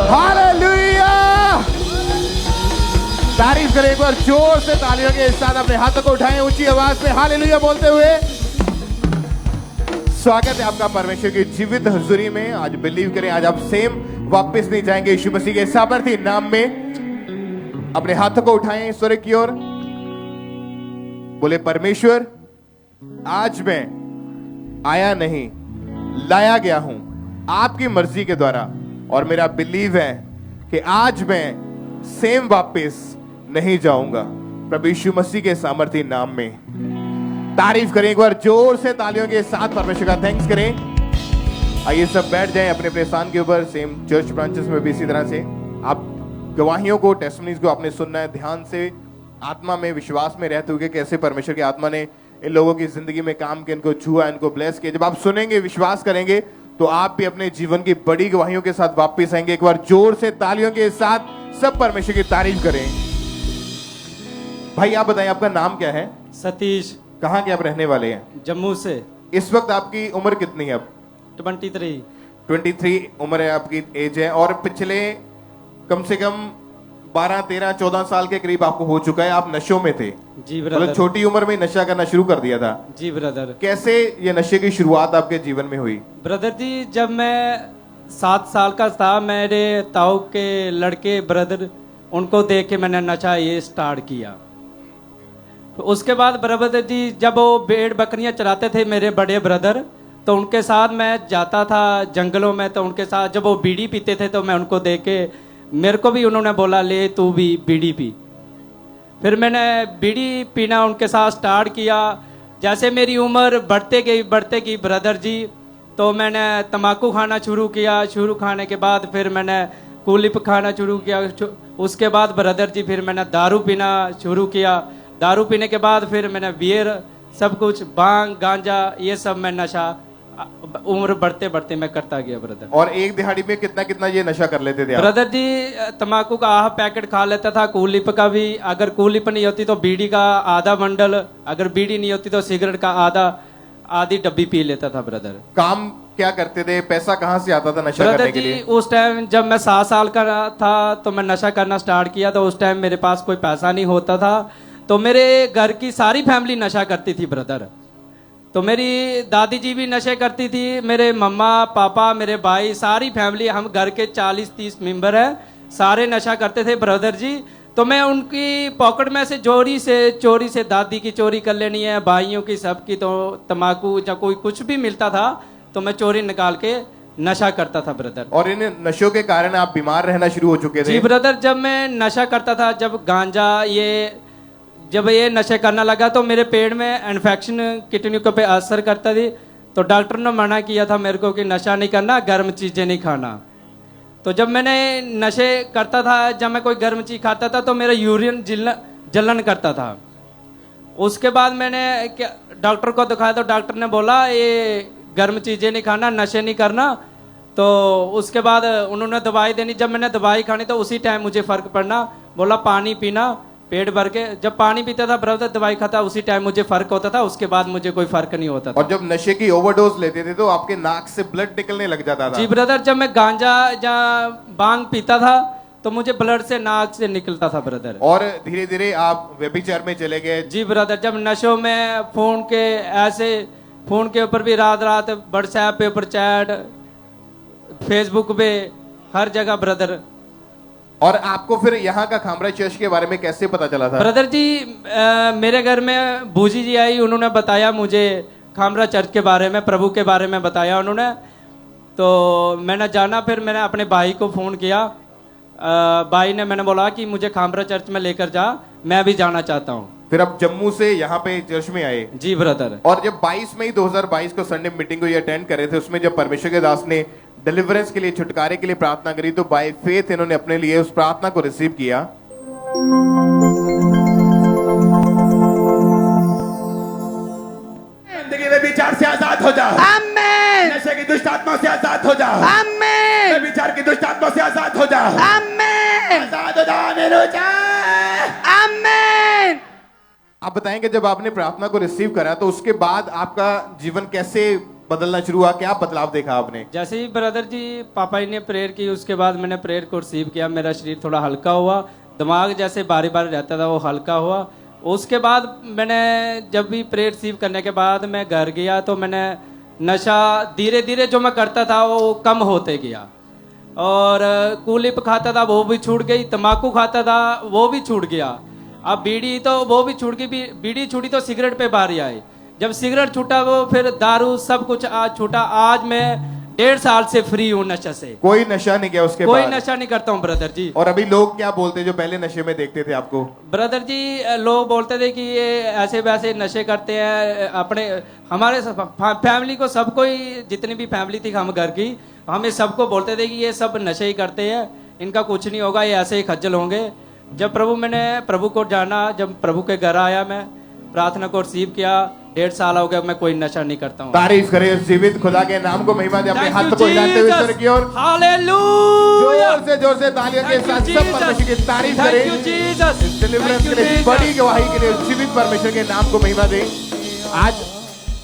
Hallelujah. तारीफ करें एक बार जोर से तालियों के साथ, अपने हाथों को उठाएं ऊंची आवाज में हालेलुया बोलते हुए। स्वागत है आपका परमेश्वर की जीवित हुजूरी में। आज बिलीव करें, आज आप सेम वापस नहीं जाएंगे यीशु मसीह के सामर्थी नाम में। अपने हाथों को उठाएं स्वर्ग की ओर, बोले परमेश्वर आज मैं आया नहीं, लाया गया हूं आपकी मर्जी के द्वारा, और मेरा बिलीव है कि आज मैं सेम वापस नहीं जाऊंगा प्रभु यीशु मसीह के सामर्थी नाम में। तारीफ करें एक बार जोर से तालियों के साथ, परमेश्वर का थैंक्स करें। आइए सब बैठ जाएं अपने अपने स्थान के ऊपर। सेम चर्च ब्रांचेस में भी इसी तरह से आप गवाहियों को, टेस्टिमनीज को आपने सुनना है ध्यान से, आत्मा में विश्वास में रहते हुए कैसे परमेश्वर की आत्मा ने इन लोगों की जिंदगी में काम किया, इनको छुआ, इनको ब्लेस किया। जब आप सुनेंगे, विश्वास करेंगे, तो आप भी अपने जीवन की बड़ी गवाहियों के साथ वापस आएंगे। एक बार जोर से तालियों के साथ सब परमेश्वर की तारीफ करें। भाई आप बताएं, आपका नाम क्या है? सतीश। कहाँ के आप रहने वाले हैं? जम्मू से। इस वक्त आपकी उम्र कितनी है? अब 23 उम्र है आपकी, एज है। और पिछले कम से कम 12, 13, 14 साल के करीब आपको हो चुका है, आप नशों में थे। जी ब्रदर। मतलब छोटी उम्र में नशा करना शुरू कर दिया था। जी ब्रदर। कैसे ये नशे की शुरुआत आपके जीवन में हुई? ब्रदर जी, जब मैं 7 साल का था, मेरे ताऊ के लड़के ब्रदर, उनको देख के मैंने नशा ये स्टार्ट किया। तो उसके बाद ब्रदर जी, जब वो भेड़ बकरियां चराते थे मेरे बड़े ब्रदर, तो उनके साथ मैं जाता था जंगलों में। तो उनके साथ जब वो बीड़ी पीते थे तो मैं उनको देख के, मेरे को भी उन्होंने बोला ले तू भी बीड़ी पी। फिर मैंने बीड़ी पीना उनके साथ स्टार्ट किया। जैसे मेरी उम्र बढ़ते गई ब्रदर जी, तो मैंने तम्बाकू खाना शुरू किया। खाने के बाद फिर मैंने कूलिप खाना शुरू किया। उसके बाद ब्रदर जी फिर मैंने दारू पीना शुरू किया। दारू पीने के बाद फिर मैंने बियर, सब कुछ, भांग, गांजा, ये सब मैं नशा उम्र बढ़ते बढ़ते मैं करता गया ब्रदर। और एक दिहाड़ी में कितना कितना ये नशा कर लेते थे आप? ब्रदर जी, तम्बाकू का आधा पैकेट खा लेता था, कूलिप का भी। अगर कूलिप नहीं होती तो बीड़ी का आधा बंडल, अगर बीड़ी नहीं होती तो सिगरेट का आधी डब्बी पी लेता था ब्रदर। काम क्या करते थे? पैसा कहाँ से आता था नशा करने के लिए? उस टाइम जब मैं 7 साल का था तो मैं नशा करना स्टार्ट किया। तो उस टाइम मेरे पास कोई पैसा नहीं होता था, तो मेरे घर की सारी फैमिली नशा करती थी ब्रदर। तो मेरी दादी जी भी नशे करती थी, मेरे मम्मा पापा, मेरे भाई, सारी फैमिली, हम घर के 40-30 मेंबर हैं, सारे नशा करते थे ब्रदर जी। तो मैं उनकी पॉकेट में से चोरी से दादी की चोरी कर लेनी है, भाइयों की, सबकी। तो तम्बाकू या कोई कुछ भी मिलता था तो मैं चोरी निकाल के नशा करता था ब्रदर। और इन नशों के कारण आप बीमार रहना शुरू हो चुके थे? जी ब्रदर, जब मैं नशा करता था, जब गांजा जब ये नशे करना लगा तो मेरे पेट में इन्फेक्शन, किडनी पे असर करता थी। तो डॉक्टर ने मना किया था मेरे को कि नशा नहीं करना, गर्म चीज़ें नहीं खाना। तो जब मैंने नशे करता था, जब मैं कोई गर्म चीज़ खाता था तो मेरा यूरिन जलन करता था। उसके बाद मैंने डॉक्टर को दिखाया तो डॉक्टर ने बोला ये गर्म चीज़ें नहीं खाना, नशे नहीं करना। तो उसके बाद उन्होंने दवाई देनी। जब मैंने दवाई खानी तो उसी टाइम मुझे फ़र्क पड़ना। बोला पानी पीना पेट भर के। जब पानी पीता था ब्रदर, दवाई खाता, उसी टाइम मुझे फर्क होता था। उसके बाद मुझे कोई फर्क नहीं होता था। और जब नशे की ओवरडोज लेते थे तो आपके नाक से ब्लड निकलने लग जाता था? जी ब्रदर, जब मैं गांजा या भांग पीता था तो मुझे ब्लड से नाक से निकलता था ब्रदर। और धीरे धीरे आप व्यभिचार में चले गए? जी ब्रदर, जब नशों में फोन के ऊपर भी रात व्हाट्सएप पे ऊपर चैट, फेसबुक पे, हर जगह ब्रदर। और आपको फिर यहाँ का खामरा चर्च के बारे में कैसे पता चला था? ब्रदर जी, मेरे घर में बूजी जी आई, उन्होंने बताया मुझे खामरा चर्च के बारे में, प्रभु के बारे में बताया उन्होंने। तो मैंने जाना, फिर मैंने अपने भाई को फ़ोन किया। भाई ने मैंने बोला कि मुझे खामरा चर्च में लेकर जा, मैं भी जाना चाहता हूँ। फिर आप जम्मू से यहाँ पे चर्च में आए? जी ब्रदर। और जब 22 मई 2022 को संडे मीटिंग को ये अटेंड करे थे, उसमें जब परमेश्वर के दास ने डिलीवरेंस के लिए, छुटकारे के लिए प्रार्थना करी, तो बाय फेथ इन्होंने अपने लिए उस प्रार्थना को रिसीव किया। जिंदगी में विचार से आजाद हो जाओ। आमीन। नशे की दुष्ट आत्मा से आजाद हो जाओ। आमीन। विचार की दुष्ट आत्मा से आजाद हो जाओ। आमीन। आजाद हो जाओ निरुचा। आमीन। आप बताएंगे जब आपने प्रार्थना को रिसीव करा तो उसके बाद आपका जीवन कैसे बदलना शुरू हुआ, क्या बदलाव देखा आपने? जैसे ही ब्रदर जी पापा जी ने प्रेयर की, उसके बाद मैंने प्रेयर को रिसीव किया, मेरा शरीर थोड़ा हल्का हुआ, दिमाग जैसे बारी बारी रहता था वो हल्का हुआ। उसके बाद मैंने जब भी प्रेयर रिसीव करने के बाद मैं घर गया तो मैंने नशा धीरे धीरे जो मैं करता था वो कम होते गया, और कूलिप खाता था वो भी छूट गई, तम्बाकू खाता था वो भी छूट गया, अब बीड़ी तो वो भी छूट गई, बीड़ी छूटी तो सिगरेट पे बारी आई, जब सिगरेट छूटा वो फिर दारू सब कुछ आज छूटा। आज मैं 1.5 साल से फ्री हूँ नशा से, कोई नशा नहीं किया उसके कोई बाद? नशा नहीं करता हूँ ब्रदर जी। और अभी लोग क्या बोलते जो पहले नशे में देखते थे आपको? ब्रदर जी लोग बोलते थे कि ये ऐसे वैसे नशे करते हैं, अपने हमारे फैमिली को सबको ही, जितनी भी फैमिली थी हम घर की, हमें सबको बोलते थे कि ये सब नशे ही करते हैं, इनका कुछ नहीं होगा, ये ऐसे ही खज्जल होंगे। जब मैंने प्रभु को जाना, जब प्रभु के घर आया, मैं प्रार्थना को रिसीव किया, 1.5 साल हो गया मैं कोई नशा नहीं करता हूँ। तारीफ करें उस जीवित खुदा के नाम को, महिमा दे, अपने हाथ को हिलाते हुए ईश्वर की ओर हालेलुया, जोर से तालियों के साथ सब परमेश्वर की तारीफ करें। इस डिलीवरेंस के लिए, बड़ी गवाही के लिए जीवित परमेश्वर के नाम को महिमा दें। आज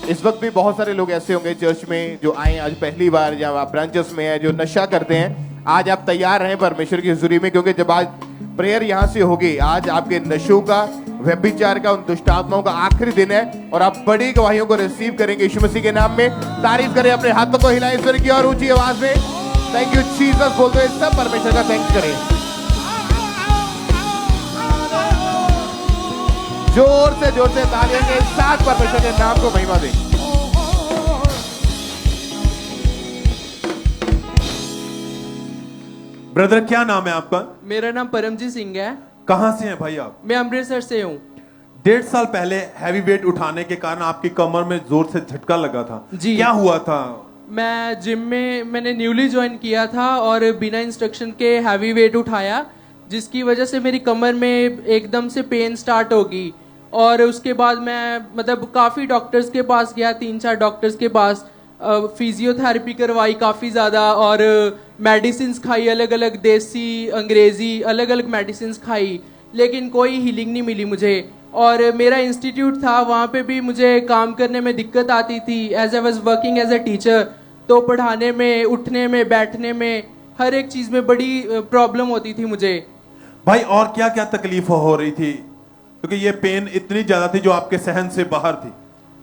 इस वक्त भी बहुत सारे लोग ऐसे होंगे चर्च में जो आए आज पहली बार, जब आप ब्रांचेस में है, जो नशा करते हैं। आज आप तैयार रहें परमेश्वर की हुजूरी में, क्योंकि जब आज प्रेयर यहां से होगी, आज आपके नशों का, व्यभिचार का, उन दुष्ट आत्माओं का आखिरी दिन है, और आप बड़ी गवाहियों को रिसीव करेंगे यीशु मसीह के नाम में। तारीफ करें, अपने हाथों को हिलाएं ईश्वर की और ऊंची आवाज में थैंक यू जीसस बोलते हुए सब परमेश्वर का थैंक्स करें। जोर से तालियों के साथ परमेश्वर के नाम को महिमा दें। ब्रदर क्या नाम है आपका? मेरा नाम परमजीत सिंह है। कहाँ से हैं भाई आप? मैं अमृतसर से हूँ। 1.5 साल पहले हैवी वेट उठाने के कारण आपकी कमर में जोर से झटका लगा था जी। क्या हुआ था? मैं जिम में मैंने न्यूली ज्वाइन किया था और बिना इंस्ट्रक्शन के हैवी वेट उठाया, जिसकी वजह से मेरी कमर में एकदम से पेन स्टार्ट होगी। और उसके बाद मैं मतलब काफ़ी डॉक्टर्स के पास गया, 3-4 डॉक्टर्स के पास, फिजियोथेरेपी करवाई काफ़ी ज़्यादा, और मेडिसिन खाई, अलग अलग देसी अंग्रेज़ी अलग अलग मेडिसिन खाई, लेकिन कोई हीलिंग नहीं मिली मुझे। और मेरा इंस्टीट्यूट था, वहाँ पे भी मुझे काम करने में दिक्कत आती थी। As I was working as a teacher, तो पढ़ाने में, उठने में, बैठने में, हर एक चीज़ में बड़ी प्रॉब्लम होती थी मुझे। भाई और क्या क्या तकलीफ हो रही थी? क्योंकि ये पेन इतनी ज्यादा थी जो आपके सहन से बाहर थी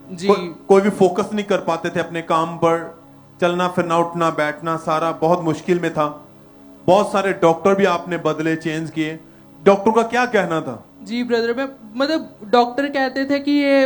जी। कोई भी फोकस नहीं कर पाते थे अपने काम पर, चलना फिरना, उठना बैठना सारा बहुत मुश्किल में था। बहुत सारे डॉक्टर भी आपने बदले, चेंज किए, डॉक्टर का क्या कहना था? जी ब्रदर, मैं मतलब डॉक्टर कहते थे कि ये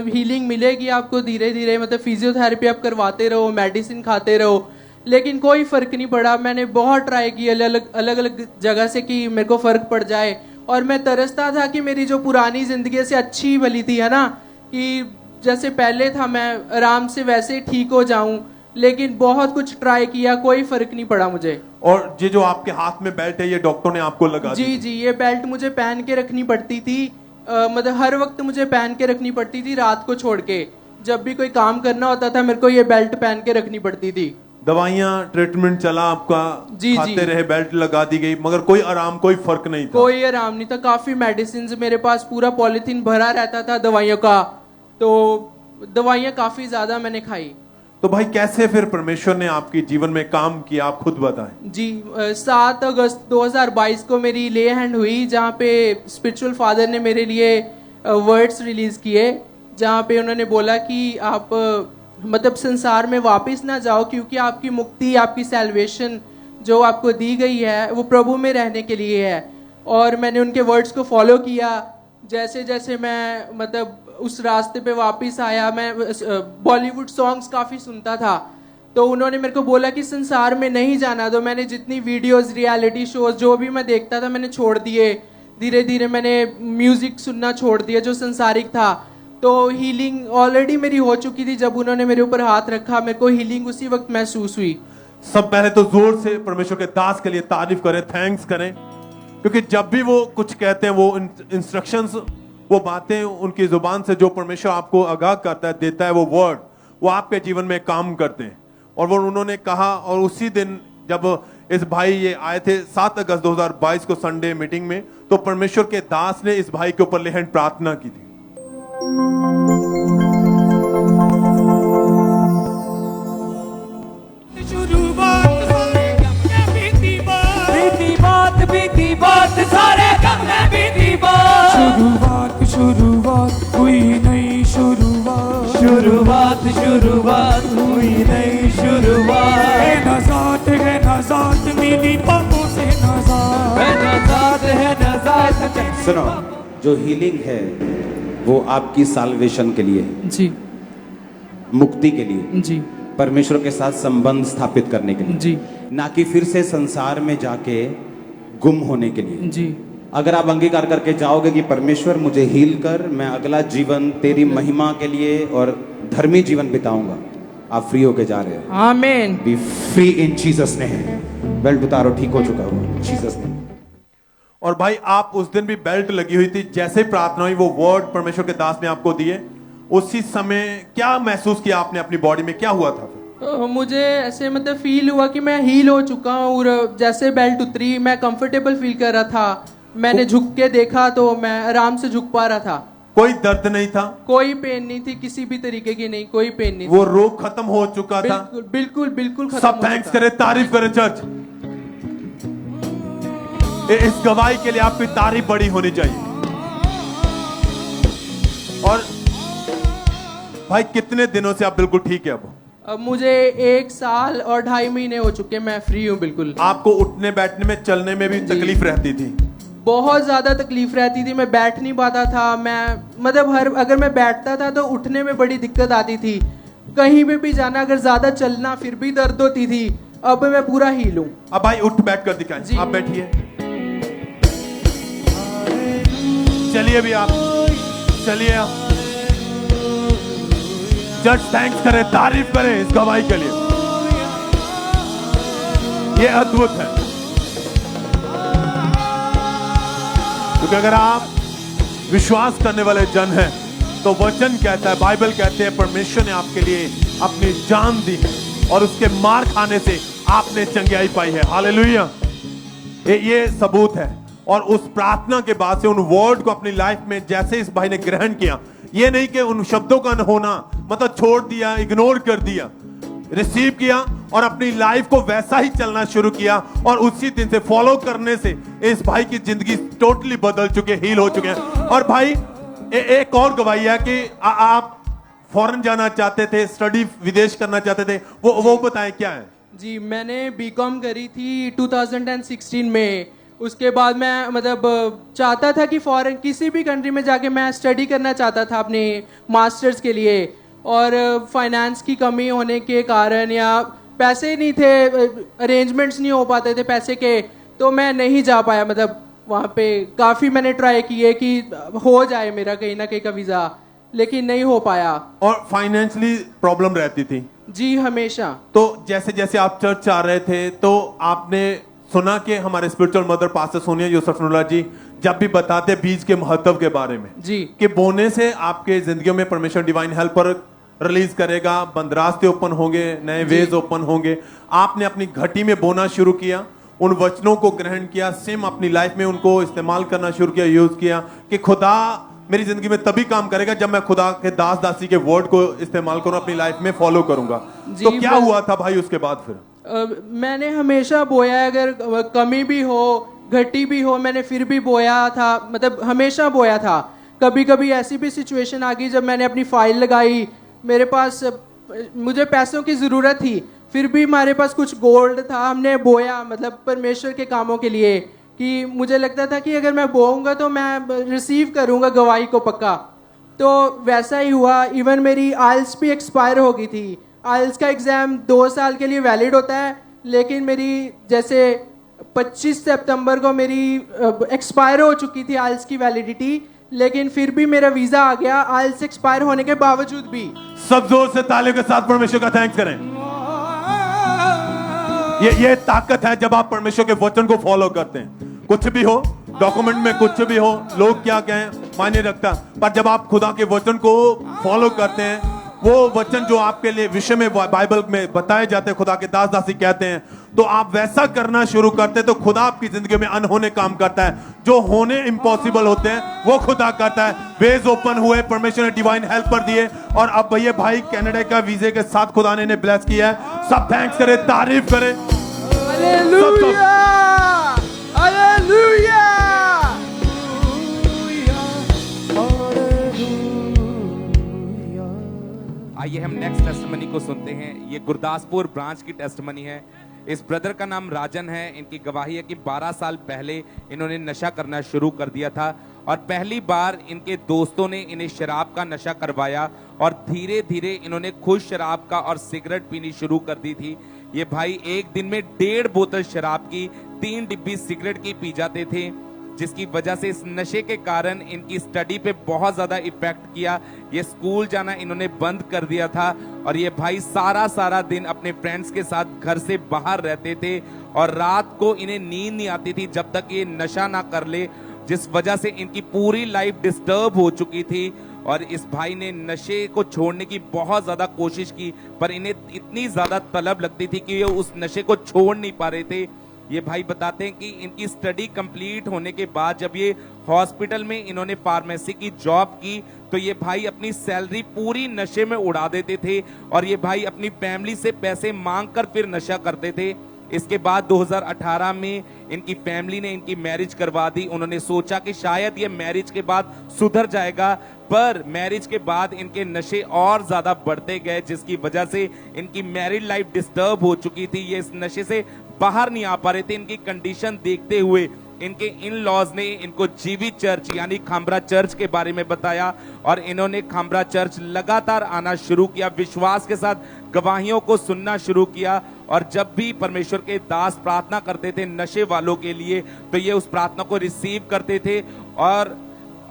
हीलिंग मिलेगी आपको धीरे धीरे, मतलब फिजियोथेरेपी आप करवाते रहो, मेडिसिन खाते रहो, लेकिन कोई फर्क नहीं पड़ा। मैंने बहुत ट्राई किया अलग अलग जगह से कि मेरे को फर्क पड़ जाए, और मैं तरसता था कि मेरी जो पुरानी जिंदगी से अच्छी भली थी, है ना, कि जैसे पहले था मैं आराम से वैसे ठीक हो जाऊं, लेकिन बहुत कुछ ट्राई किया, कोई फर्क नहीं पड़ा मुझे। और ये जो आपके हाथ में बेल्ट है, ये डॉक्टर ने आपको लगा दी? जी, ये बेल्ट मुझे पहन के रखनी पड़ती थी, मतलब हर वक्त मुझे पहन के रखनी पड़ती थी, रात को छोड़ के। जब भी कोई काम करना होता था मेरे को ये बेल्ट पहन के रखनी पड़ती थी। दवाइयाँ, ट्रीटमेंट चला आपका? जी, खाते रहे, बेल्ट लगा दी गई, मगर कोई आराम, कोई फर्क नहीं था? कोई आराम नहीं था। काफी मेडिसिन मेरे पास, पूरा पॉलिथीन भरा रहता था दवाइयों का, तो दवाइयाँ काफी ज्यादा मैंने खाई। तो भाई कैसे फिर परमेश्वर ने आपके जीवन में काम किया, आप खुद बताएं। जी, 7 अगस्त 2022 को मेरी ले हैंड हुई, जहाँ पे स्पिरिचुअल फादर ने मेरे लिए वर्ड्स रिलीज किए, जहाँ पे उन्होंने बोला कि आप मतलब संसार में वापस ना जाओ, क्योंकि आपकी मुक्ति, आपकी सैल्वेशन जो आपको दी गई है वो प्रभु में रहने के लिए है। और मैंने उनके वर्ड्स को फॉलो किया। जैसे जैसे मैं मतलब उस रास्ते पे वापस आया, मैं बॉलीवुड सॉन्ग्स काफ़ी सुनता था, तो उन्होंने मेरे को बोला कि संसार में नहीं जाना। तो मैंने जितनी वीडियोस, रियलिटी शोज जो भी मैं देखता था मैंने छोड़ दिए। धीरे धीरे मैंने म्यूजिक सुनना छोड़ दिया जो संसारिक था। तो हीलिंग ऑलरेडी मेरी हो चुकी थी। जब उन्होंने मेरे ऊपर हाथ रखा, मेरे को हीलिंग उसी वक्त महसूस हुई। सब पहले तो जोर से परमेश्वर के दास के लिए तारीफ करें, थैंक्स करें, क्योंकि जब भी वो कुछ कहते हैं, वो इंस्ट्रक्शंस, वो बातें उनकी जुबान से जो परमेश्वर आपको आगाह करता है, देता है, वो वर्ड, वो आपके जीवन में काम करते हैं। और वो उन्होंने कहा, और उसी दिन जब इस भाई ये आए थे 7 अगस्त 2022 को संडे मीटिंग में, तो परमेश्वर के दास ने इस भाई के ऊपर लेहन प्रार्थना की थी। सुनो, जो हीलिंग है वो आपकी साल्वेशन के लिए, जी मुक्ति के लिए, जी परमेश्वर के साथ संबंध स्थापित करने के लिए, जी ना कि फिर से संसार में जाके गुम होने के लिए। जी अगर आप अंगीकार करके जाओगे कि परमेश्वर मुझे हील कर, मैं अगला जीवन तेरी महिमा के लिए और धर्मी जीवन बिताऊंगा, आप फ्री होके जा रहे हो। आमीन। B free in Jesus name. Belt उतारो, ठीक हो चुका हो जीसस नेम। और भाई आप उस दिन भी बेल्ट लगी हुई थी, जैसे ही प्रार्थना हुई वो वर्ड परमेश्वर के दास ने आपको दिए, उसी समय क्या महसूस किया आपने अपनी बॉडी में, क्या हुआ था? मुझे ऐसे मतलब फील हुआ कि मैं हील हो चुका हूँ, और जैसे बेल्ट उतरी मैं कंफर्टेबल फील कर रहा था। मैंने झुक के देखा तो मैं आराम से झुक पा रहा था। कोई दर्द नहीं था, कोई पेन नहीं थी, किसी भी तरीके की नहीं, कोई पेन नहीं वो रोग खत्म हो चुका था। बिल्कुल बिल्कुल बिल्कुल खत्म सब हो थैंक्स चुका। करें, तारीफ करें चर्च। इस गवाही के लिए आपकी तारीफ बड़ी होनी चाहिए। और भाई कितने दिनों से आप बिल्कुल ठीक है? अब मुझे 1 साल और 2.5 महीने हो चुके, मैं फ्री हूँ बिल्कुल। आपको उठने बैठने में, चलने में भी तकलीफ रहती थी? बहुत ज्यादा तकलीफ रहती थी, मैं बैठ नहीं पाता था। मैं मतलब अगर मैं बैठता था तो उठने में बड़ी दिक्कत आती थी। कहीं पे भी जाना, अगर ज्यादा चलना फिर भी दर्द होती थी। अब मैं पूरा हील हूँ। अब भाई उठ बैठ कर दिखाएं। जी। आप बैठिए, चलिए भी आप, चलिए आप। चर्च थैंक्स करें, तारीफ करें इस गवाही के लिए। ये अद्भुत है, क्योंकि अगर आप विश्वास करने वाले जन हैं तो वचन कहता है, बाइबल कहते हैं, परमेश्वर ने आपके लिए अपनी जान दी और उसके मार खाने से आपने चंगियाई पाई है। हालेलुया। ये सबूत है। और उस प्रार्थना के बाद से उन वर्ड को अपनी लाइफ में जैसे इस भाई ने ग्रहण किया, ये नहीं कि उन शब्दों का न होना मतलब छोड़ दिया, इग्नोर कर दिया, रिसीव किया और अपनी लाइफ को वैसा ही चलना शुरू किया। और उसी दिन से फॉलो करने से इस भाई की जिंदगी टोटली बदल चुके, हील हो चुके हैं। और भाई एक और गवाही है कि आप फॉरेन जाना चाहते थे, स्टडी विदेश करना चाहते थे, वो बताएं क्या है? जी, मैंने बीकॉम करी थी 2016 में। उसके बाद मैं मतलब चाहता था कि फॉरेन किसी भी कंट्री में जाके मैं स्टडी करना चाहता था अपने मास्टर्स के लिए। और फाइनेंस की कमी होने के कारण या पैसे नहीं थे, अरेंजमेंट्स नहीं हो पाते थे पैसे के, तो मैं नहीं जा पाया। मतलब वहाँ पे काफ़ी मैंने ट्राई किए कि हो जाए मेरा कहीं ना कहीं का वीज़ा, लेकिन नहीं हो पाया। और फाइनेंशियली प्रॉब्लम रहती थी? जी, हमेशा। तो जैसे जैसे आप चर्च आ रहे थे तो आपने सुना कि हमारे स्पिरिचुअल मदर पास्टर सोनिया यूसुफनुल्लाह जी जब भी बताते बीज के महत्व के बारे में जी, कि बोने से आपके जिंदगी में परमेश्वर डिवाइन हेल्पर रिलीज करेगा, बंद रास्ते ओपन होंगे, नए वेज ओपन होंगे। आपने अपनी घटी में बोना शुरू किया, उन वचनों को ग्रहण किया, सेम अपनी लाइफ में उनको इस्तेमाल करना शुरू किया, यूज किया कि खुदा मेरी जिंदगी में तभी काम करेगा जब मैं खुदा के दास दासी के वर्ड को इस्तेमाल करूं, अपनी लाइफ में फॉलो करूंगा। तो क्या हुआ था भाई उसके बाद फिर? मैंने हमेशा बोया है, अगर कमी भी हो, घटी भी हो, मैंने फिर भी बोया था। मतलब हमेशा बोया था। कभी कभी ऐसी भी सिचुएशन आ गई जब मैंने अपनी फाइल लगाई, मेरे पास मुझे पैसों की ज़रूरत थी, फिर भी हमारे पास कुछ गोल्ड था, हमने बोया मतलब परमेश्वर के कामों के लिए, कि मुझे लगता था कि अगर मैं बोऊंगा तो मैं रिसीव करूंगा गवाही को पक्का। तो वैसा ही हुआ। इवन मेरी आइल्स भी एक्सपायर हो गई थी। आइल्स का एग्ज़ाम 2 साल के लिए वैलिड होता है, लेकिन मेरी जैसे 25 सितंबर को मेरी एक्सपायर हो चुकी थी आइल्स की वैलिडिटी, लेकिन फिर भी मेरा वीज़ा आ गया आइल्स एक्सपायर होने के बावजूद भी। सब जोर से तालियों के साथ परमेश्वर का थैंक्स करें। ये ताकत है जब आप परमेश्वर के वचन को फॉलो करते हैं। कुछ भी हो, डॉक्यूमेंट में कुछ भी हो, लोग क्या कहें मायने रखता, पर जब आप खुदा के वचन को फॉलो करते हैं, वो वचन जो आपके लिए विषय में बाइबल में बताए जाते हैं, खुदा के दास दासी कहते हैं, तो आप वैसा करना शुरू करते हैं तो खुदा आपकी जिंदगी में अनहोने काम करता है। जो होने इम्पॉसिबल होते हैं वो खुदा करता है। वेज ओपन हुए, परमेश्वर ने डिवाइन हेल्पर दिए, और अब भैया भाई कनाडा का वीजे के साथ खुदा ने ब्लेस किया है। सब थैंक्स करें, तारीफ करें। Hallelujah, hallelujah. आइए हम नेक्स्ट टेस्टमनी को सुनते हैं। ये गुरदासपुर ब्रांच की टेस्टमनी है। इस ब्रदर का नाम राजन है। इनकी गवाही है कि 12 साल पहले इन्होंने नशा करना शुरू कर दिया था और पहली बार इनके दोस्तों ने इन्हें शराब का नशा करवाया और धीरे धीरे इन्होंने खुद शराब का और सिगरेट पीनी शुरू कर दी थी। ये भाई एक दिन में 1.5 बोतल शराब की, 3 डिब्बी सिगरेट की पी जाते थे, जिसकी वजह से इस नशे के कारण इनकी स्टडी पे बहुत ज्यादा इफेक्ट किया। ये स्कूल जाना इन्होंने बंद कर दिया था और ये भाई सारा दिन अपने फ्रेंड्स के साथ घर से बाहर रहते थे और रात को इन्हें नींद नहीं आती थी जब तक ये नशा ना कर ले, जिस वजह से इनकी पूरी लाइफ डिस्टर्ब हो चुकी थी। और इस भाई ने नशे को छोड़ने की बहुत ज्यादा कोशिश की, पर इन्हें इतनी ज्यादा तलब लगती थी कि ये उस नशे को छोड़ नहीं पा रहे थे। ये भाई बताते हैं कि इनकी स्टडी कंप्लीट होने के बाद जब ये हॉस्पिटल में इन्होंने फार्मेसी की जॉब की तो ये भाई अपनी सैलरी पूरी नशे में उड़ा देते थे और ये भाई अपनी फैमिली से पैसे मांग कर फिर नशा करते थे। इसके बाद 2018 में इनकी फैमिली ने इनकी मैरिज करवा दी। उन्होंने सोचा कि शायद ये मैरिज के बाद सुधर जाएगा, पर मैरिज के बाद इनके नशे और ज्यादा बढ़ते गए, जिसकी वजह से इनकी मैरिड लाइफ डिस्टर्ब हो चुकी थी। ये इस नशे से बाहर नहीं आ पा रहे थे। इनकी कंडीशन देखते हुए इनके इन लॉज ने इनको जीवी चर्च यानी खामरा चर्च के बारे में बताया और इन्होंने खामरा चर्च लगातार आना शुरू किया, विश्वास के साथ गवाहियों को सुनना शुरू किया। और जब भी परमेश्वर के दास प्रार्थना करते थे नशे वालों के लिए तो ये उस प्रार्थना को रिसीव करते थे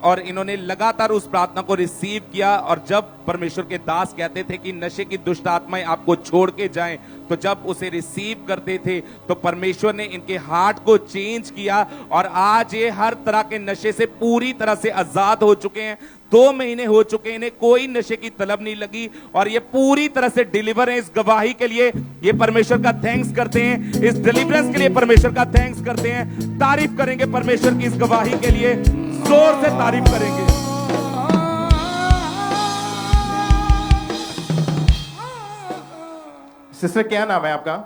और इन्होंने लगातार उस प्रार्थना को रिसीव किया। और जब परमेश्वर के दास कहते थे कि नशे की दुष्ट आत्माएं आपको छोड़ के जाएं, तो जब उसे रिसीव करते थे तो परमेश्वर ने इनके हार्ट को चेंज किया और आज ये हर तरह के नशे से पूरी तरह से आजाद हो चुके हैं। 2 महीने हो चुके हैं, इन्हें कोई नशे की तलब नहीं लगी और ये पूरी तरह से डिलीवर है। इस गवाही के लिए ये परमेश्वर का थैंक्स करते हैं, इस डिलीवरेंस के लिए परमेश्वर का थैंक्स करते हैं। तारीफ करेंगे परमेश्वर की इस गवाही के लिए, जोर से तारीफ करेंगे। सिस्टर क्या नाम है आपका?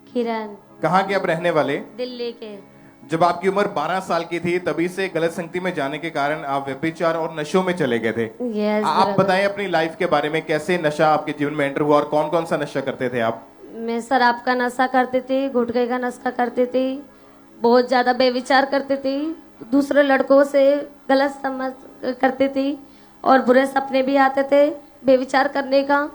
किरण। कहाँ के आप रहने वाले? दिल्ली के। जब आपकी उम्र 12 साल की थी तभी से गलत संगति में जाने के कारण आप व्यभिचार और नशों में चले गए थे। यस आप ब्रदर। बताएं अपनी लाइफ के बारे में, कैसे नशा आपके जीवन में एंटर हुआ और कौन कौन सा नशा करते थे आप? मैं शराब का नशा करती थी, गुटखे का नशा करती थी, बहुत ज्यादा बेविचार करती थी, दूसरे लड़कों से गलत समझ करती थी और बुरे सपने भी आते थे बेविचार करने का।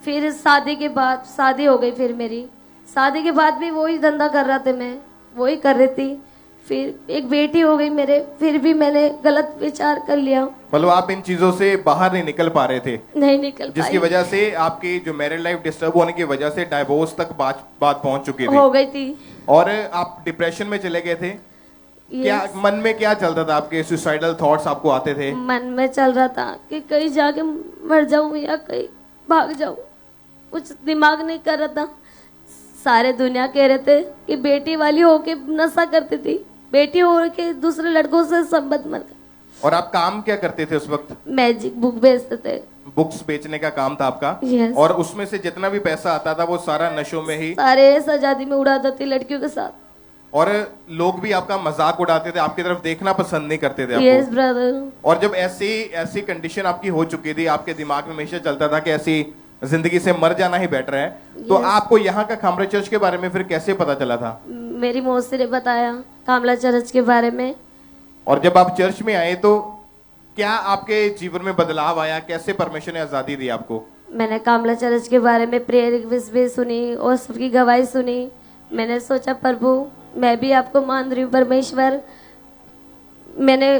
फिर शादी के बाद शादी हो गई, फिर मेरी शादी के बाद भी वही धंधा कर रहा था, मैं वही कर रही थी। फिर एक बेटी हो गई मेरे, फिर भी मैंने गलत विचार कर लिया। मतलब आप इन चीजों से बाहर नहीं निकल पा रहे थे, नहीं निकल जिसकी पाई, वजह से आपकी जो मैरिड लाइफ डिस्टर्ब होने की वजह से डाइवोर्स तक बात पहुंच चुकी थी हो गई थी और आप डिप्रेशन में चले गए थे। क्या Yes। मन में क्या चलता था आपके? सुसाइडल थॉट्स आपको आते थे? मन में चल रहा था कि कहीं जाके मर जाऊं या कहीं भाग जाऊं, कुछ दिमाग नहीं कर रहा था। सारे दुनिया कह रहे थे कि बेटी वाली होके नशा करती थी, बेटी होके दूसरे लड़कों से संबंध मर गया। और आप काम क्या करते थे उस वक्त? मैजिक बुक बेचते थे। बुक्स बेचने का काम था आपका? Yes। और उसमें से जितना भी पैसा आता था वो सारा नशों में ही? सारे आजादी में उड़ा देती लड़कियों के साथ। और लोग भी आपका मजाक उड़ाते थे, आपकी तरफ देखना पसंद नहीं करते थे यस आपको। ब्रदर। और जब ऐसी कंडीशन आपकी हो चुकी थी, आपके दिमाग में हमेशा चलता था कि ऐसी जिंदगी से मर जाना ही बेटर है, तो Yes। आपको यहाँ का खामरा चर्च के बारे में फिर कैसे पता चला था? मेरी मौसी ने बताया कामला चर्च के बारे में। और जब आप चर्च में आए तो क्या आपके जीवन में बदलाव आया? कैसे परमेश्वर ने आजादी दी आपको? मैंने कामला चर्च के बारे में प्रेयर रिक्वेस्ट भी सुनी और सबकी गवाही सुनी। मैंने सोचा प्रभु मैं भी आपको मान रही हूँ परमेश्वर। मैंने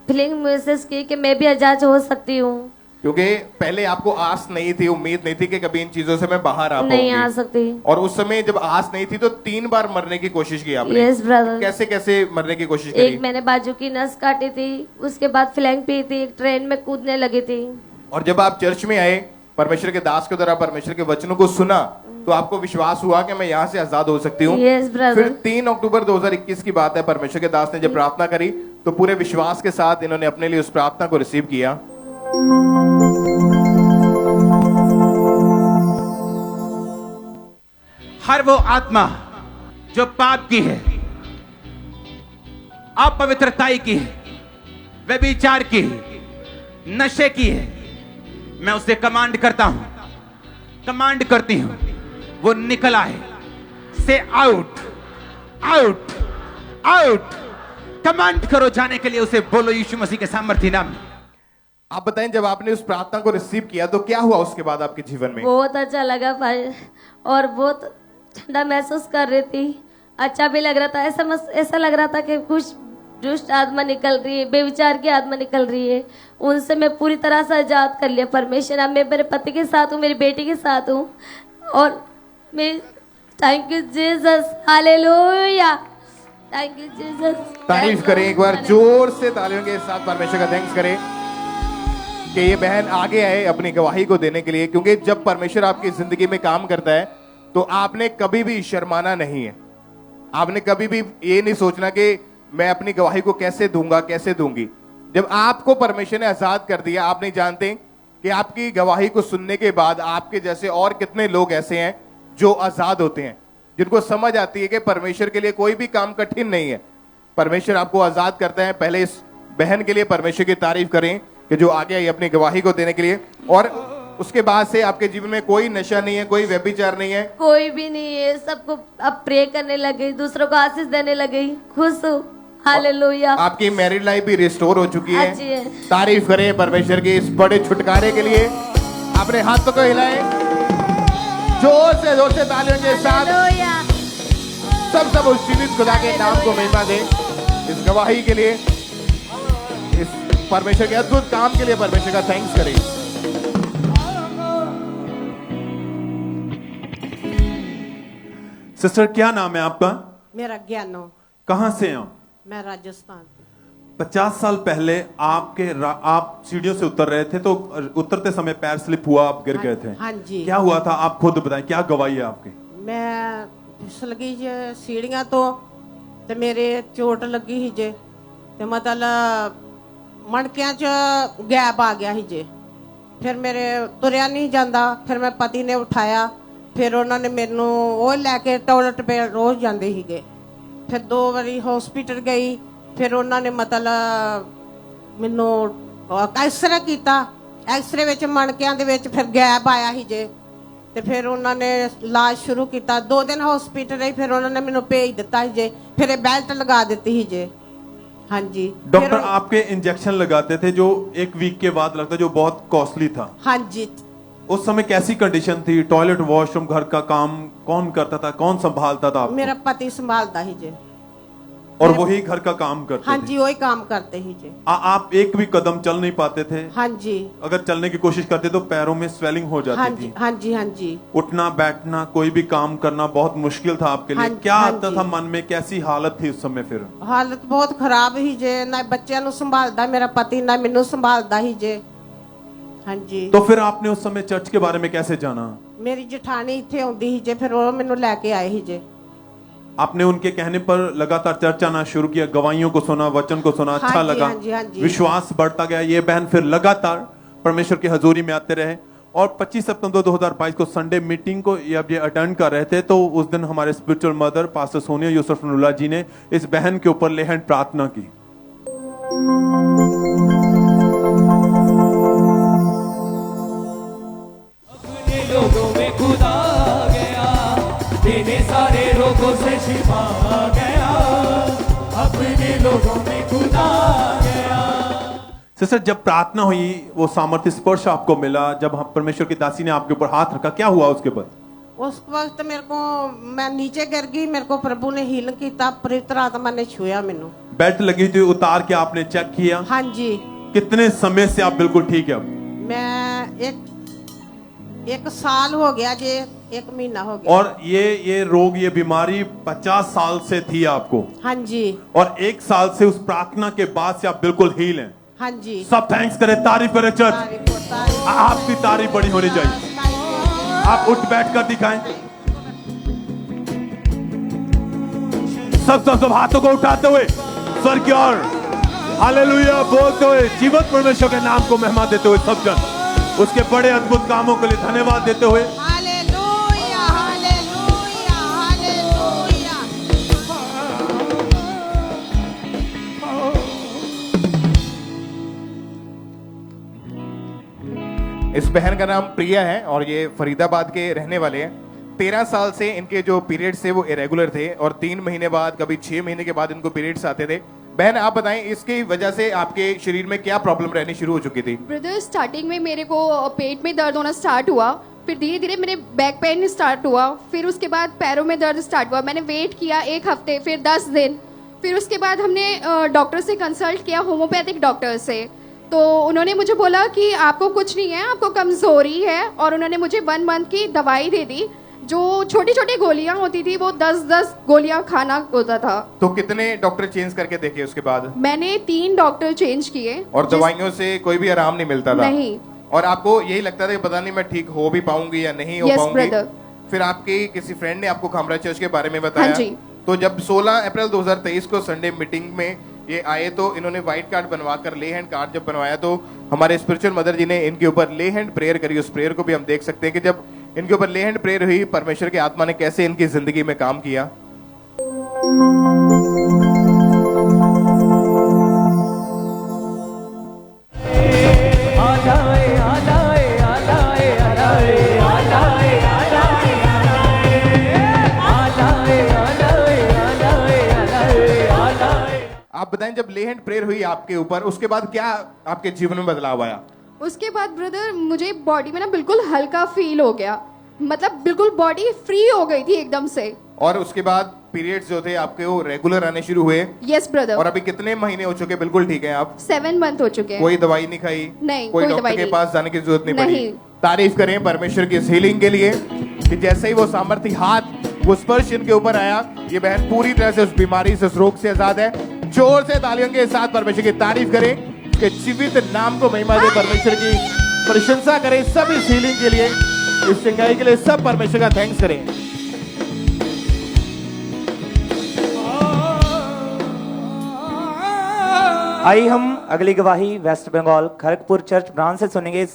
फीलिंग महसूस की कि मैं भी आजाद हो सकती हूँ। क्योंकि पहले आपको आस नहीं थी, उम्मीद नहीं थी कि कभी इन चीजों से मैं बाहर आ नहीं आ पाऊंगी। सकती। और उस समय जब आस नहीं थी तो 3 बार मरने की कोशिश की आपने। Yes brother. कैसे कैसे मरने की कोशिश करी? एक मैंने बाजू की नस काटी थी, उसके बाद फ्लैंग पी थी, एक ट्रेन में कूदने लगी थी। और जब आप चर्च में आए, परमेश्वर के दास के द्वारा परमेश्वर के वचनों को सुना, तो आपको विश्वास हुआ कि मैं यहाँ से आजाद हो सकती हूँ। Yes brother. फिर 3 अक्टूबर 2021 की बात है, परमेश्वर के दास ने जब प्रार्थना करी तो पूरे विश्वास के साथ इन्होंने अपने लिए उस प्रार्थना को रिसीव किया। हर वो आत्मा जो पाप की है, अपवित्रताई की है, व्यभिचार की है, नशे की है, मैं उसे कमांड करता हूं, कमांड करती हूं, वो निकल आए। से आउट, आउट, आउट, कमांड करो जाने के लिए, उसे बोलो यीशु मसीह के सामर्थ्य नाम में। आप बताएं, जब आपने उस प्रार्थना को रिसीव किया तो क्या हुआ उसके बाद आपके जीवन में? बहुत अच्छा लगा भाई, और बहुत ठंडा महसूस कर रही थी, अच्छा भी लग रहा था। ऐसा लग रहा था कि कुछ दुष्ट आत्मा निकल रही है, बेविचार की आत्मा निकल रही है, उनसे मैं पूरी तरह से आजाद कर लिया। परमेश्वर, अब मैं मेरे पति के साथ हूँ, मेरी बेटी के साथ हूँ, और मैं thank you Jesus, hallelujah, thank you Jesus. तारीफ करें एक बार जोर से, तालियों के साथ परमेश्वर का थैंक्स करें कि ये बहन आगे आए अपनी गवाही को देने के लिए। क्योंकि जब परमेश्वर आपकी जिंदगी में काम करता है तो आपने कभी भी शर्माना नहीं है, आपने कभी भी ये नहीं सोचना कि मैं अपनी गवाही को कैसे दूंगा, कैसे दूंगी। जब आपको परमेश्वर ने आजाद कर दिया, आप नहीं जानते कि आपकी गवाही को सुनने के बाद आपके जैसे और कितने लोग ऐसे हैं जो आजाद होते हैं, जिनको समझ आती है कि परमेश्वर के लिए कोई भी काम कठिन नहीं है, परमेश्वर आपको आजाद करता है। पहले इस बहन के लिए परमेश्वर की तारीफ करें कि जो आगे आई अपनी गवाही को देने के लिए, और उसके बाद से आपके जीवन में कोई नशा नहीं है, कोई व्यभिचार नहीं है, कोई भी नहीं है। सबको अब प्रे करने लगे, दूसरों को आशीष देने लगे, खुश हूँ, हालेलुया। आपकी मैरिड लाइफ भी रिस्टोर हो चुकी अच्छी है। है। तारीफ करें परमेश्वर की इस बड़े छुटकारे के लिए। अपने हाथों को हिलाएं, जोर से तालियों के साथ हालेलुया। सब उस जीवित खुदा के नाम को महिमा दें इस गवाही के लिए, इस परमेश्वर के अद्भुत काम के लिए परमेश्वर का थैंक्स करें। सिस्टर क्या नाम है आपका? मेरा ज्ञानो, कहां से हैं? मैं राजस्थान। 50 साल पहले आप सीढ़ियों से उतर रहे थे तो उतरते समय पैर स्लिप हुआ, आप गिर गए थे। हाँ जी। क्या हुआ था, आप खुद बताएं, क्या गवाही है आपकी? मैं फिसल गई जे सीढ़ियां तो ते मेरे चोट लगी ही जे, ते मतलब मणकियां च गैप आ गया ही जे, फिर मेरे तुरया नहीं जाता, फिर मैं पति ने उठाया, फिर उन्होंने मैनू वो लैके टॉयलेट पे रोज जाते ही गए, फिर 2 बारी हॉस्पिटल गई, फिर उन्होंने मतलब मैनू एक्सरे किया, एक्सरे विच मणकियां दे विच फिर गैप आया ही जे, ते फिर उन्होंने इलाज शुरू किया। 2 दिन हॉस्पिटल रही, फिर उन्होंने मैनू भेज दिता ही जे, फिर बेल्ट लगा दी ही जे। हाँ जी। डॉक्टर फिर- आपके इंजेक्शन लगाते थे जो 1 वीक के बाद लगता, जो बहुत कॉस्टली था। हाँ जी। उस समय कैसी कंडीशन थी? टॉयलेट, वॉशरूम, घर का काम कौन करता था, कौन संभालता था आपको? मेरा पति संभालता ही जे। और वही घर का काम करते हाँ थे? जी, वही काम करते ही जे। आप एक भी कदम चल नहीं पाते थे? हाँ जी। अगर चलने की कोशिश करते तो पैरों में स्वेलिंग हो हाँ जाती जी। थी। हाँ जी। हाँ जी। उठना बैठना, कोई भी काम करना बहुत मुश्किल था आपके लिए। हाँ- क्या हाँ आता जी। था मन में, कैसी हालत थी उस समय फिर? हालत बहुत खराब ही जे, ना बच्चों नु संभालता मेरा पति, ना मैनू संभालता ही जे। हाँ जी। तो फिर आपने उस समय चर्च के बारे में कैसे जाना? मेरी जेठानी इत्थे आउंदी ही जे, फिर वो मैनू लेके आए ही जे। आपने उनके कहने पर लगातार चर्च आना शुरू किया, गवाहियों को सुना, वचन को सुना, अच्छा हाँ जी, लगा, हाँ जी, हाँ जी। विश्वास बढ़ता गया। ये बहन फिर लगातार परमेश्वर की हजूरी में आते रहे, और 25 सितंबर 2022 को संडे मीटिंग को ये अटेंड कर रहे थे, तो उस दिन हमारे spiritual mother pastor Sonia Yusuf Nulla ji ने इस बहन के ऊपर ले हैंड प्रार्थना की। अपने लोगों में खुदा गया, तेरे सारे रोगों से शिफा गया, अपने लोगों में खुदा गया। सिस्टर, जब प्रार्थना हुई, वो सामर्थ्य स्पर्श आपको मिला, जब परमेश्वर की दासी ने आपके ऊपर हाथ रखा, क्या हुआ उसके बाद? उस वक्त मेरे को, मैं नीचे गिर गई, मेरे को प्रभु ने हील किया, पवित्र आत्मा ने छुआ मैनू। बेल्ट लगी थी, उतार के आपने चेक किया? हाँ जी। कितने समय से आप बिल्कुल ठीक है अब? मैं एक साल हो गया जे, 1 महीना हो गया। और ये रोग, ये बीमारी 50 साल से थी आपको, हाँ जी। और 1 साल से उस प्रार्थना के बाद से आप बिल्कुल हील हैं। हाँ जी। सब थैंक्स करें, तारीफ करें चर्च। तारीफ हो, तारीफ। आपकी तारीफ बड़ी होनी चाहिए। आप उठ बैठ कर दिखाएं। सब हाथों को उठाते हुए स्वर की ओर हालेलुया बोलते हुए, जीवंत परमेश्वर के नाम को महिमा देते हुए, सब जन उसके बड़े अद्भुत कामों के लिए धन्यवाद देते हुए। Hallelujah, hallelujah, hallelujah. इस बहन का नाम प्रिया है और ये फरीदाबाद के रहने वाले हैं। 13 साल से इनके जो पीरियड्स थे वो इरेगुलर थे, और 3 महीने बाद, कभी 6 महीने के बाद इनको पीरियड्स आते थे। बहन आप बताएं इसकी वजह से आपके शरीर में क्या प्रॉब्लम रहनी शुरू हो चुकी थी? ब्रदर स्टार्टिंग में मेरे को पेट में दर्द होना स्टार्ट हुआ, फिर धीरे धीरे मेरे बैक पेन स्टार्ट हुआ, फिर उसके बाद पैरों में दर्द स्टार्ट हुआ। मैंने वेट किया 1 हफ्ते, फिर 10 दिन, फिर उसके बाद हमने डॉक्टर से कंसल्ट किया, होम्योपैथिक डॉक्टर से। तो उन्होंने मुझे बोला कि आपको कुछ नहीं है, आपको कमज़ोरी है, और उन्होंने मुझे 1 मंथ की दवाई दे दी। जो छोटी छोटी गोलियां होती थी वो 10-10 गोलियां खाना होता था। तो कितने डॉक्टर चेंज करके देखे उसके बाद? मैंने 3 डॉक्टर चेंज किए और दवाइयों से कोई भी आराम नहीं मिलता था? नहीं। और आपको यही लगता था कि पता नहीं मैं ठीक हो भी पाऊंगी या नहीं हो Yes, पाऊंगी? brother. फिर आपके किसी फ्रेंड ने आपको खामरा चर्च के बारे में बताया? हाँ जी। तो जब 16 अप्रैल 2023 को संडे मीटिंग में ये आए तो इन्होंने व्हाइट कार्ड बनवाकर ले हैंड कार्ड जब बनवाया तो हमारे स्पिरिचुअल मदर जी ने इनके ऊपर ले हैंड प्रेयर करी। उस प्रेयर को भी हम देख सकते हैं कि जब इनके ऊपर ले हैंड प्रेयर हुई, परमेश्वर की आत्मा ने कैसे इनकी जिंदगी में काम किया। आप बताएं जब ले हैंड प्रेयर हुई आपके ऊपर, उसके बाद क्या आपके जीवन में बदलाव आया? उसके बाद ब्रदर मुझे बॉडी में ना बिल्कुल हल्का फील हो गया, मतलब बिल्कुल बॉडी फ्री हो गई थी एकदम से। और उसके बाद पीरियड्स जो थे आपके वो रेगुलर आने शुरू हुए? Yes brother. और अभी कितने महीने हो चुके? बिल्कुल ठीक है आप? 7 मंथ हो चुके हैं। कोई दवाई नहीं खाई? नहीं, कोई कोई डॉक्टर दवाई के नहीं। पास जाने की जरूरत नहीं नहीं। पड़ी? तारीफ करें परमेश्वर की इस हीलिंग के लिए कि जैसे ही वो सामर्थ्य हाथ, वो स्पर्श इनके ऊपर आया, ये बहन पूरी तरह से उस बीमारी से, उस रोग से आजाद है। जोर से तालियों के साथ परमेश्वर की तारीफ करें, कि जीवित नाम को महिमा दे, परमेश्वर की प्रशंसा करें सब इस हीलिंग के लिए, इस चंगाई के लिए सब परमेश्वर का थैंक्स करें। आइए हम अगली गवाही West Bengal Kharagpur church branch से सुनेंगे। इस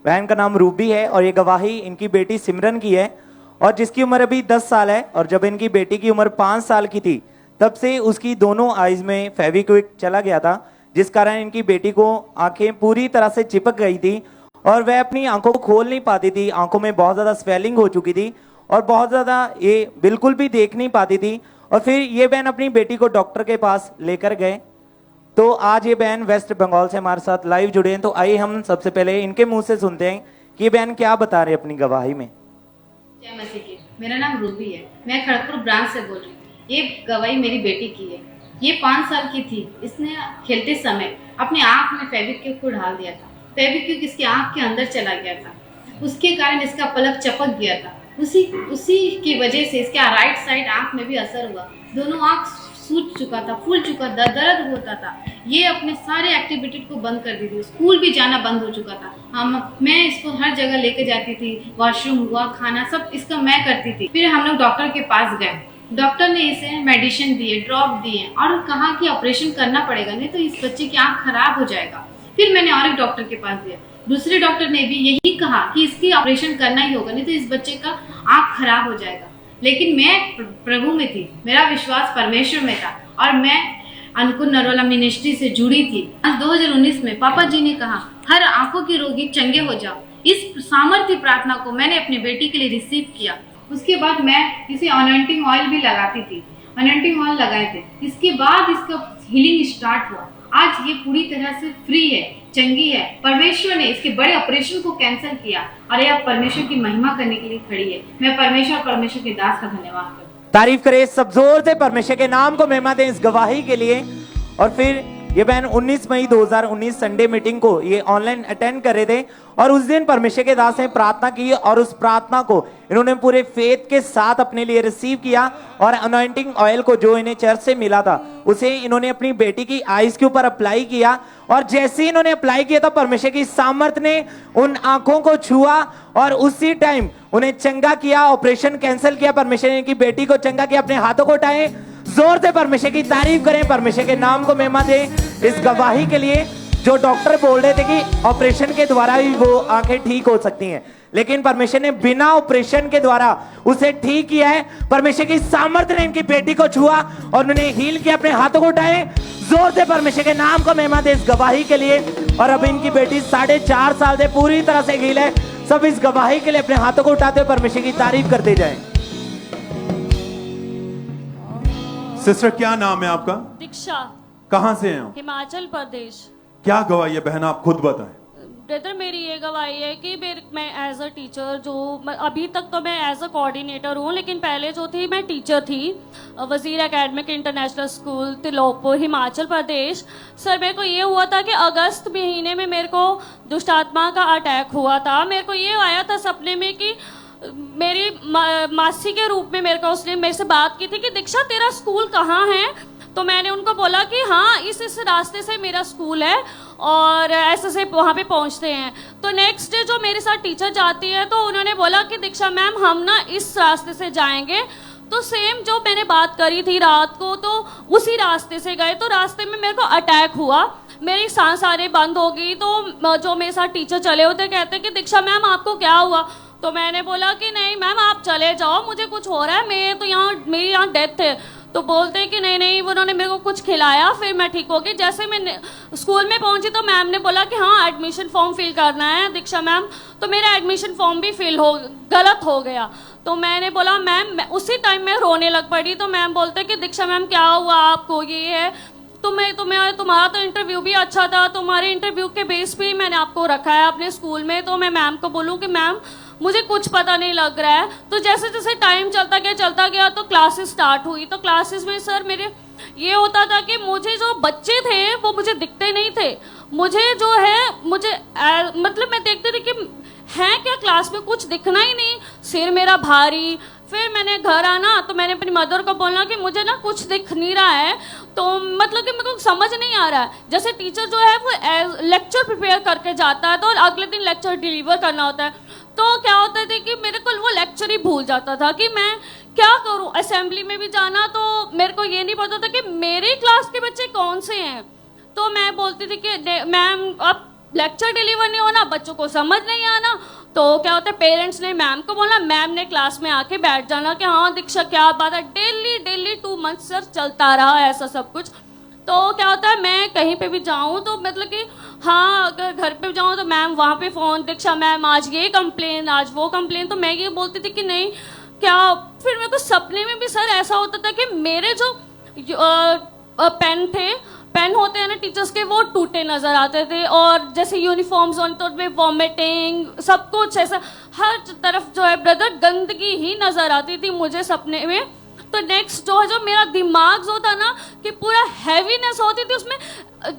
बहन का नाम रूबी है और ये गवाही इनकी बेटी सिमरन की है, और जिसकी उम्र अभी 10 साल है। और जब इनकी बेटी की उम्र 5 साल की थी तब से उसकी दोनों आईज में फेविक्विक चला गया था, जिस कारण इनकी बेटी को आंखें पूरी तरह से चिपक गई थी और वह अपनी आंखों को खोल नहीं पाती थी। आंखों में बहुत ज़्यादा स्वेलिंग हो चुकी थी और बहुत ज़्यादा ये बिल्कुल भी देख नहीं पाती थी। और फिर ये बहन अपनी बेटी को डॉक्टर के पास लेकर गए। तो आज ये बहन वेस्ट बंगाल से हमारे साथ लाइव जुड़े हैं। तो आइए हम सबसे पहले इनके मुंह से सुनते हैं कि ये बहन क्या बता रहे अपनी गवाही में। जय मसीह की। मेरा नाम रूबी है, मैं खड़गपुर ब्रांच से बोल रही हूँ। ये गवाही मेरी बेटी की है। ये 5 साल की थी। इसने खेलते समय अपने आँख में फेविक्विक को डाल दिया था। फेविक्विक इसके आँख के अंदर चला गया था, उसके कारण इसका पलक चपक गया था। उसी की वजह से इसके राइट साइड आँख में भी असर हुआ। दोनों आँख सूज चुका था, फूल चुका था, दर्द होता था। ये अपने सारे एक्टिविटी को बंद कर दी थी, स्कूल भी जाना बंद हो चुका था। मैं इसको हर जगह लेके जाती थी, वॉशरूम हुआ, खाना सब इसका मैं करती थी। फिर हम लोग डॉक्टर के पास गए। डॉक्टर ने इसे मेडिसिन दिए, ड्रॉप दिए और कहा कि ऑपरेशन करना पड़ेगा, नहीं तो इस बच्चे की आँख खराब हो जाएगा। फिर मैंने और एक डॉक्टर के पास दिया। दूसरे डॉक्टर ने भी यही कहा कि इसकी ऑपरेशन करना ही होगा, नहीं तो इस बच्चे का आँख खराब हो जाएगा। लेकिन मैं प्रभु में थी, मेरा विश्वास परमेश्वर में था और मैं अनुकूल नरोला मिनिस्ट्री से जुड़ी थी। 2019 में पापा जी ने कहा हर आंखों के रोगी चंगे हो जाओ। इस सामर्थ्य प्रार्थना को मैंने अपनी बेटी के लिए रिसीव किया। उसके बाद मैं इसे अनॉइंटिंग ऑयल भी लगाती थी, अनॉइंटिंग ऑयल लगाए थे। इसके बाद इसका हीलिंग स्टार्ट हुआ। आज ये पूरी तरह से फ्री है, चंगी है। परमेश्वर ने इसके बड़े ऑपरेशन को कैंसिल किया और ये अब परमेश्वर की महिमा करने के लिए खड़ी है। मैं परमेश्वर के दास का धन्यवाद करती हूँ। तारीफ करें सब जोर से, परमेश्वर के नाम को महिमा दें इस गवाही के लिए। और फिर ये बहन 19 मई 2019 संडे मीटिंग को ये ऑनलाइन अटेंड कर रहे थे और उस दिन परमेश्वर के दास ने प्रार्थना की और उस प्रार्थना को इन्होंने पूरे फेथ के साथ अपने लिए रिसीव किया और अनॉइंटिंग ऑयल को जो इन्हें चर्च से मिला था उसे इन्होंने अपनी बेटी की आईज के ऊपर अप्लाई किया। और जैसे ही इन्होंने अप्लाई किया था परमेश्वर की सामर्थ ने उन आंखों को छुआ और उसी टाइम उन्हें चंगा किया, ऑपरेशन कैंसिल किया। परमेश्वर ने इनकी बेटी को चंगा किया। अपने हाथों को उठाएं, जोर से परमेश्वर की तारीफ करें, परमेश्वर के नाम को महिमा दें इस गवाही के लिए। जो डॉक्टर बोल रहे थे कि ऑपरेशन के द्वारा ही वो आंखें ठीक हो सकती हैं, लेकिन परमेश्वर ने बिना ऑपरेशन के द्वारा उसे ठीक किया है। परमेश्वर की सामर्थ्य ने इनकी बेटी को छुआ और उन्हें हील किया। अपने हाथों को उठाएं, जोर से परमेश्वर के नाम को महिमा दें इस गवाही के लिए। और अब इनकी बेटी 4.5 साल से पूरी तरह से हील है। सब इस गवाही के लिए अपने हाथों को उठाते हुए परमेश्वर की तारीफ करते जाएं। सिस्टर क्या नाम है आपका? दीक्षा। कहाँ से हैं आप? हिमाचल प्रदेश। क्या गवाही है बहन, आप खुद बताएं। ब्रदर मेरी ये गवाही है कि मैं एज अ टीचर अभी तक तो मैं एज अ कोऑर्डिनेटर हूँ, लेकिन पहले जो थी मैं टीचर थी Wazir academic international school Tilokpur Himachal Pradesh. Sir मेरे को ये हुआ था कि अगस्त महीने में मेरे को दुष्ट आत्मा का अटैक हुआ था। मेरे को ये आया था सपने में कि मेरी मासी के रूप में उसने मेरे से बात की थी कि दीक्षा तेरा स्कूल कहाँ है। तो मैंने उनको बोला कि हाँ इस रास्ते से मेरा स्कूल है और ऐसे से वहाँ पे पहुँचते हैं। तो नेक्स्ट डे जो मेरे साथ टीचर जाती है तो उन्होंने बोला कि दीक्षा मैम हम ना इस रास्ते से जाएंगे। तो सेम जो मैंने बात करी थी रात को तो उसी रास्ते से गए। तो रास्ते में मेरे को अटैक हुआ, मेरी सांस सारे बंद हो गई। तो जो मेरे साथ टीचर चले होते कहते कि दीक्षा मैम आपको क्या हुआ। तो मैंने बोला कि नहीं मैम आप चले जाओ, मुझे कुछ हो रहा है, मेरी यहाँ डेथ है। तो बोलते हैं कि नहीं उन्होंने मेरे को कुछ खिलाया फिर मैं ठीक हो गई। जैसे मैं स्कूल में पहुंची तो मैम ने बोला कि हाँ एडमिशन फॉर्म फिल करना है दीक्षा मैम। तो मेरा एडमिशन फॉर्म भी गलत हो गया। तो मैंने बोला मैम उसी टाइम मैं रोने लग पड़ी। तो मैम बोलते कि दीक्षा मैम क्या हुआ आपको, ये है तुम्हारा तो इंटरव्यू भी अच्छा था, तुम्हारे इंटरव्यू के बेस पे ही मैंने आपको रखा है अपने स्कूल में। तो मैं मैम को बोलूँ कि मैम मुझे कुछ पता नहीं लग रहा है। तो जैसे जैसे टाइम चलता गया तो क्लासेस स्टार्ट हुई। तो क्लासेस में सर मेरे ये होता था कि मुझे जो बच्चे थे वो मुझे दिखते नहीं थे। मतलब मैं देखती थी कि है क्या क्लास में, कुछ दिखना ही नहीं, सिर मेरा भारी। फिर मैंने घर आना तो मैंने अपनी मदर को बोलना कि मुझे ना कुछ दिख नहीं रहा है। तो मतलब कि मेरे को समझ नहीं आ रहा है। जैसे टीचर जो है वो लेक्चर प्रिपेयर करके जाता है तो अगले दिन लेक्चर डिलीवर करना होता है। तो क्या होता था कि मेरे को वो लेक्चर ही भूल जाता था कि मैं क्या करूं। असेंबली में भी जाना तो मेरे को ये नहीं पता था कि मेरे क्लास के बच्चे कौन से हैं। तो मैं बोलती थी कि मैम अब लेक्चर डिलीवर नहीं होना, बच्चों को समझ नहीं आना। तो क्या होता है पेरेंट्स ने मैम को बोला, मैम ने क्लास में आके बैठ जाना कि हाँ दीक्षा क्या बात है। डेली 2 मंथ सर चलता रहा ऐसा सब कुछ। तो क्या होता है मैं कहीं पे भी जाऊं तो मतलब कि हाँ अगर घर पे जाऊं तो मैम वहाँ पे फ़ोन दीक्षा मैम आज ये कंप्लेन आज वो कंप्लेन। तो मैं ये बोलती थी कि नहीं क्या। फिर मेरे को सपने में भी सर ऐसा होता था कि मेरे जो पेन होते हैं ना टीचर्स के वो टूटे नजर आते थे। और जैसे यूनिफॉर्म्स तो उनमें वॉमिटिंग सब कुछ ऐसा हर तरफ जो है ब्रदर गंदगी ही नजर आती थी मुझे सपने में। तो नेक्स्ट जो मेरा दिमाग जो था ना कि पूरा हैवीनेस होती थी उसमें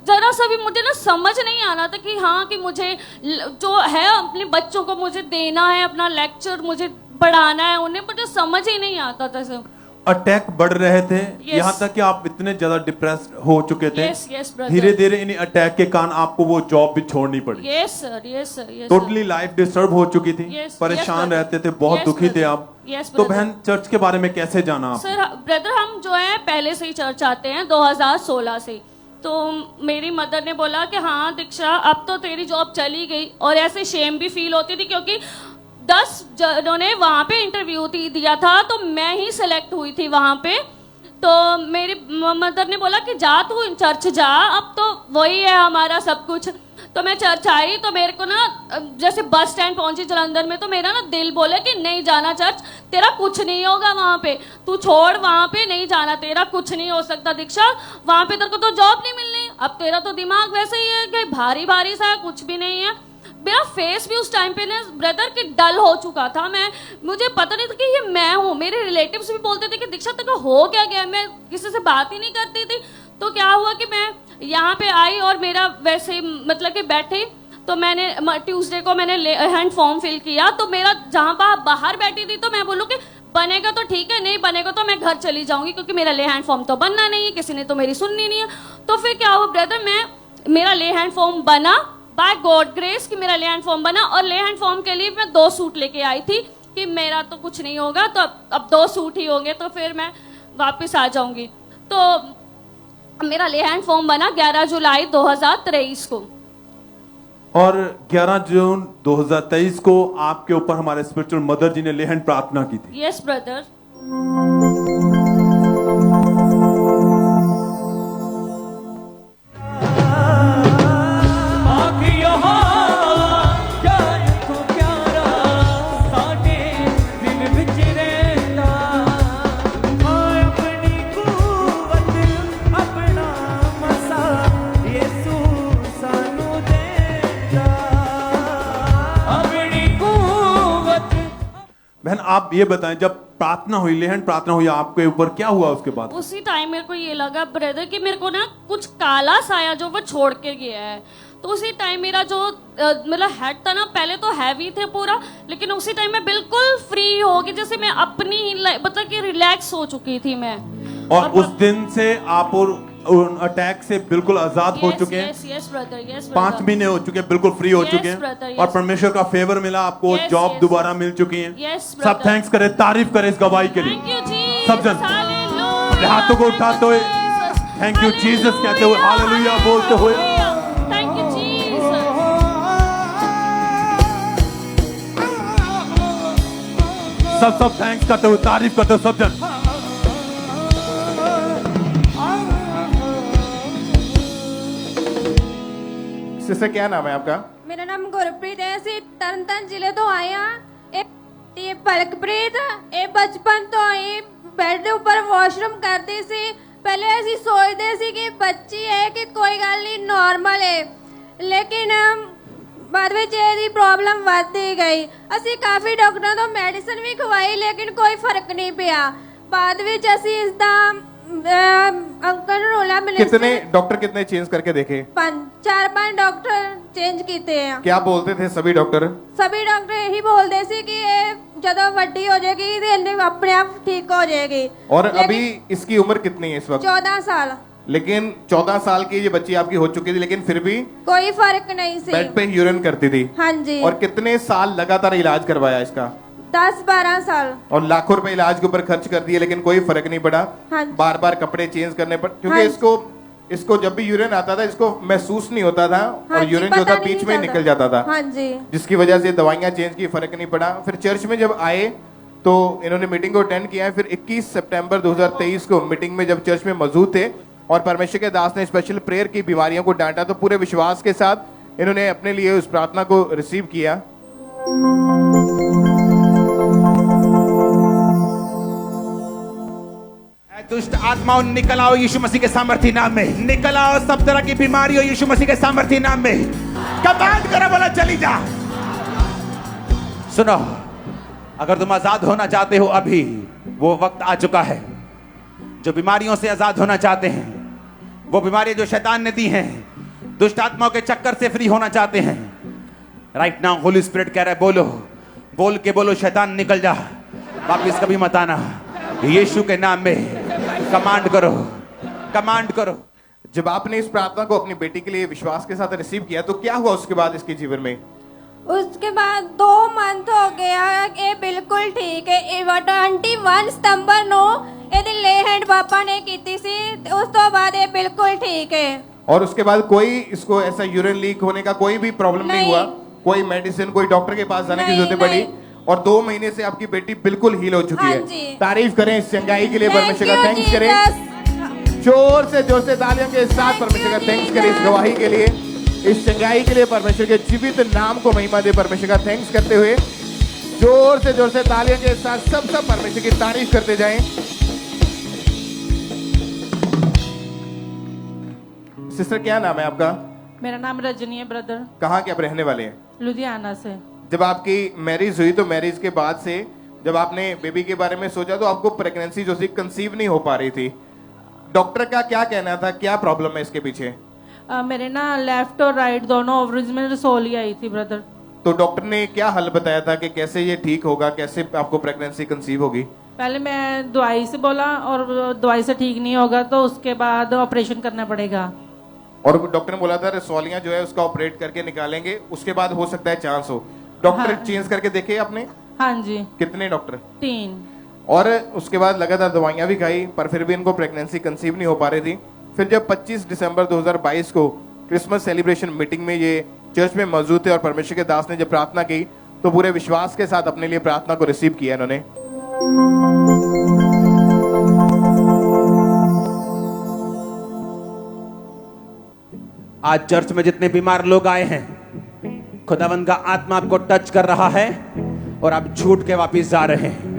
जरा सा भी मुझे ना समझ नहीं आ रहा था कि हाँ कि मुझे जो है अपने बच्चों को मुझे देना है अपना लेक्चर मुझे पढ़ाना है उन्हें, मुझे समझ ही नहीं आता था सब। अटैक बढ़ रहे थे यहाँ तक कि आप इतने ज्यादा डिप्रेस्ड हो चुके थे। धीरे धीरे इन अटैक के कारण आपको वो जॉब भी छोड़नी पड़ी। Yes sir totally life disturb हो चुकी थी। परेशान रहते थे, बहुत दुखी थे आप। तो बहन चर्च के बारे में कैसे जाना आप? सर ब्रदर हम जो है पहले से ही चर्च आते हैं 2016 से। तो मेरी मदर ने बोला कि हाँ दीक्षा अब तो तेरी जॉब चली गई। और ऐसे शेम भी फील होती थी क्योंकि 10 जनों ने वहाँ पे इंटरव्यू दिया था तो मैं ही सिलेक्ट हुई थी वहाँ पे। तो मेरी मदर ने बोला कि जा तू चर्च जा, अब तो वही है हमारा सब कुछ। तो मैं चर्च आई तो मेरे को ना जैसे बस स्टैंड पहुंची जलंधर में तो मेरा ना दिल बोले कि नहीं जाना चर्च, तेरा कुछ नहीं होगा वहाँ पे, तू छोड़ वहाँ पे नहीं जाना, तेरा कुछ नहीं हो सकता दीक्षा, वहाँ पे तेरे को तो जॉब नहीं मिलनी। अब तेरा तो दिमाग वैसे ही है कि भारी भारी सा कुछ भी नहीं है। मेरा फेस भी उस टाइम पे ना ब्रदर के डल हो चुका था। मुझे पता नहीं था कि ये मैं हूँ। मेरे रिलेटिव्स भी बोलते थे कि दीक्षा तेरे को हो क्या गया, मैं किसी से बात ही नहीं करती थी। तो क्या हुआ कि मैं यहाँ पे आई और मेरा वैसे मतलब कि बैठी तो मैंने ट्यूसडे को मैंने हैंड फॉर्म फिल किया। तो मेरा जहाँ बाहर बैठी थी तो मैं बोलूँ कि बनेगा तो ठीक है, नहीं बनेगा तो मैं घर चली जाऊंगी क्योंकि मेरा ले हैंड फॉर्म तो बनना नहीं है, किसी ने तो मेरी सुननी नहीं है। तो फिर क्या हुआ ब्रदर, मेरा ले हैंड फॉर्म बना बाय गॉड ग्रेस कि मेरा ले हैंड फॉर्म बना। और ले हैंड फॉर्म के लिए मैं 2 सूट लेके आई थी कि मेरा तो कुछ नहीं होगा तो अब 2 सूट ही होंगे तो फिर मैं वापस आ जाऊंगी। तो मेरा ले हैंड फॉर्म बना 11 जुलाई 2023 को। और 11 जून 2023 को आपके ऊपर हमारे स्पिरिचुअल मदर जी ने ले हैंड प्रार्थना की थी। Yes brother. आप ये बताएं, जब प्रार्थना हुई, लेहन प्रार्थना हुई आपके ऊपर, क्या हुआ उसके बाद? उसी टाइम मेरे को ये लगा ब्रदर कि मेरे को ना कुछ काला साया जो वो छोड़ के गया है। तो उसी टाइम मेरा जो मतलब हेड था ना, पहले तो हैवी थे पूरा, लेकिन उसी टाइम मैं बिल्कुल फ्री हो गई, जैसे मैं अपनी मतलब कि रिलैक्स हो चुकी थी मैं। और उस दिन से आप उन अटैक से बिल्कुल आजाद हो चुके हैं। यस ब्रदर, 5 महीने हो चुके हैं, बिल्कुल फ्री हो चुके हैं। brother, yes. और परमेश्वर का फेवर मिला आपको, Yes, जॉब yes. दोबारा मिल चुकी है। Yes, सब brother. थैंक्स करें, तारीफ करें इस गवाही के लिए। Thank you, Jesus. सब जन अपने हाथों को उठाते हुए थैंक यू जीसस कहते हुए, हालेलुया बोलते हुए। Thank you Jesus. सब थैंक्स करते हुए, तारीफ करते हुए सब जन। सिस्टर क्या नाम है आपका? मेरा नाम गुरप्रीत है। ਅਸੀਂ ਤਰਨਤਾਰਨ ਜ਼ਿਲ੍ਹੇ ਤੋਂ ਆਏ ਆ। ਇਹ ਪਲਕਪ੍ਰੀਤ ਇਹ ਬਚਪਨ ਤੋਂ ਹੀ ਬੈੱਡ ਦੇ ਉੱਪਰ ਵਾਸ਼ਰੂਮ ਕਰਦੀ ਸੀ। ਪਹਿਲੇ ਅਸੀਂ ਸੋਚਦੇ ਸੀ ਕਿ ਬੱਚੀ ਹੈ ਕਿ ਕੋਈ ਗੱਲ ਨਹੀਂ ਨਾਰਮਲ ਹੈ, ਲੇਕਿਨ ਬਾਅਦ ਵਿੱਚ ਇਹਦੀ ਪ੍ਰੋਬਲਮ ਵੱਧਦੀ ਗਈ। ਅਸੀਂ ਕਾਫੀ ਡਾਕਟਰਾਂ ਤੋਂ ਮੈਡੀਸਨ ਵੀ ਖਵਾਈ, ਲੇਕਿਨ ਕੋਈ ਫਰਕ ਨਹੀਂ ਪਿਆ। ਬਾਅਦ ਵਿੱਚ ਅਸੀਂ ਇਸ ਦਾ अंकल रोला मिले। कितने डॉक्टर कितने चेंज करके देखे? 4-5 डॉक्टर चेंज किए हैं। क्या बोलते थे सभी डॉक्टर? सभी डॉक्टर यही बोलते थे कि ये जब वड्डी हो जाएगी तो अपने आप ठीक हो जाएगी। और अभी इसकी उम्र कितनी है इस वक्त? 14 साल। लेकिन 14 साल की ये बच्ची आपकी हो चुकी थी, लेकिन फिर भी कोई फर्क नहीं सी। बेड पे यूरिन करती थी। हाँ जी। और कितने साल लगातार इलाज करवाया इसका? 10-12 साल। और लाखों रुपए इलाज के ऊपर खर्च कर दिए, लेकिन कोई फर्क नहीं पड़ा। हाँ। बार बार कपड़े चेंज करने पड़, क्योंकि हाँ। इसको जब भी यूरिन आता था इसको महसूस नहीं होता था। हाँ और जी, यूरिन जो पता था नहीं बीच में चलता। निकल जाता था। हाँ जी। जिसकी वजह से दवाइयां चेंज की, फर्क नहीं पड़ा। फिर चर्च में जब आए तो इन्होंने मीटिंग को अटेंड किया है। फिर 21 सितंबर 2023 को मीटिंग में जब चर्च में मौजूद थे और परमेश्वर के दास ने स्पेशल प्रेयर की बीमारियों को डांटा, तो पूरे विश्वास के साथ इन्होंने अपने लिए उस प्रार्थना को रिसीव किया। दुष्ट आत्माओं निकल आओ यीशु मसीह के सामर्थ्य नाम में। निकल आओ सब तरह की बीमारियों यीशु मसीह के सामर्थ्य नाम में। कमांड करो, बोला चली जा। सुनो, अगर तुम आजाद होना चाहते हो, अभी वो वक्त आ चुका है। जो बीमारियों से आजाद होना चाहते हैं, वो बीमारियां जो शैतान ने दी हैं, दुष्ट आत्माओं के चक्कर से फ्री होना चाहते हैं, राइट नाउ होली स्पिरिट कह रहा है, बोलो, बोल के बोलो, शैतान निकल जा, वापिस कभी मत आना। यीशु के नाम में कमांड करो, कमांड करो। जब आपने इस प्रार्थना को अपनी बेटी के लिए विश्वास के साथ रिसीव किया, तो क्या हुआ उसके बाद इसके जीवन में? उसके बाद 2 मंथ हो गया, ये बिल्कुल ठीक है। 21 सितंबर ਨੂੰ ਇਹਦੀ ਲੇ हैंड पापा ने की सी, उस तो बाद ये बिल्कुल ठीक है। और उसके बाद कोई इसको ऐसा यूरिन लीक होने का कोई भी प्रॉब्लम नहीं हुआ? कोई मेडिसिन, कोई डॉक्टर के पास जाने की जरूरत पड़ी? और 2 महीने से आपकी बेटी बिल्कुल हील हो चुकी हाँ है। जी। तारीफ करें इस चंगाई के लिए, परमेश्वर का थैंक्स करें। जोर से तालियों के साथ परमेश्वर का थैंक्स करें इस गवाही के लिए, इस चंगाई के लिए। परमेश्वर के जीवित नाम को महिमा दे, परमेश्वर का थैंक्स करते हुए जोर से तालियों के साथ सब परमेश्वर की तारीफ करते जाएं। सिस्टर क्या नाम है आपका? मेरा नाम रजनी है ब्रदर। कहाँ के आप रहने वाले हैं? लुधियाना से। जब आपकी मैरिज हुई तो मैरिज के बाद से जब आपने बेबी के बारे में सोचा तो आपको प्रेगनेंसी जो थी कंसीव नहीं हो पा रही थी। डॉक्टर का क्या कहना था, क्या प्रॉब्लम है इसके पीछे? मेरे ना लेफ्ट और राइट दोनों ओवरीज में रसोली आई थी ब्रदर। तो डॉक्टर ने क्या हल बताया था कि कैसे ये ठीक होगा, कैसे आपको प्रेगनेंसी कंसीव होगी? पहले मैं दवाई से बोला और दवाई से ठीक नहीं होगा तो उसके बाद ऑपरेशन करना पड़ेगा। और डॉक्टर ने बोला था रसौलियां जो है उसका ऑपरेट करके निकालेंगे, उसके बाद हो सकता है चांस हो। डॉक्टर हाँ। चेंज करके देखे आपने? हाँ जी। कितने डॉक्टर? 3। और उसके बाद लगातार दवाइयां भी खाई, पर फिर भी इनको प्रेगनेंसी कंसीव नहीं हो पा रही थी। फिर जब 25 दिसंबर 2022 को क्रिसमस सेलिब्रेशन मीटिंग में ये चर्च में मौजूद थे और परमेश्वर के दास ने जब प्रार्थना की तो पूरे विश्वास के साथ अपने लिए प्रार्थना को रिसीव किया इन्होंने। आज चर्च में जितने बीमार लोग आए हैं, खुदावंद का आत्मा आपको टच कर रहा है और आप छूट के वापिस जा रहे हैं।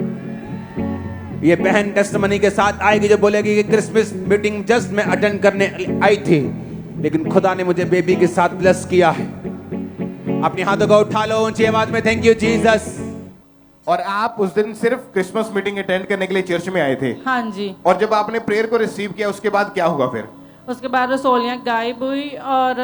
ये बहन टेस्टमनी के साथ आएगी जो बोलेगी कि क्रिसमस मीटिंग जस्ट मैं अटेंड करने आई थी, लेकिन खुदा ने मुझे बेबी के साथ ब्लेस किया है। अपने हाथों को उठा लो ऊंची आवाज में, थैंक यू जीसस। और आप उस दिन सिर्फ क्रिसमस मीटिंग अटेंड करने के लिए चर्च में आए थे। हाँ जी। और जब आपने प्रेयर को रिसीव किया उसके बाद क्या हुआ फिर? उसके बाद रसोलियाँ गायब हुई और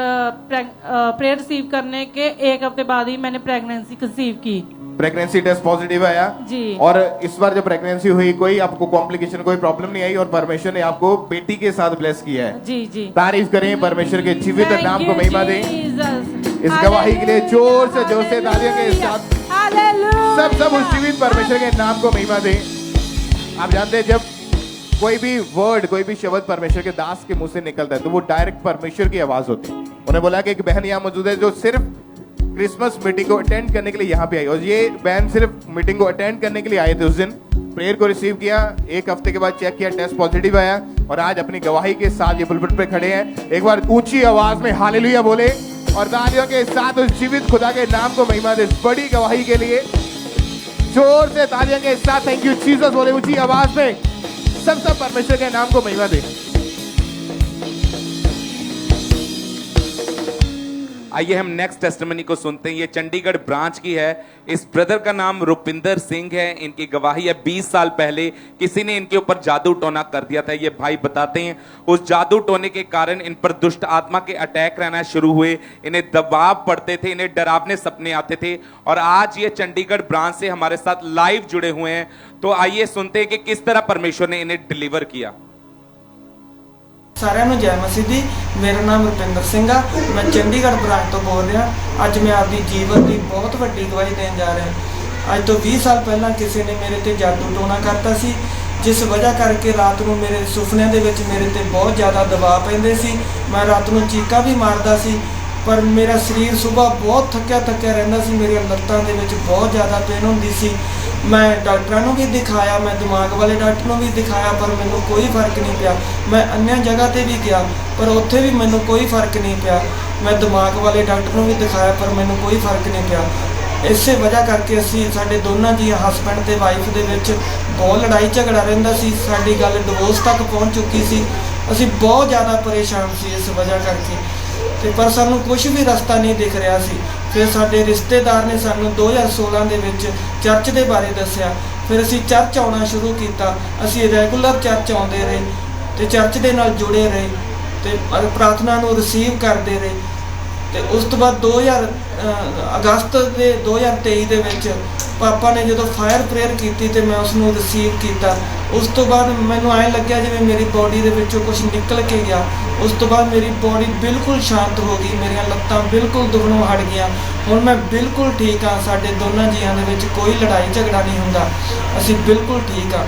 प्रेयर रिसीव करने के एक हफ्ते बाद ही मैंने प्रेगनेंसी कंसीव की। प्रेगनेंसी टेस्ट पॉजिटिव आया जी। और इस बार जब प्रेगनेंसी हुई कोई आपको कॉम्प्लिकेशन, कोई प्रॉब्लम नहीं आई और परमेश्वर ने आपको बेटी के साथ ब्लेस किया है। जी जी। तारीफ करें परमेश्वर के जीवित Thank नाम को you, महिमा दें। Jesus. इस गवाही के लिए जोर से तालियों के साथ सब उस जीवित परमेश्वर के नाम को महिमा दें। आप जानते हैं जब कोई भी वर्ड, कोई भी शब्द परमेश्वर के दास के मुंह से निकलता है तो वो डायरेक्ट परमेश्वर की आवाज होती है। उन्हें बोला कि एक बहन यहाँ मौजूद है जो सिर्फ क्रिसमस मीटिंग को अटेंड करने के लिए यहाँ पे आई और ये बहन सिर्फ मीटिंग को अटेंड करने के लिए आए थे। उस दिन प्रेयर को रिसीव किया, एक हफ्ते के बाद चेक किया, टेस्ट पॉजिटिव आया और आज अपनी गवाही के साथ ये पुलपिट पे खड़े हैं। एक बार ऊंची आवाज में हालेलुया बोले और तालियों के साथ उस जीवित खुदा के नाम को महिमा दे। बड़ी गवाही के लिए जोर से तालियों के साथ थैंक यू जीसस बोले ऊंची आवाज में। सब परमेश्वर के नाम को महिमा दे। आइए हम नेक्स्ट टेस्टिमनी को सुनते हैं। ये चंडीगढ़ ब्रांच की है। इस ब्रदर का नाम रुपिंदर सिंह है। इनकी गवाही है 20 साल पहले किसी ने इनके ऊपर जादू टोना कर दिया था। ये भाई बताते हैं उस जादू टोने के कारण इन पर दुष्ट आत्मा के अटैक रहना शुरू हुए, इन्हें दबाव पड़ते थे, इन्हें डरावने सपने आते थे और आज ये चंडीगढ़ ब्रांच से हमारे साथ लाइव जुड़े हुए हैं। तो आइए सुनते हैं कि किस तरह परमेश्वर ने इन्हें डिलीवर किया। साਰਿਆਂ ਨੂੰ ਜੈ ਮਸੀਹ ਦੀ। ਮੇਰਾ ਨਾਮ ਰੁਪਿੰਦਰ ਸਿੰਘ ਆ। ਮੈਂ ਚੰਡੀਗੜ੍ਹ ਬ੍ਰਾਂਚ ਤੋਂ ਬੋਲ ਰਿਹਾ। ਅੱਜ ਮੈਂ ਆਪਦੀ ਜੀਵਨ ਦੀ ਬਹੁਤ ਵੱਡੀ ਗਵਾਹੀ ਦੇਣ ਜਾ ਰਿਹਾ। ਅੱਜ ਤੋਂ 20 ਸਾਲ ਪਹਿਲਾਂ ਕਿਸੇ ਨੇ ਮੇਰੇ ਤੇ ਜਾਦੂ ਟੋਨਾ ਕਰਤਾ ਸੀ, ਜਿਸ ਵਜ੍ਹਾ ਕਰਕੇ ਰਾਤ ਨੂੰ ਮੇਰੇ ਸੁਪਨਿਆਂ ਦੇ ਵਿੱਚ ਮੇਰੇ ਤੇ ਬਹੁਤ ਜ਼ਿਆਦਾ ਦਬਾਅ ਪੈਂਦੇ ਸੀ। ਮੈਂ ਰਾਤ ਨੂੰ ਚੀਕਾਂ ਵੀ ਮਾਰਦਾ ਸੀ ਪਰ ਮੇਰਾ ਸਰੀਰ ਸਵੇਰ ਬਹੁਤ ਥੱਕਿਆ ਰਹਿੰਦਾ ਸੀ। ਮੇਰੀਆਂ ਲੱਤਾਂ ਦੇ ਵਿੱਚ ਬਹੁਤ ਜ਼ਿਆਦਾ ਪੇਨ ਹੁੰਦੀ ਸੀ। मैं डॉक्टरों को भी दिखाया, मैं दिमाग वाले डॉक्टर को भी दिखाया पर मैंने कोई फर्क नहीं पिया। मैं अन्य जगह पर भी गया पर उत्थे भी मैंने कोई फर्क नहीं पिया। मैं दिमाग वाले डॉक्टर को भी दिखाया पर मैंने कोई फर्क नहीं पिया। इसे वजह करके असी साडे दोनों जी हसबैंड ते वाइफ दे विच बहुत लड़ाई झगड़ा रहिंदा सी। साडी गल डिवोर्स तक पहुँच चुकी सी। असी बहुत ज़्यादा परेशान सी इस वजह करके ते पर सानू कुछ भी रास्ता नहीं दिख रहा सी। फिर साडे रिश्तेदार ने सानू 2016 दे विच चर्च दे बारे दस्सिया। फिर असी चर्च आउणा शुरू कीता। असी रैगूलर चर्च आउंदे रहे ते चर्च दे नाल जुड़े रहे ते प्रार्थना नूं रिसीव करते रहे ते उस तो बाद 2000 अगस्त दे 2023 दे विच पापा ने जो फायर प्रेयर की तो मैं उसनूं रिसीव किया। उस तो बाद मैनूं ऐ लग्या जिवें मेरी बॉडी दे विचों कुछ निकल के गया। उस तो बाद मेरी बॉडी बिल्कुल शांत हो गई, मेरियां लत्तां बिल्कुल दुखणों हट गईयां। हुण मैं बिल्कुल ठीक हाँ। साडे दोनों जीआं दे विच कोई लड़ाई झगड़ा नहीं हुंदा। असीं बिल्कुल ठीक हाँ।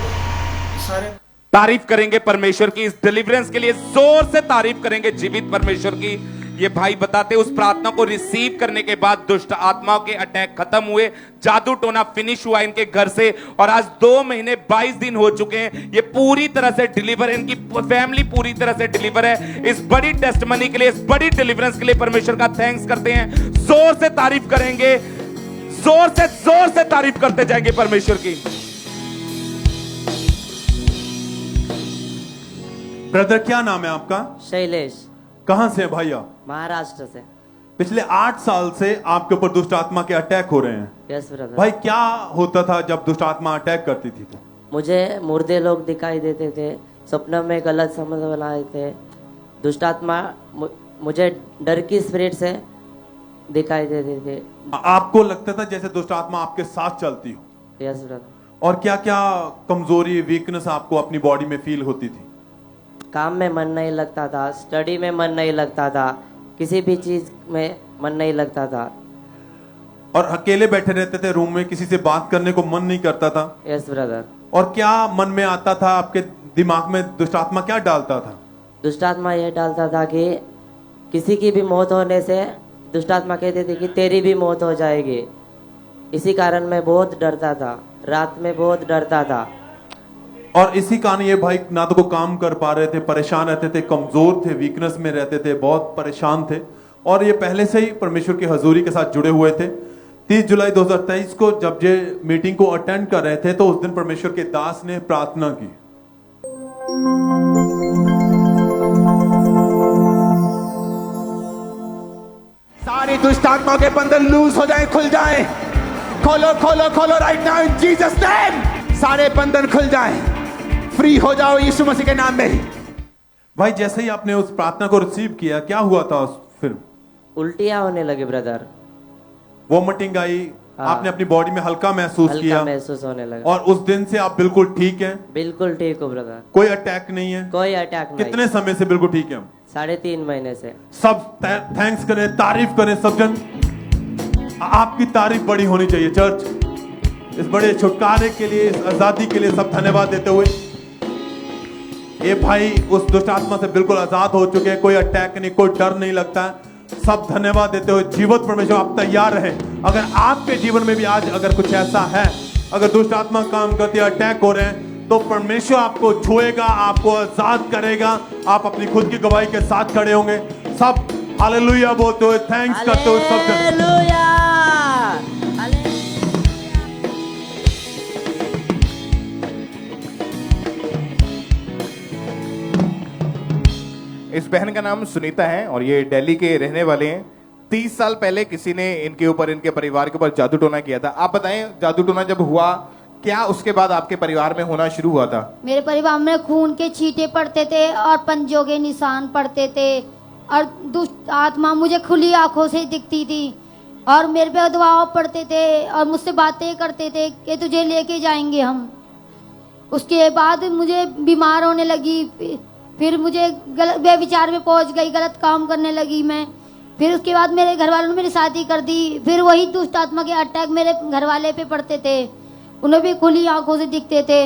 सारे तारीफ करेंगे परमेश्वर की इस डिलीवरेंस के लिए, जोर से तारीफ करेंगे जीवित परमेश्वर की। ये भाई बताते उस प्रार्थना को रिसीव करने के बाद दुष्ट आत्माओं के अटैक खत्म हुए, जादू टोना फिनिश हुआ इनके घर से और आज 2 महीने 22 दिन हो चुके हैं। ये पूरी तरह से डिलीवर है, इनकी फैमिली पूरी तरह से डिलीवर है। इस बड़ी टेस्टमनी के लिए, इस बड़ी डिलीवरेंस के लिए परमेश्वर का थैंक्स करते हैं। जोर से तारीफ करेंगे, जोर से तारीफ करते जाएंगे परमेश्वर की। ब्रदर क्या नाम है आपका? शैलेश। कहां से है भाई आप? महाराष्ट्र से। पिछले 8 साल से आपके ऊपर दुष्ट आत्मा के अटैक हो रहे हैं। Yes brother. भाई क्या होता था जब दुष्ट आत्मा अटैक करती थी तो? मुझे मुर्दे लोग दिखाई देते थे, सपनों में गलत समझ बनाए थे। दुष्ट आत्मा मुझे डर की स्पिरिट से दिखाई देते थे। आपको लगता था जैसे दुष्ट आत्मा आपके साथ चलती हो? Yes brother. और क्या क्या कमजोरी, वीकनेस आपको अपनी बॉडी में फील होती थी? काम में मन नहीं लगता था, स्टडी में मन नहीं लगता था, किसी भी चीज में मन नहीं लगता था। और अकेले बैठे रहते थे रूम में, किसी से बात करने को मन नहीं करता था? Yes brother. और क्या मन में आता था आपके दिमाग में? दुष्ट आत्मा क्या डालता था? दुष्ट आत्मा यह डालता था कि किसी की भी मौत होने से दुष्ट आत्मा कहते थे कि तेरी भी मौत हो जाएगी। इसी कारण मैं बहुत डरता था, रात में बहुत डरता था। और इसी कारण ये भाई ना तो को काम कर पा रहे थे, परेशान रहते थे, कमजोर थे, वीकनेस में रहते थे, बहुत परेशान थे। और ये पहले से ही परमेश्वर की हजूरी के साथ जुड़े हुए थे। 30 जुलाई 2023 को जब ये मीटिंग को अटेंड कर रहे थे तो उस दिन परमेश्वर के दास ने प्रार्थना की। सारी दुष्ट आत्माओं के बंधन लूज हो जाए, खुल जाए। खोलो खोलो खोलो right now in Jesus name. सारे बंधन खुल जाए, फ्री हो जाओ यीशु मसीह के नाम में। भाई जैसे ही आपने उस प्रार्थना को रिसीव किया, क्या हुआ था फिर? उल्टियां होने लगे ब्रदर। वोमिटिंग आई, आपने अपनी बॉडी में हल्का महसूस किया, महसूस होने लगा। और उस दिन से आप बिल्कुल ठीक हैं? बिल्कुल ठीक हो ब्रदर। कोई अटैक नहीं है? कोई अटैक नहीं। कितने समय से बिल्कुल ठीक है? 3.5 महीने से। सब थैंक्स करें, तारीफ करें सब जन। आपकी तारीफ बड़ी होनी चाहिए चर्च। इस बड़े छुटकारे के लिए, इस आजादी के लिए सब धन्यवाद देते हुए, ये भाई उस दुष्ट आत्मा से बिल्कुल आजाद हो चुके हैं। कोई अटैक नहीं, कोई डर नहीं लगता है। सब धन्यवाद देते हुए जीवित परमेश्वर आप तैयार रहें। अगर आपके जीवन में भी आज अगर कुछ ऐसा है, अगर दुष्ट आत्मा काम करती है, अटैक हो रहे हैं, तो परमेश्वर आपको छुएगा, आपको आजाद करेगा। आप अपनी खुद की गवाही के साथ खड़े होंगे। सब हालेलुया बोलते हुए, थैंक्स करते हुए सब हालेलुया। इस बहन का नाम सुनीता है और ये दिल्ली के रहने वाले हैं। 30 साल पहले किसी ने इनके ऊपर, इनके परिवार के ऊपर जादू टोना किया था। आप बताएं, जादू टोना जब हुआ, क्या उसके बाद आपके परिवार में होना शुरू हुआ था? मेरे परिवार में खून के छींटे पड़ते थे और पंजों के निशान पड़ते थे और दुष्ट आत्मा मुझे खुली आंखों से दिखती थी और मेरे पे दबाव पड़ते थे और मुझसे बातें करते थे कि तुझे लेके जाएंगे हम। उसके बाद मुझे बीमार होने लगी, फिर मुझे बेविचार में पहुंच गई, गलत काम करने लगी मैं। फिर उसके बाद मेरे घर वालों ने मेरी शादी कर दी। फिर वही दुष्ट आत्मा के अटैक मेरे घर वाले पे पड़ते थे, उन्हें भी खुली आंखों से दिखते थे।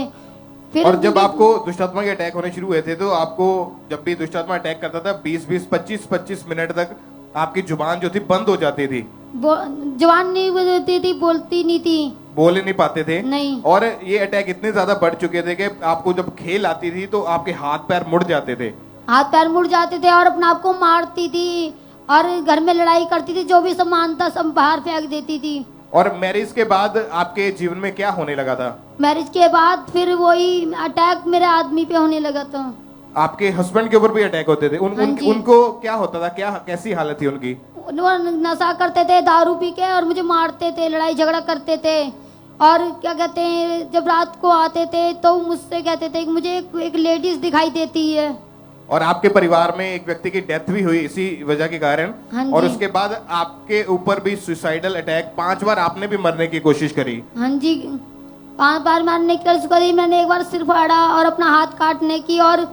फिर और जब आपको दुष्ट आत्मा के अटैक होने शुरू हुए थे, तो आपको जब भी दुष्ट आत्मा अटैक करता था 20-20, 25-25 मिनट तक आपकी जुबान जो थी बंद हो जाती थी। जवान नहीं बोलती थी, बोलती नहीं थी, बोल ही नहीं पाते थे। नहीं। और ये अटैक इतने ज्यादा बढ़ चुके थे कि आपको जब खेल आती थी तो आपके हाथ पैर मुड़ जाते थे। हाथ पैर मुड़ जाते थे और अपने आप को मारती थी और घर में लड़ाई करती थी। जो भी सामान था सब बाहर फेंक देती थी। और मैरिज के बाद आपके जीवन में क्या होने लगा था? मैरिज के बाद फिर वही अटैक मेरे आदमी पे होने लगा था। आपके हस्बैंड के ऊपर भी अटैक होते थे? उनको क्या होता था? क्या कैसी हालत थी उनकी? वो नशा करते थे, दारू पी के, और मुझे मारते थे, लड़ाई झगड़ा करते थे। और क्या कहते हैं, जब रात को आते थे तो मुझसे कहते थे कि मुझे एक लेडीज दिखाई देती है। और आपके परिवार में एक व्यक्ति की डेथ भी हुई इसी वजह के कारण। हाँ और जी। उसके बाद आपके ऊपर भी सुसाइडल अटैक, 5 बार आपने भी मरने की कोशिश करी। हाँ जी, 5 बार मारने की कोशिश करी मैंने। एक बार सिर फाड़ा और अपना हाथ काटने की, और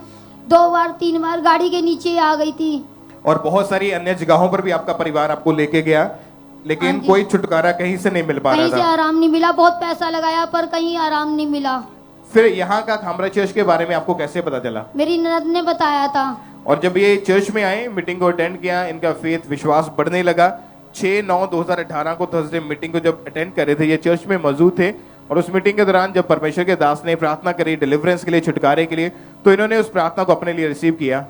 2 बार 3 बार गाड़ी के नीचे आ गई थी। और बहुत सारी अन्य जगहों पर भी आपका परिवार आपको लेके गया, लेकिन कोई छुटकारा कहीं से नहीं मिल पा रहा कहीं से था। आराम नहीं मिला। बहुत पैसा लगाया पर कहीं आराम नहीं मिला। फिर यहाँ का खामरा चर्च के बारे में आपको कैसे पता चला? मेरी ननद ने बताया था। और जब ये चर्च में आए, मीटिंग को अटेंड किया, इनका फेथ, विश्वास बढ़ने लगा। 6/9/2018 को थर्सडे मीटिंग को जब अटेंड कर रहे थे, ये चर्च में मौजूद थे। और उस मीटिंग के दौरान जब परमेश्वर के दास ने प्रार्थना करी डिलीवरेंस के लिए, छुटकारे के लिए, तो इन्होंने उस प्रार्थना को अपने लिए रिसीव किया।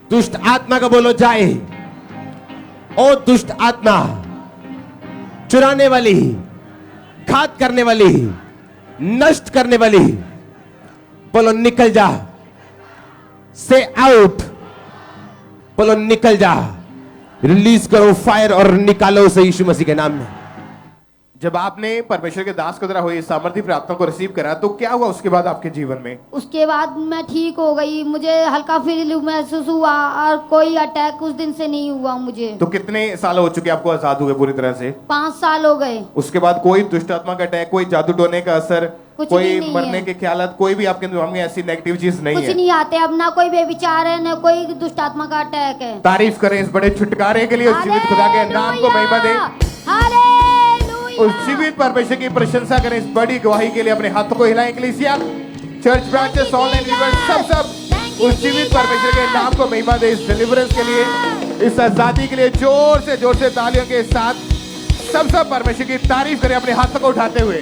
दुष्ट आत्मा का बोलो जाए। ओ दुष्ट आत्मा, चुराने वाली, घात करने वाली, नष्ट करने वाली, बोलो निकल जा। से आउट, बोलो निकल जा। रिलीज करो फायर और निकालो उसे यीशु मसीह के नाम में। जब आपने परमेश्वर के दास के द्वारा हुई सामर्थ्य प्रार्थना को रिसीव करा, तो क्या हुआ उसके बाद आपके जीवन में? उसके बाद मैं ठीक हो गई। मुझे हल्का फील महसूस हुआ और कोई अटैक उस दिन से नहीं हुआ मुझे। तो कितने साल हो चुके आपको आजाद हुए पूरी तरह से? 5 साल हो गए। उसके बाद कोई दुष्ट आत्मा का अटैक, कोई जादू टोने का असर, कुछ भी कोई नहीं मरने है। के ख्यालात, कोई भी आपके दिमाग में ऐसी नेगेटिव चीज नहीं कुछ है? नहीं आते अब, ना कोई बेविचार है, ना कोई दुष्ट आत्मा का अटैक है। तारीफ करें इस बड़े छुटकारे के लिए। उस जीवित खुदा के नाम को महिमा दें। उस जीवित परमेश्वर की प्रशंसा करें इस बड़ी गवाही के लिए। अपने हाथों को हिलाएं इक्लेसिया, चर्च ब्रांचेस, ऑनलाइन व्यूअर्स, सब उस जीवित परमेश्वर के नाम को महिमा दें इस डिलीवरेंस के लिए, इस आजादी के लिए। जोर से तालियों के साथ सब परमेश्वर की तारीफ करें अपने हाथों को उठाते हुए।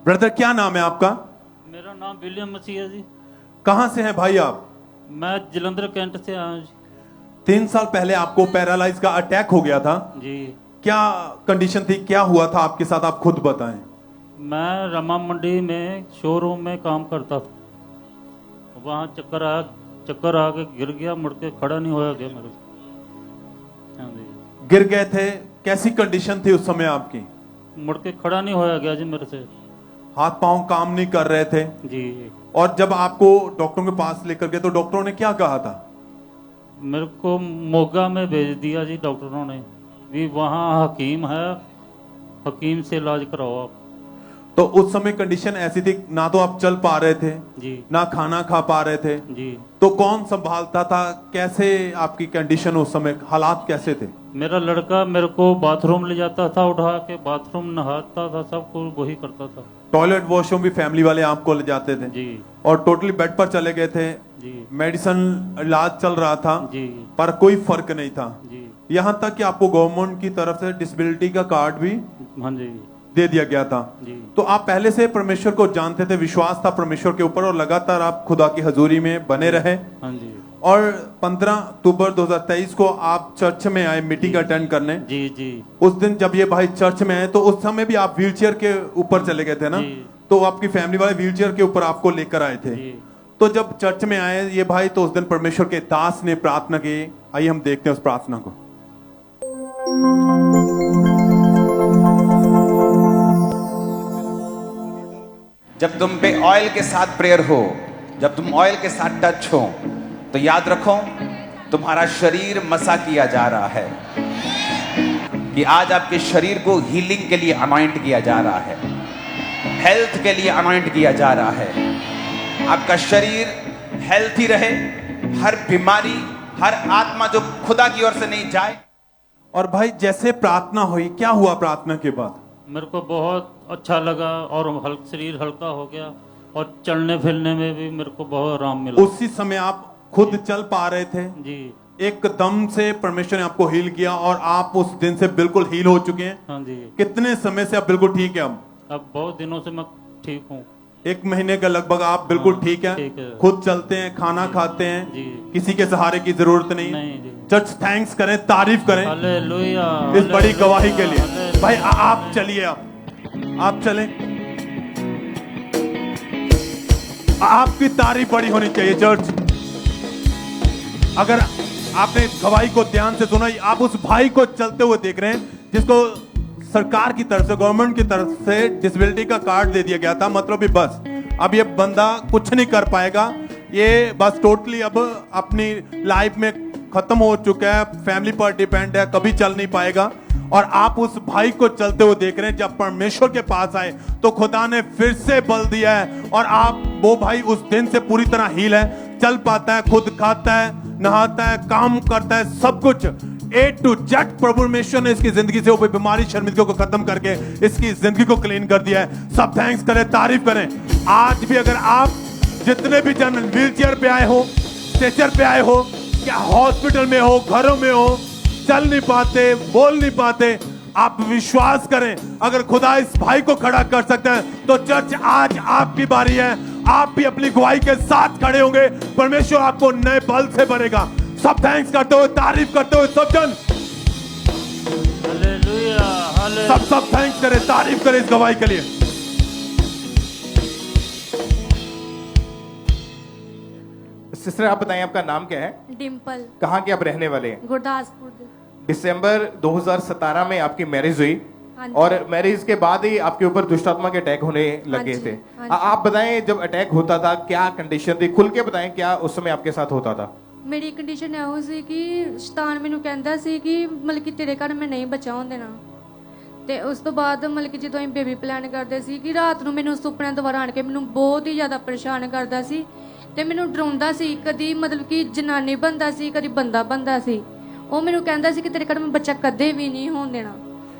ब्रदर क्या नाम है आपका? मेरा नाम विलियम मसीह है जी। कहां से हैं भाई आप? मैं जलंधर कैंट से आया हूँ जी। 3 साल पहले आपको पैरालाइज का अटैक हो गया था जी। क्या कंडीशन थी, क्या हुआ था आपके साथ, आप खुद बताएं। मैं रमा मंडी में शोरूम में काम करता था। वहाँ चक्कर आके गिर गया, मुड़ के खड़ा नहीं होया गया मेरे से। हाँ जी। गिर गए थे, कैसी कंडीशन थी उस समय आपकी? मुड़ के खड़ा नहीं होया गया जी मेरे से। हाथ पांव काम नहीं कर रहे थे जी। और जब आपको डॉक्टरों के पास लेकर गए तो डॉक्टरों ने क्या कहा था? मेरे को मोगा में भेज दिया जी डॉक्टरों ने, भी वहाँ हकीम है, हकीम से इलाज कराओ आप। तो उस समय कंडीशन ऐसी थी, ना तो आप चल पा रहे थे जी, ना खाना खा पा रहे थे जी। तो कौन संभालता था? कैसे आपकी कंडीशन उस समय, हालात कैसे थे? मेरा लड़का मेरे को बाथरूम ले जाता था, उठा के बाथरूम नहाता था, सब कुछ वही करता था। टॉयलेट वॉशरूम भी फैमिली वाले आपको ले जाते थे जी। और टोटली बेड पर चले गए थे जी। मेडिसिन इलाज चल रहा था जी, पर कोई फर्क नहीं था जी। यहाँ तक कि आपको गवर्नमेंट की तरफ से डिसेबिलिटी का कार्ड भी हाँ जी दे दिया गया था जी। तो आप पहले से परमेश्वर को जानते थे, विश्वास था परमेश्वर के ऊपर और लगातार आप खुदा की हजूरी में बने रहे। हाँ जी। और 15 अक्टूबर 2023 को आप चर्च में आए मीटिंग अटेंड करने। जी जी। उस दिन जब ये भाई चर्च में आए तो उस समय भी आप व्हीलचेयर के ऊपर चले गए थे ना? तो आपकी फैमिली वाले व्हीलचेयर के ऊपर आपको लेकर आए थे। तो जब चर्च में आए ये भाई तो उस दिन परमेश्वर के दास ने प्रार्थना की। आइए हम देखते हैं उस प्रार्थना को। जब तुम पे ऑयल के साथ प्रेयर हो, जब तुम ऑयल के साथ टच हो, तो याद रखो तुम्हारा शरीर मसा किया जा रहा है कि आज आपके शरीर को हीलिंग के लिए अनॉइंट किया जा रहा है, हेल्थ के लिए अनॉइंट किया जा रहा है। आपका शरीर हेल्थी रहे, हर बीमारी, हर आत्मा जो खुदा की ओर से नहीं जाए। और भाई जैसे प्रार्थना हुई, क्या हुआ प्रार्थना के बाद? मेरे को बहुत अच्छा लगा और शरीर हल्का हो गया और चलने फिरने में भी मेरे को बहुत आराम मिला। उसी समय आप खुद चल पा रहे थे जी। एकदम से परमेश्वर ने आपको हील किया और आप उस दिन से बिल्कुल हील हो चुके हैं। हाँ जी। कितने समय से आप बिल्कुल ठीक है? अब बहुत दिनों से मैं ठीक हूँ। 1 महीने का लगभग आप बिल्कुल ठीक है, खुद चलते हैं, खाना खाते हैं, किसी के सहारे की जरूरत नहीं। चर्च थैंक्स करें, तारीफ करें हालेलुया, इस बड़ी गवाही के लिए। भाई आप चलिए, आप चलें। आपकी तारीफ बड़ी होनी चाहिए चर्च। अगर आपने गवाही को ध्यान से सुना, आप उस भाई को चलते हुए देख रहे हैं जिसको सरकार की तरफ से, गवर्नमेंट की तरफ से डिसेबिलिटी का कार्ड दे दिया गया था। मतलब बस अब ये बंदा कुछ नहीं कर पाएगा, ये बस टोटली अब अपनी लाइफ में खत्म हो चुका है, फैमिली पर डिपेंड है, कभी चल नहीं पाएगा। और आप उस भाई को चलते हुए देख रहे हैं। जब परमेश्वर के पास आए तो खुदा ने फिर से बल दिया है और आप, वो भाई उस दिन से पूरी तरह हील है, चल पाता है, खुद खाता है, नहाता है, काम करता है, सब कुछ A to Z प्रभु परमेश्वर ने इसकी जिंदगी से वो बीमारी, शर्मिंदगी को खत्म करके इसकी जिंदगी को क्लीन कर दिया है। सब थैंक्स करें, तारीफ करें। आज भी अगर आप जितने भी जन व्हील चेयर पे आए हो, स्ट्रेचर पे आए हो, क्या हॉस्पिटल में हो, घरों में हो, चल नहीं पाते, बोल नहीं पाते, आप विश्वास करें अगर खुदा इस भाई को खड़ा कर सकता है तो चर्च आज आपकी बारी है। आप भी अपनी गवाही के साथ खड़े होंगे, परमेश्वर आपको नए बल से भरेगा। सब थैंक्स करते हुए, तारीफ करते हुए सब जन हालेलुया, सब थैंक्स करें, तारीफ करें इस गवाही के लिए। सिस्टर आप बताएं आपका नाम क्या है? डिम्पल। कहाँ के आप रहने वाले हैं? गुरदासपुर। दिसंबर 2017 में आपकी मैरिज हुई हाँ जी। और मैरिज के बाद ही आपके ऊपर दुष्ट आत्मा के अटैक होने लगे हाँ जी, थे। हाँ जी। आप बताएं जब अटैक होता था क्या कंडीशन थी, खुल के बताएं क्या उस समय आपके साथ होता था? ਮੇਰੀ ਕੰਡੀਸ਼ਨ ਇਹੋ ਸੀ ਕਿ ਸ਼ੈਤਾਨ ਮੈਨੂੰ ਕਹਿੰਦਾ ਸੀ ਕਿ ਮਤਲਬ ਕਿ ਤੇਰੇ ਘਰ ਮੈਂ ਨਹੀਂ ਬਚਾ ਹੋਣ ਦੇਣਾ ਤੇ ਉਸ ਤੋਂ ਬਾਅਦ ਮਤਲਬ ਕਿ ਜਦੋਂ ਅਸੀਂ ਬੇਬੀ ਪਲਾਨ ਕਰਦੇ ਸੀ ਕਿ ਰਾਤ ਨੂੰ ਮੈਨੂੰ ਸੁਪਨਿਆਂ ਦੁਆਰਾ ਆਣ ਕੇ ਮੈਨੂੰ ਬਹੁਤ ਹੀ ਜ਼ਿਆਦਾ ਪਰੇਸ਼ਾਨ ਕਰਦਾ ਸੀ ਤੇ ਮੈਨੂੰ ਡਰਾਉਂਦਾ ਸੀ। ਕਦੀ ਮਤਲਬ ਕਿ ਜਨਾਨੀ ਬੰਦਾ ਸੀ, ਕਦੀ ਬੰਦਾ ਬੰਦਾ ਸੀ। ਉਹ ਮੈਨੂੰ ਕਹਿੰਦਾ ਸੀ ਕਿ ਤੇਰੇ ਘਰ ਮੈਂ ਬੱਚਾ ਕਦੇ ਵੀ नहीं ਹੋਣ ਦੇਣਾ।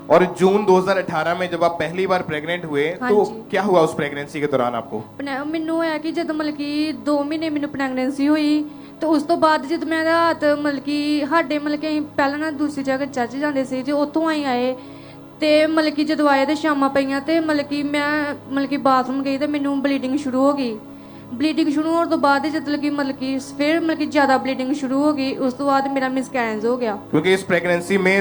और जून 2018 में जब आप पहली बार प्रेग्नेंट हुए हाँ तो जी। क्या हुआ उस प्रेगनेंसी के दौरान आपको? ਮੈਨੂੰ ਹੋਇਆ ਕਿ ਜਦੋਂ ਮਤਲਬ ਕਿ 2 ਮਹੀਨੇ ਮੈਨੂੰ ਪ੍ਰੈਗਨੈਂਸੀ ਹੋਈ ਤੇ ਉਸ ਤੋਂ ਬਾਅਦ ਜਦ ਮੈਂ ਰਾਤ ਮਤਲਬ ਕਿ ਸਾਡੇ ਮਤਲਬ ਕਿ ਅਸੀਂ ਪਹਿਲਾਂ ਨਾ ਦੂਸਰੀ ਜਗ੍ਹਾ ਚਰਚ ਜਾਂਦੇ ਸੀ ਤੇ ਉੱਥੋਂ ਅਸੀਂ ਆਏ ਤੇ ਮਤਲਬ ਕਿ ਜਦੋਂ ਆਏ ਤੇ ਸ਼ਾਮਾਂ ਪਈਆਂ ਤੇ ਮਤਲਬ ਕਿ ਮੈਂ ਮਤਲਬ ਕਿ ਬਾਥਰੂਮ ਗਈ ਤੇ ਮੈਨੂੰ ਬਲੀਡਿੰਗ ਸ਼ੁਰੂ ਹੋ ਗਈ ਬਲੀਡਿੰਗ ਸ਼ੁਰੂ ਹੋਣ ਤੋਂ ਬਾਅਦ मतलब कि फिर मतलब कि ज्यादा ब्लीडिंग शुरू हो गई। उस तो बाद मेरा मिसकैरेज हो गया। क्योंकि इस प्रेगनेंसी में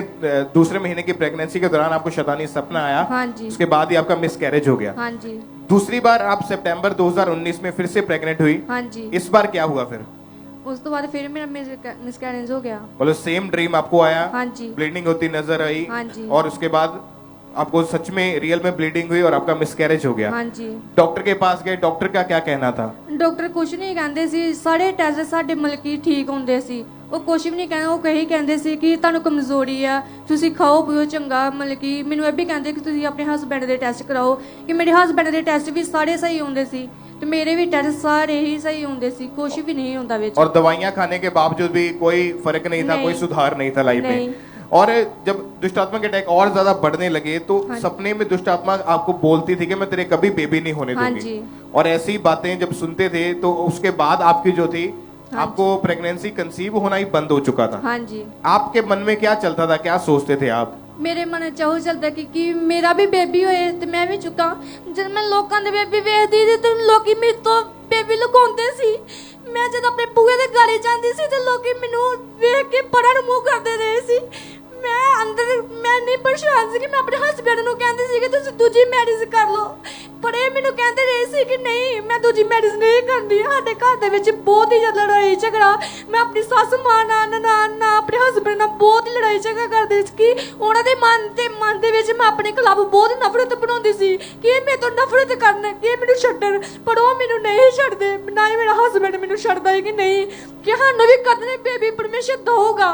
दूसरे महीने की प्रेगनेंसी के दौरान आपको शैतानी सपना आया। हाँ जी। उसके बाद ही आपका मिसकैरेज हो गया। हाँ जी। दूसरी बार आप सितंबर 2019 में फिर से प्रेग्नेंट हुई। हाँ जी। इस बार क्या हुआ फिर? उस तो बाद फिर मेरा मिसकैरेज हो गया। बोलो सेम ड्रीम आपको आया। हाँ जी। ब्लीडिंग होती नजर आई। हाँ जी। और उसके बाद आपको सच में रियल में ब्लीडिंग हुई और आपका मिसकैरेज हो गया। हाँ जी। डॉक्टर के पास गए, डॉक्टर का क्या कहना था? ਡਾਕਟਰ ਕੁਝ ਨਹੀਂ ਕਹਿੰਦੇ ਸੀ, ਸਾਰੇ ਟੈਸਟ ਸਾਡੇ ਮਤਲਬ ਕਿ ਠੀਕ ਹੁੰਦੇ ਸੀ। ਉਹ ਕੁਝ ਵੀ ਨਹੀਂ ਕਹਿੰਦੇ, ਉਹ ਕਹੀ ਕਹਿੰਦੇ ਸੀ ਕਿ ਤੁਹਾਨੂੰ ਕਮਜ਼ੋਰੀ ਆ, ਤੁਸੀਂ ਖਾਓ ਪੀਓ ਚੰਗਾ। ਮਤਲਬ ਕਿ ਮੈਨੂੰ ਇਹ ਵੀ ਕਹਿੰਦੇ ਕਿ ਤੁਸੀਂ ਆਪਣੇ ਹਸਬੈਂਡ ਦੇ ਟੈਸਟ ਕਰਾਓ, ਕਿ ਮੇਰੇ ਹਸਬੈਂਡ ਦੇ ਟੈਸਟ ਵੀ ਸਾਰੇ ਸਹੀ ਹੁੰਦੇ ਸੀ ਤੇ ਮੇਰੇ ਵੀ ਟੈਸਟ ਸਾਰੇ ਹੀ ਸਹੀ ਹੁੰਦੇ ਸੀ, ਕੁਝ ਵੀ नहीं ਹੁੰਦਾ ਵਿੱਚ। और दवाइयां खाने के बावजूद भी कोई फर्क नहीं था, नहीं। कोई सुधार नहीं था लाइफ नहीं। में। और जब दुष्टात्मा के अटैक और ज्यादा बढ़ने लगे तो हाँ। सपने में दुष्टात्मा आपको बोलती थी कि मैं तेरे कभी बेबी नहीं होने हाँ दूंगी। जी। और ऐसी बातें जब सुनते थे तो उसके बाद आपकी जो थी हाँ आपको प्रेगनेंसी कंसीव होना ही बंद हो चुका था। हाँ जी। आपके मन में क्या चलता था, क्या सोचते थे आप? ਮੇਰੇ ਮਨ ਚ ਉਹ ਚੱਲਦਾ ਕਿ ਮੇਰਾ ਵੀ ਬੇਬੀ ਹੋਏ ਤੇ ਮੈਂ ਵੀ ਚੁੱਕਾਂ। ਜਦ ਮੈਂ ਲੋਕਾਂ ਦੇ ਬੇਬੀ ਵੇਖਦੀ ਸੀ ਤੇ ਲੋਕੀ ਮੇਰੇ ਤੋਂ ਬੇਬੀ ਲੁਕਾਉਂਦੇ ਸੀ। ਮੈਂ ਜਦ ਆਪਣੇ ਬੂਹੇ ਦੇ ਗਾੜੀ ਜਾਂਦੀ ਸੀ ਤੇ ਲੋਕੀ ਮੈਨੂੰ ਵੇਖ ਕੇ ਪਰਾਂ ਨੂੰ ਮੂੰਹ ਕਰਦੇ ਰਹੇ ਸੀ। ਮੈਂ ਅੰਦਰ ਮੈਂ ਨਹੀਂ ਪਰੇਸ਼ਾਨ ਸੀ ਕਿ ਮੈਂ ਆਪਣੇ ਹਸਬੰਡ ਨੂੰ ਕਹਿੰਦੀ ਸੀ ਕਿ ਤੁਸੀਂ ਦੂਜੀ ਮੈਰਿਜ ਕਰ ਲਓ, ਪਰ ਇਹ ਮੈਨੂੰ ਕਹਿੰਦੇ ਰਹੇ ਸੀ ਕਿ ਨਹੀਂ ਮੈਂ ਦੂਜੀ ਮੈਰਿਜ ਨਹੀਂ ਕਰਨੀ। ਸਾਡੇ ਘਰ ਦੇ ਵਿੱਚ ਬਹੁਤ ਹੀ ਜ਼ਿਆਦਾ ਲੜਾਈ ਝਗੜਾ, ਮੈਂ ਆਪਣੀ ਸੱਸ ਮਾਂ ਨਾਲ ਨਨਾਣ ਨਾਲ ਆਪਣੇ ਹਸਬੰਡ ਨਾਲ ਬਹੁਤ ਹੀ ਲੜਾਈ ਝਗੜਾ ਕਰਦੀ ਸੀ ਕਿ ਉਹਨਾਂ ਦੇ ਮਨ ਦੇ ਵਿੱਚ ਮੈਂ ਆਪਣੇ ਖਿਲਾਫ ਬਹੁਤ ਨਫ਼ਰਤ ਬਣਾਉਂਦੀ ਸੀ ਕਿ ਇਹ ਮੇਰੇ ਤੋਂ ਨਫ਼ਰਤ ਕਰਨ, ਕਿ ਇਹ ਮੈਨੂੰ ਛੱਡਣ, ਪਰ ਉਹ ਮੈਨੂੰ ਨਹੀਂ ਛੱਡਦੇ। ਨਾ ਹੀ ਮੇਰਾ ਹਸਬੰਡ ਮੈਨੂੰ ਛੱਡਦਾ ਹੈ ਕਿ ਨਹੀਂ, ਕਿ ਸਾਨੂੰ ਵੀ ਕਦੇ ਬੇਬੀ ਪਰਮੇਸ਼ਰ ਦਊਗਾ।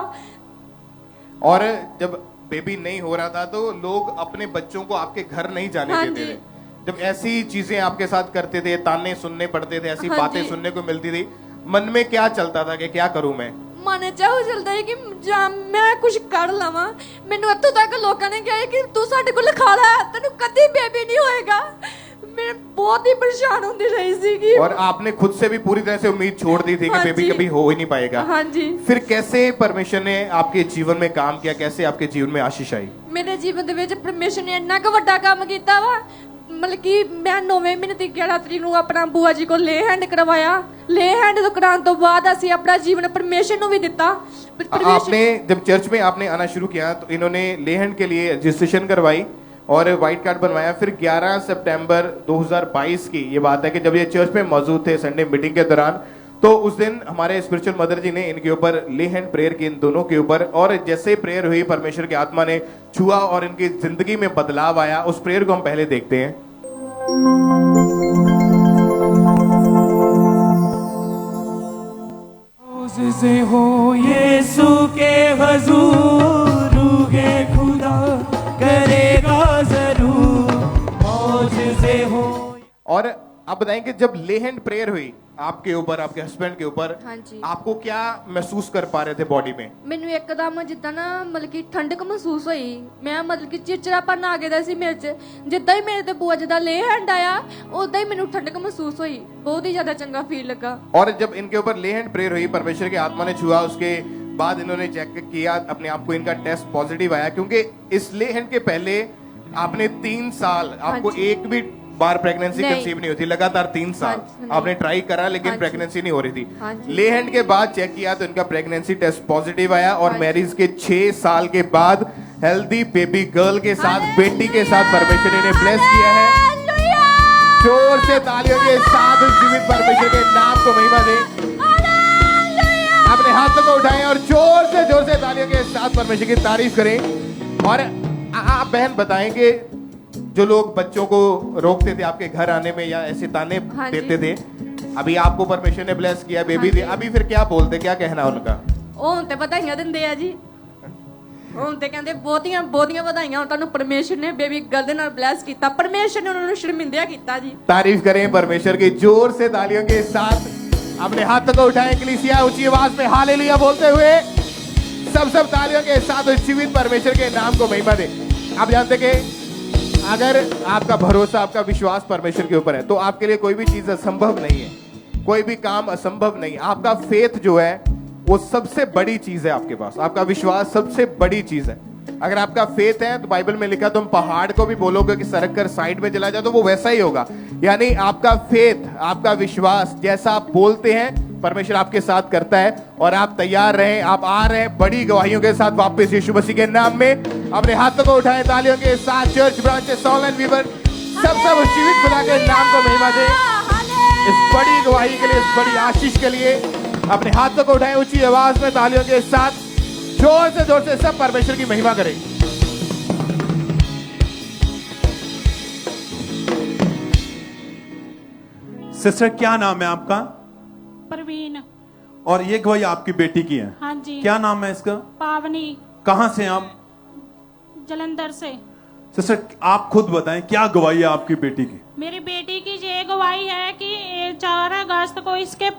और जब बेबी नहीं हो रहा था तो लोग अपने बच्चों को आपके घर नहीं जाने हाँ देते जी। थे। जब ऐसी चीजें आपके साथ करते थे, ताने सुनने पड़ते थे, ऐसी हाँ बातें जी। सुनने को मिलती थी, मन में क्या चलता था कि क्या करूं मैं? ਮਨ ਚਾਹੋ ਚਲਦਾ ਹੈ ਕਿ ਜਾਂ ਮੈਂ ਕੁਝ ਕਰ ਲਵਾਂ। ਮੈਨੂੰ ਇੱਥੋਂ ਤੱਕ ਲੋਕਾਂ ਨੇ ਕਿਹਾ ਕਿ ਤੂੰ ਸਾਡੇ ਕੋਲ ਖਾ ਲੈ, ਤੈਨੂੰ ਕਦੀ ਬੇਬੀ ਨਹੀਂ ਹੋਏਗਾ। मैं बहुत ही परेशान होती रही थी। और आपने खुद से भी पूरी तरह से उम्मीद छोड़ दी थी कि हाँ बेबी जी। कभी हो ही नहीं पाएगा। हाँ जी। फिर कैसे परमेश्वर ने आपके जीवन में काम किया, कैसे आपके जीवन में आशीष आई? मेरे जीवन ਦੇ ਵਿੱਚ ਪਰਮੇਸ਼ਰ ਨੇ ਇੰਨਾ ਕੁ ਵੱਡਾ ਕੰਮ ਕੀਤਾ ਵਾ। ਮਤਲਬ ਕਿ ਮੈਂ 9ਵੇਂ ਮਹੀਨੇ ਦੀ 11 ਤਰੀਕ ਨੂੰ ਆਪਣਾ ਬੂਆ ਜੀ ਕੋਲ ਲੇ ਹੈਂਡ ਕਰਵਾਇਆ। ਲੇ हैंड तो कराने तो बाद ਅਸੀਂ ਆਪਣਾ ਜੀਵਨ ਪਰਮੇਸ਼ਰ ਨੂੰ ਵੀ ਦਿੱਤਾ। आपने जब चर्च में आपने आना शुरू किया तो इन्होंने ले हैंड के लिए रजिस्ट्रेशन करवाई और व्हाइट कार्ड बनवाया। फिर 11 सितंबर 2022 की ये बात है कि जब ये चर्च में मौजूद थे संडे मीटिंग के दौरान, तो उस दिन हमारे स्पिरिचुअल मदर जी ने इनके ऊपर ले हैंड प्रेयर की, इन दोनों के ऊपर। और जैसे प्रेयर हुई परमेश्वर की आत्मा ने छुआ और इनकी जिंदगी में बदलाव आया। उस प्रेयर को हम पहले देखते हैं। से हो यीशु के हुजूर, रूहे खुदा करेगा जरूर मौज से हो। और आप बताएं कि जब ले हैंड प्रेयर हुई आपके ऊपर, आपके हस्बैंड के ऊपर, हाँ जी। आपको क्या महसूस कर पा रहे थे बॉडी में? ਮੈਨੂੰ ਇੱਕਦਮ ਜਿੱਦਾਂ ਨਾ ਮਤਲਬ ਕਿ ਠੰਡਕ ਮਹਿਸੂਸ ਹੋਈ। ਮੈਂ ਮਤਲਬ ਕਿ ਚਿੜਚਿੜਾਪਨ ਆ ਗਿਆ ਦਾ ਸੀ ਮੇਰੇ 'ਚ। ਜਿੱਦਾਂ ਹੀ ਮੇਰੇ ਤੇ ਬੂਆ ਜੀ ਦਾ ਲੇ ਹੈਂਡ ਆਇਆ ਉਦਾਂ ही ਮੈਨੂੰ ਠੰਡਕ ਮਹਿਸੂਸ ਹੋਈ। बहुत ही ज्यादा चंगा फील लगा। और जब इनके ऊपर ले हैंड प्रेयर हुई, परमेश्वर की आत्मा ने छुआ, उसके बाद इन्होंने चेक किया अपने आप को, इनका टेस्ट पॉजिटिव आया। क्योंकि इस ले हैंड के पहले आपने 3 साल, आपको एक भी बार प्रेगनेंसी नहीं। कंसीव नहीं होती, लगातार 3 साल नहीं। आपने ट्राई करा लेकिन हाँ जी। प्रेगनेंसी नहीं हो रही थी। हाँ जी। ले हैंड के बाद चेक किया तो इनका प्रेगनेंसी टेस्ट पॉजिटिव आया और हाँ जी। मैरिज के 6 साल के बाद हेल्दी बेबी गर्ल के साथ, बेटी के साथ परमेश्वर ने ब्लेस किया है। जोर से तालियों के साथ जीवित परमेश्वर के नाम को महिमा दें। अपने हाथों को उठाएं और जोर से तालियों के साथ परमेश्वर की तारीफ करें। और आप बहन बताएं कि जो लोग बच्चों को रोकते थे आपके घर आने में या ऐसे ताने हाँ जी। देते थे, अभी आपको परमेश्वर ने ब्लेस किया, बेबी हाँ दी, अभी फिर क्या बोलते, क्या कहना उनका? ਉਹ ਹੁਣ ਤੇ ਵਧਾਈਆਂ ਦਿੰਦੇ ਆ ਜੀ। ਹੁਣ ਤੇ ਕਹਿੰਦੇ ਬਹੁਤੀਆਂ ਬਹੁਤੀਆਂ ਵਧਾਈਆਂ ਹੁਣ ਤੁਹਾਨੂੰ ਪਰਮੇਸ਼ਰ ਨੇ ਬੇਬੀ ਗਰਲ ਦੇ ਨਾਲ ਬਲੈਸ ਕੀਤਾ। ਪਰਮੇਸ਼ਰ ਨੇ ਉਹਨਾਂ ਨੂੰ ਸ਼ਰਮਿੰਦਾ ਕੀਤਾ ਜੀ। तारीफ करें परमेश्वर की जोर से तालियों के साथ। अपने हाथों को उठाएं, कलीसिया ऊंची आवाज में हालेलुया बोलते हुए सब तालियों के साथ जीवित परमेश्वर के नाम को महिमा दें। आप जानते कि अगर आपका भरोसा, आपका विश्वास परमेश्वर के ऊपर है तो आपके लिए कोई भी चीज असंभव नहीं है, कोई भी काम असंभव नहीं। आपका फेथ जो है वो सबसे बड़ी चीज है आपके पास, आपका विश्वास सबसे बड़ी चीज है। अगर आपका फेथ है तो बाइबल में लिखा तुम पहाड़ को भी बोलोगे कि सरक कर साइड में चला जाए तो वो वैसा ही होगा। यानी आपका फेथ, आपका विश्वास, जैसा आप बोलते हैं परमेश्वर आपके साथ करता है। और आप तैयार रहें, आप आ रहे हैं बड़ी गवाहियों के साथ वापस यीशु मसीह के नाम में। अपने हाथों को उठाएं तालियों के साथ। चर्च ब्रांचेस ऑनलाइन व्यूअर सब उस जीवित खुदा के नाम को महिमा दें इस बड़ी गवाही के लिए, इस बड़ी आशीष के लिए। अपने हाथों को उठाएं ऊंची आवाज में तालियों के साथ, जोर से सब परमेश्वर की महिमा करें। सिस्टर क्या नाम है आपका? परवीन। और ये गवाही आपकी बेटी की है? हाँ जी। क्या नाम है इसका? पावनी। कहाँ से आप? जलंधर से। सिस्टर आप खुद बताएं क्या गवाही है आपकी बेटी की? मेरी बेटी की ये गवाही है कि 4 अगस्त को इसके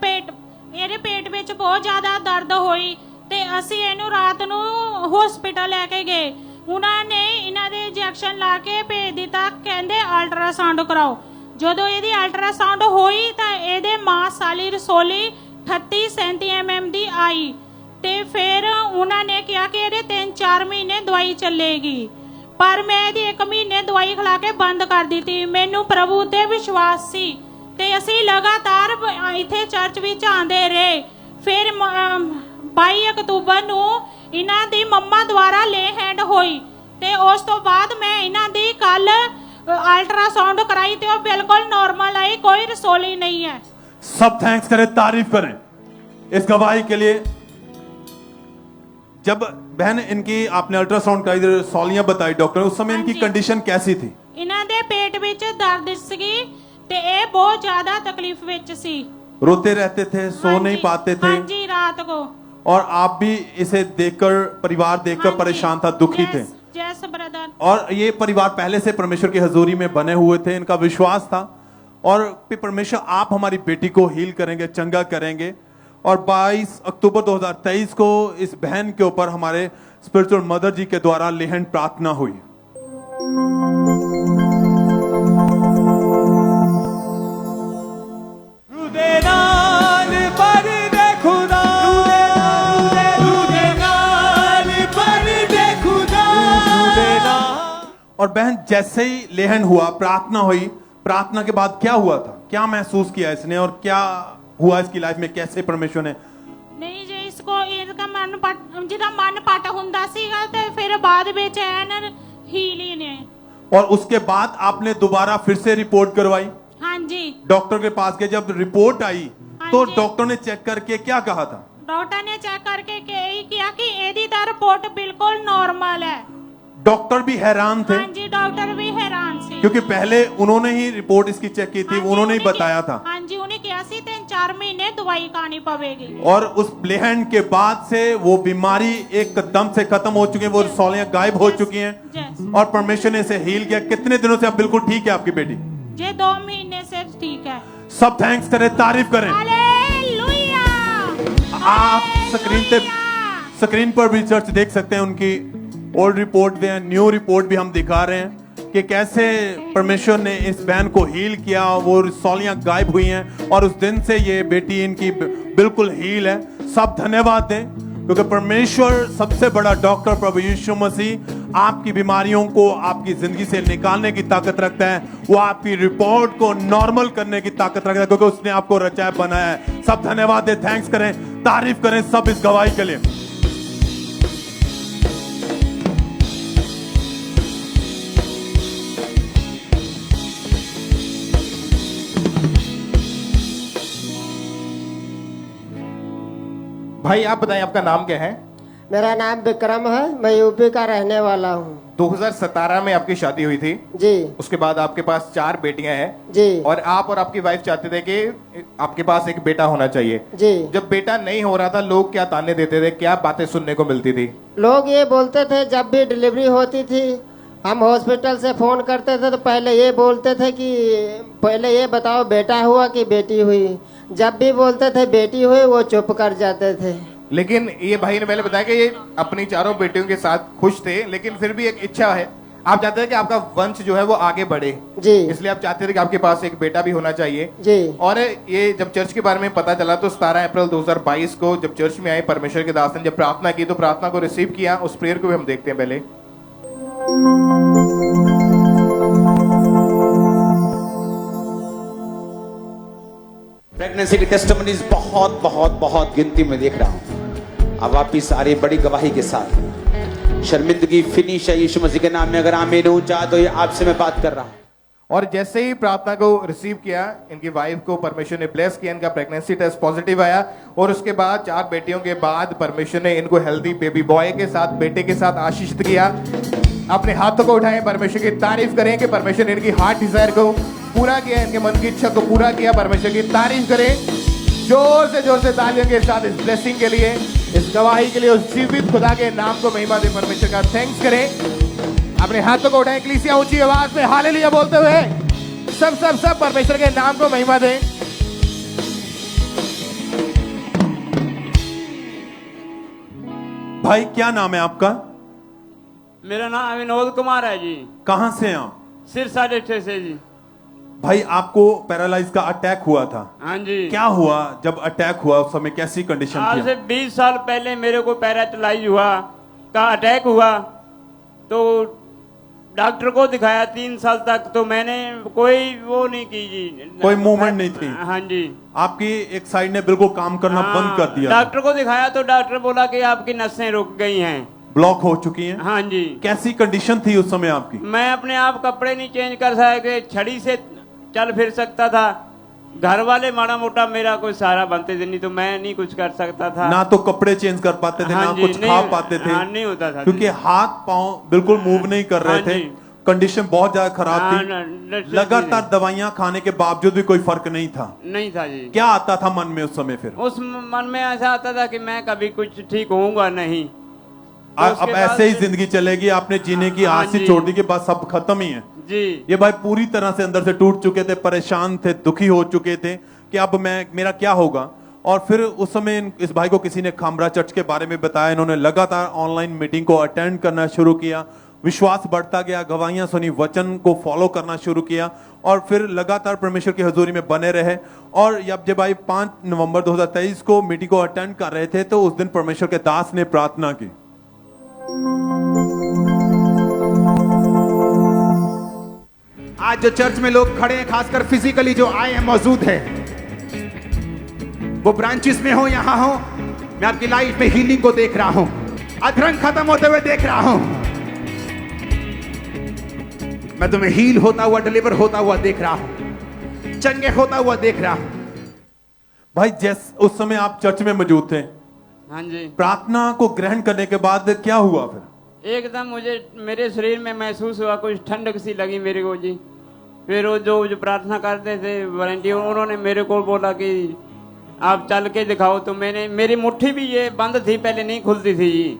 ਇਹਦੇ ਪੇਟ ਵਿੱਚ ਬਹੁਤ ਜ਼ਿਆਦਾ ਦਰਦ ਹੋਈ ਤੇ ਅਸੀਂ ਇਹਨੂੰ ਰਾਤ ਨੂੰ ਹਸਪੀਟਲ ਲੈ ਕੇ ਗਏ। ਉਹਨਾਂ ਨੇ ਇਹਨਾਂ ਦੇ ਇੰਜੈਕਸ਼ਨ ਲਾ ਕੇ ਭੇਜ ਦਿੱਤਾ, ਕਹਿੰਦੇ ਅਲਟਰਾਸਾਊਂਡ ਕਰਾਓ। ਜਦੋਂ ਇਹਦੀ ਅਲਟਰਾਸਾਊਂਡ ਹੋਈ ਤਾਂ ਇਹਦੇ ਮਾਸ ਵਾਲੀ ਰਸੋਲੀ 38-37 mm ਦੀ ਆਈ ਤੇ ਫਿਰ ਉਹਨਾਂ ਨੇ ਕਿਹਾ ਕਿ ਇਹਦੇ 3-4 ਮਹੀਨੇ ਦਵਾਈ ਚੱਲੇਗੀ। ਪਰ ਮੈਂ ਇਹਦੀ 1 ਮਹੀਨੇ ਦਵਾਈ ਖਿਲਾ ਕੇ ਬੰਦ ਕਰ ਦਿੱਤੀ। ਮੈਨੂੰ ਪ੍ਰਭੂ ਤੇ ਵਿਸ਼ਵਾਸ ਸੀ ਤੇ ਅਸੀਂ ਲਗਾਤਾਰ ਇੱਥੇ ਚਰਚ ਵਿੱਚ ਆਉਂਦੇ ਰਹੇ। ਫਿਰ 22 ਅਕਤੂਬਰ ਨੂੰ ਇਹਨਾਂ ਦੀ ਮੰਮਾ ਦੁਆਰਾ ਲੇ ਹੈਂਡ ਹੋਈ ਤੇ ਉਸ ਤੋਂ ਬਾਅਦ ਮੈਂ ਇਹਨਾਂ ਦੀ ਕੱਲ अल्ट्रासाउंड कराई तो बिल्कुल नॉर्मल आई, कोई रसोली नहीं है। सब थैंक्स करें, तारीफ करें इस गवाही के लिए। जब बहन इनकी आपने अल्ट्रासाउंड कराई, रसौलियां बताई डॉक्टर, उस समय इनकी कंडीशन कैसी थी? इन्हां दे पेट विच दर्द सीगी ते ए बहुत ज्यादा तकलीफ विच सी। रोते रहते थे, सो नहीं पाते थे? हाँ जी, रात को। और आप भी इसे देखकर, परिवार देखकर परेशान था, दुखी थे? Yes brother. और ये परिवार पहले से परमेश्वर की हजूरी में बने हुए थे, इनका विश्वास था और परमेश्वर आप हमारी बेटी को हील करेंगे, चंगा करेंगे। और 22 अक्टूबर 2023 को इस बहन के ऊपर हमारे स्पिरिचुअल मदर जी के द्वारा लेहन प्रार्थना हुई। और बहन जैसे ही लेहन हुआ, प्रार्थना हुई, प्रार्थना के बाद क्या हुआ था? क्या महसूस किया इसने और क्या हुआ इसकी लाइफ में? कैसे परमेश्वर ने? नहीं जी, इसको इसका मन जिदा मन पट हुंदा सीगा ते फिर बाद ਵਿੱਚ ਐਨ ਹੀਲ ਹੀ ਨੇ। और उसके बाद आपने दोबारा फिर से रिपोर्ट करवाई? हाँ जी। डॉक्टर के पास गए, जब रिपोर्ट आई तो डॉक्टर ने चेक करके क्या कहा था? डॉक्टर ने चेक करके किया कि एदी दा रिपोर्ट बिल्कुल नॉर्मल है। डॉक्टर भी हैरान थे? हाँ जी, डॉक्टर भी हैरान थे क्योंकि पहले उन्होंने ही रिपोर्ट इसकी चेक की थी, उन्होंने ही बताया था। हाँ जी, उन्हें कहा सी 3-4 महीने दवाई खानी पड़ेगी। और उस लेहन के बाद से वो बीमारी एकदम से खत्म हो चुकी है, वो रसौलियां गायब हो चुकी हैं और परमेश्वर ने इसे हील किया। कितने दिनों से अब बिल्कुल ठीक है आपकी बेटी? ये 2 महीने से ठीक है। सब थैंक्स करें, तारीफ करें। आप स्क्रीन पर भी चर्च देख सकते हैं, उनकी ओल्ड रिपोर्ट भी है, न्यू रिपोर्ट भी हम दिखा रहे हैं कि कैसे परमेश्वर ने इस बहन को हील किया। वो रसौलियां गायब हुई हैं और उस दिन से ये बेटी इनकी बिल्कुल हील है। सब धन्यवाद दें क्योंकि परमेश्वर सबसे बड़ा डॉक्टर प्रभु यीशु मसीह आपकी बीमारियों को आपकी जिंदगी से निकालने की ताकत रखता है। वो आपकी रिपोर्ट को नॉर्मल करने की ताकत रखता है क्योंकि उसने आपको रचाया बनाया है। सब धन्यवाद दें, थैंक्स करें, तारीफ करें सब इस गवाही के लिए। भाई आप बताएं आपका नाम क्या है? मेरा नाम विक्रम है, मैं यूपी का रहने वाला हूँ। 2017 में आपकी शादी हुई थी जी। उसके बाद आपके पास 4 बेटियां हैं जी। और आप और आपकी वाइफ चाहते थे कि आपके पास एक बेटा होना चाहिए जी। जब बेटा नहीं हो रहा था लोग क्या ताने देते थे, क्या बातें सुनने को मिलती थी? लोग ये बोलते थे, जब भी डिलीवरी होती थी हम हॉस्पिटल से फोन करते थे तो पहले ये बोलते थे कि पहले ये बताओ बेटा हुआ कि बेटी हुई। जब भी बोलते थे बेटी हुई वो चुप कर जाते थे। लेकिन ये भाई ने पहले बताया कि ये अपनी 4 बेटियों के साथ खुश थे, लेकिन फिर भी एक इच्छा है, आप चाहते थे कि आपका वंश जो है वो आगे बढ़े जी। इसलिए आप चाहते थे कि आपके पास एक बेटा भी होना चाहिए जी। और ये जब चर्च के बारे में पता चला तो 17 अप्रैल 2022 को जब चर्च में आए परमेश्वर के दास ने जब प्रार्थना की तो प्रार्थना को रिसीव किया। उस प्रेयर को भी हम देखते हैं पहले। प्रेगनेंसी की टेस्टिमनीज बहुत बहुत बहुत गिनती में देख रहा हूं। अब वापिस आ रही बड़ी गवाही के साथ। शर्मिंदगी फिनिश है यीशु मसीह के नाम में। अगर आमीन ऊंचा तो ये आपसे मैं बात कर रहा हूं। और जैसे ही प्रार्थना को रिसीव किया, इनकी वाइफ को परमेश्वर ने ब्लेस किया, इनका प्रेगनेंसी टेस्ट पॉजिटिव आया और उसके बाद 4 बेटियों के बाद परमेश्वर ने इनको हेल्दी बेबी बॉय के साथ, बेटे के साथ आशीषित किया। अपने हाथों को उठाएं, परमेश्वर की तारीफ करें कि परमेश्वर ने इनकी हार्ट डिजायर को पूरा किया, इनके मन की इच्छा को पूरा किया। परमेश्वर की तारीफ करें जोर से तालियों के साथ इस ब्लेसिंग के लिए, इस गवाही के लिए, उस जीवित खुदा के नाम को महिमा दे। परमेश्वर का थैंक्स करें। अपने हाथों को उठाएं, कलीसिया ऊंची आवाज में हालेलुया बोलते हुए सब परमेश्वर के नाम को महिमा दें। भाई क्या नाम है आपका? मेरा नाम विनोद कुमार है जी। कहां से हैं आप? सिरसा डिस्ट्रिक्ट से जी। भाई आपको पैरालाइज का अटैक हुआ था? हाँ जी। क्या हुआ जब अटैक हुआ? उस समय कैसी कंडीशन थी? आज से 20 साल पहले मेरे को पैरालाइज हुआ का अटैक हुआ, तो डॉक्टर को दिखाया 3 साल तक, तो मैंने कोई वो नहीं की जी, कोई मूवमेंट नहीं थी। हाँ जी। आपकी एक साइड ने बिल्कुल काम करना बंद कर दिया। डॉक्टर को दिखाया तो डॉक्टर बोला कि आपकी नसें रुक गई हैं, ब्लॉक हो चुकी हैं। हाँ जी। कैसी कंडीशन थी उस समय आपकी? मैं अपने आप कपड़े नहीं चेंज कर सके, छड़ी से चल फिर सकता था। घर वाले माड़ा मोटा मेरा कोई सहारा बनते थे, नहीं तो मैं नहीं कुछ कर सकता था। ना तो कपड़े चेंज कर पाते थे, हाँ ना जी, कुछ खा पाते थे। हाँ, नहीं होता था क्योंकि हाथ पांव बिल्कुल मूव नहीं कर रहे हाँ थे। जी। कंडीशन बहुत ज्यादा खराब हाँ, थी। लगातार दवाइयां खाने के बावजूद भी कोई फर्क नहीं था। नहीं था जी। क्या आता था मन में उस समय? फिर उस मन में ऐसा आता था कि मैं कभी कुछ ठीक होऊंगा नहीं। अब ऐसे ही जिंदगी चलेगी, आपने जीने की आस ही छोड़ दी कि बस सब खत्म ही है जी। ये भाई पूरी तरह से अंदर से टूट चुके थे, परेशान थे, दुखी हो चुके थे कि अब मेरा क्या होगा। और फिर उस समय इस भाई को किसी ने खामरा चर्च के बारे में बताया। इन्होंने लगातार ऑनलाइन मीटिंग को अटेंड करना शुरू किया, विश्वास बढ़ता गया, गवाहियां सुनी, वचन को फॉलो करना शुरू किया और फिर लगातार परमेश्वर की हजूरी में बने रहे। और जब भाई 5 नवंबर 2023 को मीटिंग को अटेंड कर रहे थे तो उस दिन परमेश्वर के दास ने प्रार्थना की। आज जो चर्च में लोग खड़े हैं, खासकर फिजिकली जो आए हैं, मौजूद हैं, वो ब्रांचेस में हो, यहां हो, मैं आपकी लाइफ में हीलिंग को देख रहा हूं, अधरंग खत्म होते हुए देख रहा हूं। मैं तुम्हें हील होता हुआ, डिलीवर होता हुआ देख रहा हूं, चंगे होता हुआ देख रहा हूं। भाई उस समय आप चर्च में मौजूद थे। हाँ जी। प्रार्थना को ग्रहण करने के बाद क्या हुआ फिर? एकदम मुझे मेरे शरीर में महसूस हुआ कुछ ठंडक सी लगी मेरे को जी। फिर वो जो प्रार्थना करते थे वॉलंटियर, उन्होंने मेरे को बोला कि आप चल के दिखाओ। तो मेरी मुट्ठी भी ये बंद थी, पहले नहीं खुलती थी जी।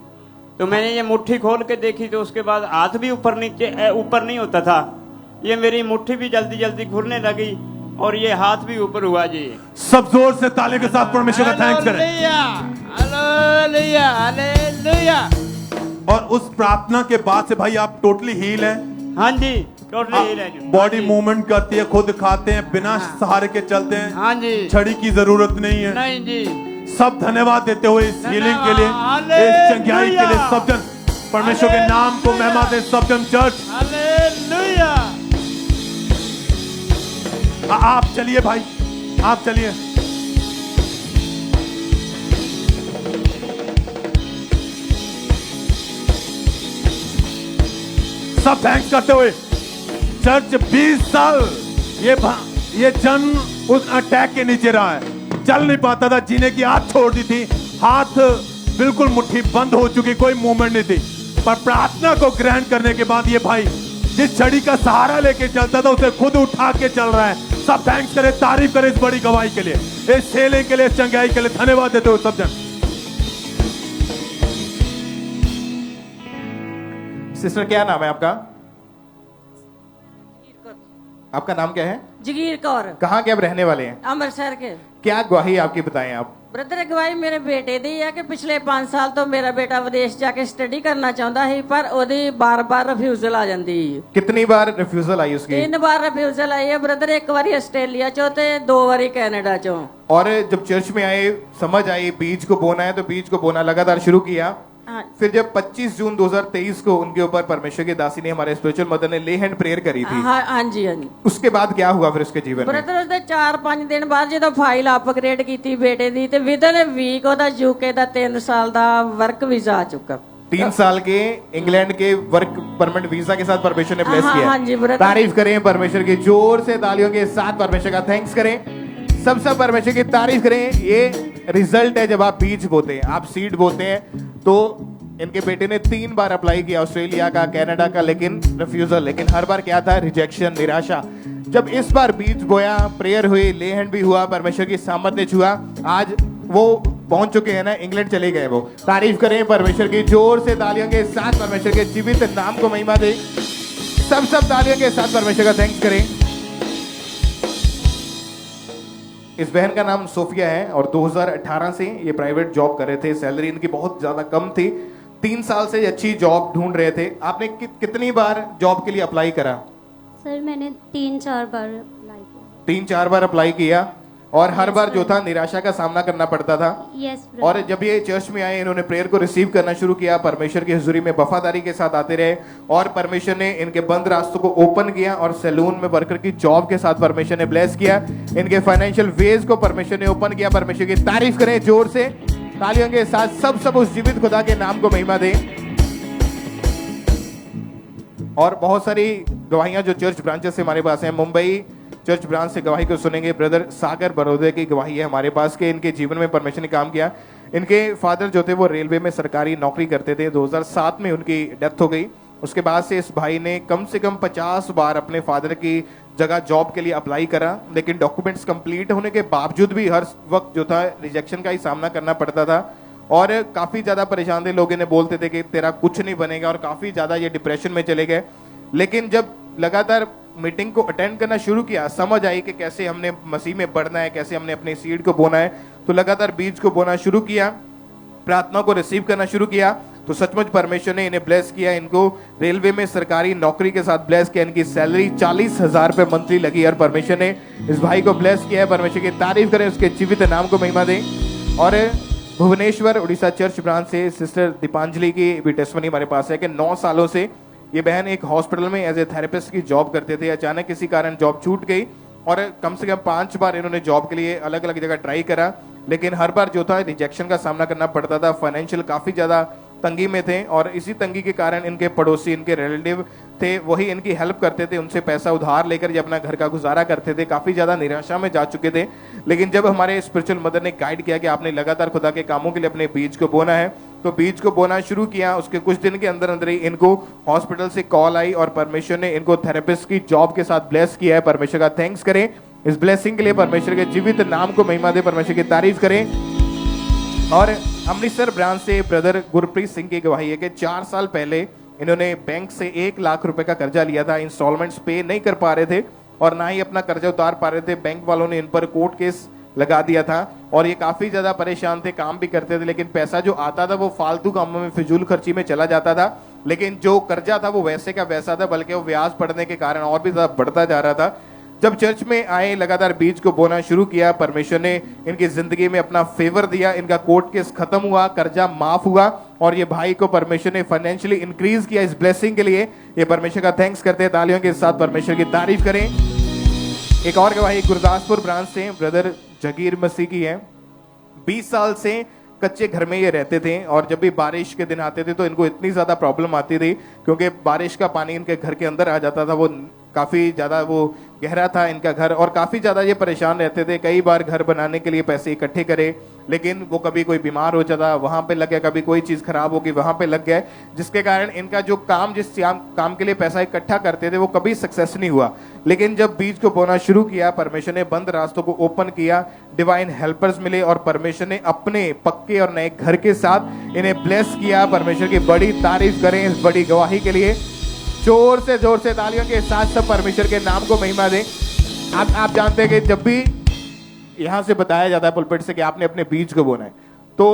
तो मैंने ये मुट्ठी खोल के देखी, तो उसके बाद हाथ भी ऊपर नहीं होता था। ये मेरी मुट्ठी भी जल्दी जल्दी खुलने लगी और ये हाथ भी ऊपर हुआ जी। सब जोर से ताली के साथ परमेश्वर का थैंक्स करें। Hallelujah, hallelujah. और उस प्रार्थना के बाद से भाई आप टोटली हील हैं? हाँ जी, टोटली हील है। बॉडी मूवमेंट करती है, खुद खाते हैं, बिना सहारे के चलते हैं। हाँ जी। छड़ी की जरूरत नहीं है। नहीं जी। सब धन्यवाद देते हुए इस हीलिंग के लिए, इस चंगाई के लिए सब जन परमेश्वर के नाम को महिमा दे। सब जन चर्च हालेलुया। आप चलिए भाई, आप चलिए। सब थैंक्स करते हुए चर्च 20 साल ये जन उस अटैक के नीचे रहा है, चल नहीं पाता था, जीने की आदत छोड़ दी थी, हाथ बिल्कुल मुट्ठी बंद हो चुकी, कोई मूवमेंट नहीं थी। पर प्रार्थना को ग्रहण करने के बाद ये भाई जिस छड़ी का सहारा लेके चलता था उसे खुद उठा के चल रहा है। सब थैंक्स करें, तारीफ करें इस बड़ी गवाही के लिए, इस सेले के लिए, इस चंगाई के लिए धन्यवाद देते हो सब जन। सिस्टर क्या नाम है आपका? आपका नाम क्या है? जगीर कौर। कहाँ के आप रहने वाले हैं? अमृतसर के। क्या गवाही आपकी बताएं आप? ब्रदर गवाही मेरे बेटे दी है कि पिछले 5 साल तो मेरा बेटा विदेश जाके स्टडी करना चाहता है, पर ओदी बार-बार रिफ्यूजल आ जाती है। कितनी बार रिफ्यूजल आई उसकी? 3 बार रिफ्यूजल आई है ब्रदर, एक बारी ऑस्ट्रेलिया चो ते 2 बारी कनाडा चो। और जब चर्च में आए, समझ आई बीज को बोना है, तो बीज को बोना लगातार शुरू किया। हाँ। फिर जब 25 जून 2023 को उनके ऊपर परमेश्वर की दासी ने, हमारे स्पिरिचुअल मदर ने ले हैंड प्रेयर करी थी, हाँ जी हाँ जी। उसके बाद क्या हुआ फिर उसके जीवन में? ਬ੍ਰਦਰ ਉਹਦੇ 4-5 ਦਿਨ ਬਾਅਦ ਜਦੋਂ ਫਾਈਲ ਅਪਗ੍ਰੇਡ ਕੀਤੀ ਬੇਟੇ ਦੀ ਤੇ ਵਿਦਨ ਵੀਕ ਉਹਦਾ ਯੂਕੇ ਦਾ 3 ਸਾਲ ਦਾ ਵਰਕ ਵੀਜ਼ਾ ਆ ਚੁੱਕਾ। 3 साल के इंग्लैंड के वर्क परमिट वीजा के साथ परमेश्वर ने ब्लेस हाँ, किया। हाँ जी, ब्रदर। तारीफ करें परमेश्वर की, जोर से तालियों के साथ परमेश्वर का थैंक्स करें। सब परमेश्वर की तारीफ करें। ये रिजल्ट है जब आप बीज बोते हैं, आप सीड बोते हैं। तो इनके बेटे ने 3 बार अप्लाई किया, ऑस्ट्रेलिया का, कनाडा का, लेकिन रिफ्यूजल। लेकिन हर बार क्या था? रिजेक्शन, निराशा। जब इस बार बीज बोया, प्रेयर हुई, ले हैंड भी हुआ, परमेश्वर की सामर्थ्य छुआ, आज वो पहुंच चुके हैं ना, इंग्लैंड चले गए वो। तारीफ करें परमेश्वर की, जोर से तालियों के साथ परमेश्वर के जीवित नाम को महिमा दे। सब तालियों के साथ परमेश्वर का थैंक्स करें। इस बहन का नाम सोफिया है और 2018 से ये प्राइवेट जॉब कर रहे थे। सैलरी इनकी बहुत ज्यादा कम थी। 3 साल से अच्छी जॉब ढूंढ रहे थे। आपने कितनी बार जॉब के लिए अप्लाई करा? सर मैंने 3-4 बार अप्लाई किया। 3-4 बार अप्लाई किया और हर बार जो था निराशा का सामना करना पड़ता था। यस और जब ये चर्च में आए, इन्होंने प्रेयर को रिसीव करना शुरू किया, परमेश्वर की हुजूरी में वफादारी के साथ आते रहे और परमेश्वर ने इनके बंद रास्तों को ओपन किया और सैलून में वर्कर की जॉब के साथ परमेश्वर ने ब्लेस किया। इनके फाइनेंशियल वेज को परमेश्वर ने ओपन किया। परमेश्वर की तारीफ करें जोर से तालियों के साथ। सब उस जीवित खुदा के नाम को महिमा दें। और बहुत सारी गवाहियां जो चर्च ब्रांचेस से हमारे पास हैं। मुंबई चर्च ब्रांच से गवाही को सुनेंगे। ब्रदर सागर बड़ौदे की गवाही है हमारे पास के इनके जीवन में परमेश्वर ने काम किया। इनके फादर जो थे वो रेलवे में सरकारी नौकरी करते थे। 2007 में उनकी डेथ हो गई। उसके बाद से इस भाई ने कम से कम 50 बार अपने फादर की जगह जॉब के लिए अप्लाई करा, लेकिन डॉक्यूमेंट्स कंप्लीट होने के बावजूद भी हर वक्त जो था रिजेक्शन का ही सामना करना पड़ता था और काफी ज्यादा परेशान थे। लोग इन्हें बोलते थे कि तेरा कुछ नहीं बनेगा और काफी ज्यादा ये डिप्रेशन में चले गए। लेकिन जब लगातार मीटिंग को अटेंड करना शुरू किया, समझ आई कि कैसे हमने मसीह में बढ़ना है, कैसे हमने अपने सीड को बोना है। तो लगातार बीज को बोना शुरू किया, प्रार्थना को रिसीव करना शुरू किया। तो सचमुच परमेश्वर ने इन्हें ब्लेस किया। इनको रेलवे में सरकारी नौकरी के साथ ब्लेस किया। इनकी सैलरी 40,000 रुपए मंथली लगी और परमेश्वर ने इस भाई को ब्लेस किया है। परमेश्वर की तारीफ करें, उसके जीवित नाम को महिमा दें। और भुवनेश्वर उड़ीसा चर्च ब्रांच से सिस्टर दीपांजलि की भी टेस्टमनी हमारे पास है कि 9 सालों से ये बहन एक हॉस्पिटल में एज ए थेरेपिस्ट की जॉब करते थे। अचानक किसी कारण जॉब छूट गई और कम से कम 5 बार इन्होंने जॉब के लिए अलग अलग जगह ट्राई करा, लेकिन हर बार जो था रिजेक्शन का सामना करना पड़ता था। फाइनेंशियल काफी ज्यादा तंगी में थे और इसी तंगी के कारण इनके पड़ोसी, इनके रिलेटिव थे, वही इनकी हेल्प करते थे। उनसे पैसा उधार लेकर ये अपना घर का गुजारा करते थे। काफी ज्यादा निराशा में जा चुके थे। लेकिन जब हमारे स्पिरिचुअल मदर ने गाइड किया कि आपने लगातार खुदा के कामों के लिए अपने बीज को बोना है, तो बीज को बोना शुरू किया। उसके कुछ दिन के अंदर अंदर ही इनको हॉस्पिटल से कॉल आई और परमेश्वर ने इनको थेरेपिस्ट की जॉब के साथ ब्लेस किया है। परमेश्वर का थैंक्स करें इस ब्लेसिंग के लिए। परमेश्वर के जीवित नाम को महिमा दे, परमेश्वर की तारीफ करें। और अमृतसर ब्रांच से ब्रदर गुरप्रीत सिंह की गवाही है कि 4 साल पहले इन्होंने बैंक से 1 लाख रुपए का कर्जा लिया था। इंस्टॉलमेंट्स पे नहीं कर पा रहे थे और ना ही अपना कर्जा उतार पा रहे थे। बैंक वालों ने इन पर कोर्ट केस लगा दिया था और ये काफी ज्यादा परेशान थे। काम भी करते थे लेकिन पैसा जो आता था वो फालतू कामों में, फिजूल खर्ची में चला जाता था। लेकिन जो कर्जा था वो वैसे का वैसा था, बल्कि वो ब्याज पड़ने के कारण और भी ज्यादा बढ़ता जा रहा था। जब चर्च में आए, लगातार बीज को बोना शुरू किया, परमेश्वर ने इनकी जिंदगी में अपना फेवर दिया। इनका कोर्ट केस खत्म हुआ, कर्जा माफ हुआ और ये भाई को परमेश्वर ने फाइनेंशियली इंक्रीज किया। इस ब्लेसिंग के लिए ये परमेश्वर का थैंक्स करते हैं। तालियों के साथ परमेश्वर की तारीफ करें। एक और गवाही गुरदासपुर ब्रांच से ब्रदर जगीर मसीह की है। 20 साल से कच्चे घर में ये रहते थे और जब भी बारिश के दिन आते थे तो इनको इतनी ज्यादा प्रॉब्लम आती थी क्योंकि बारिश का पानी इनके घर के अंदर आ जाता था। वो काफी ज्यादा वो गहरा था इनका घर और काफी ज्यादा ये परेशान रहते थे। कई बार घर बनाने के लिए पैसे इकट्ठे करे, लेकिन वो कभी कोई बीमार हो जाता, वहां पे लग गया, कभी कोई चीज खराब होगी वहां पे लग गया, जिसके कारण इनका जो काम, जिस काम के लिए पैसा इकट्ठा करते थे वो कभी सक्सेस नहीं हुआ। लेकिन जब बीज को बोना शुरू किया, परमेश्वर ने बंद रास्तों को ओपन किया, डिवाइन हेल्पर्स मिले और परमेश्वर ने अपने पक्के और नए घर के साथ इन्हें ब्लेस किया। परमेश्वर की बड़ी तारीफ करें इस बड़ी गवाही के लिए। जोर से तालियों के साथ सब परमेश्वर के नाम को महिमा दें। आप जानते हैं कि जब भी यहां से बताया जाता है पुलपिट से कि आपने अपने बीज को बोना है, तो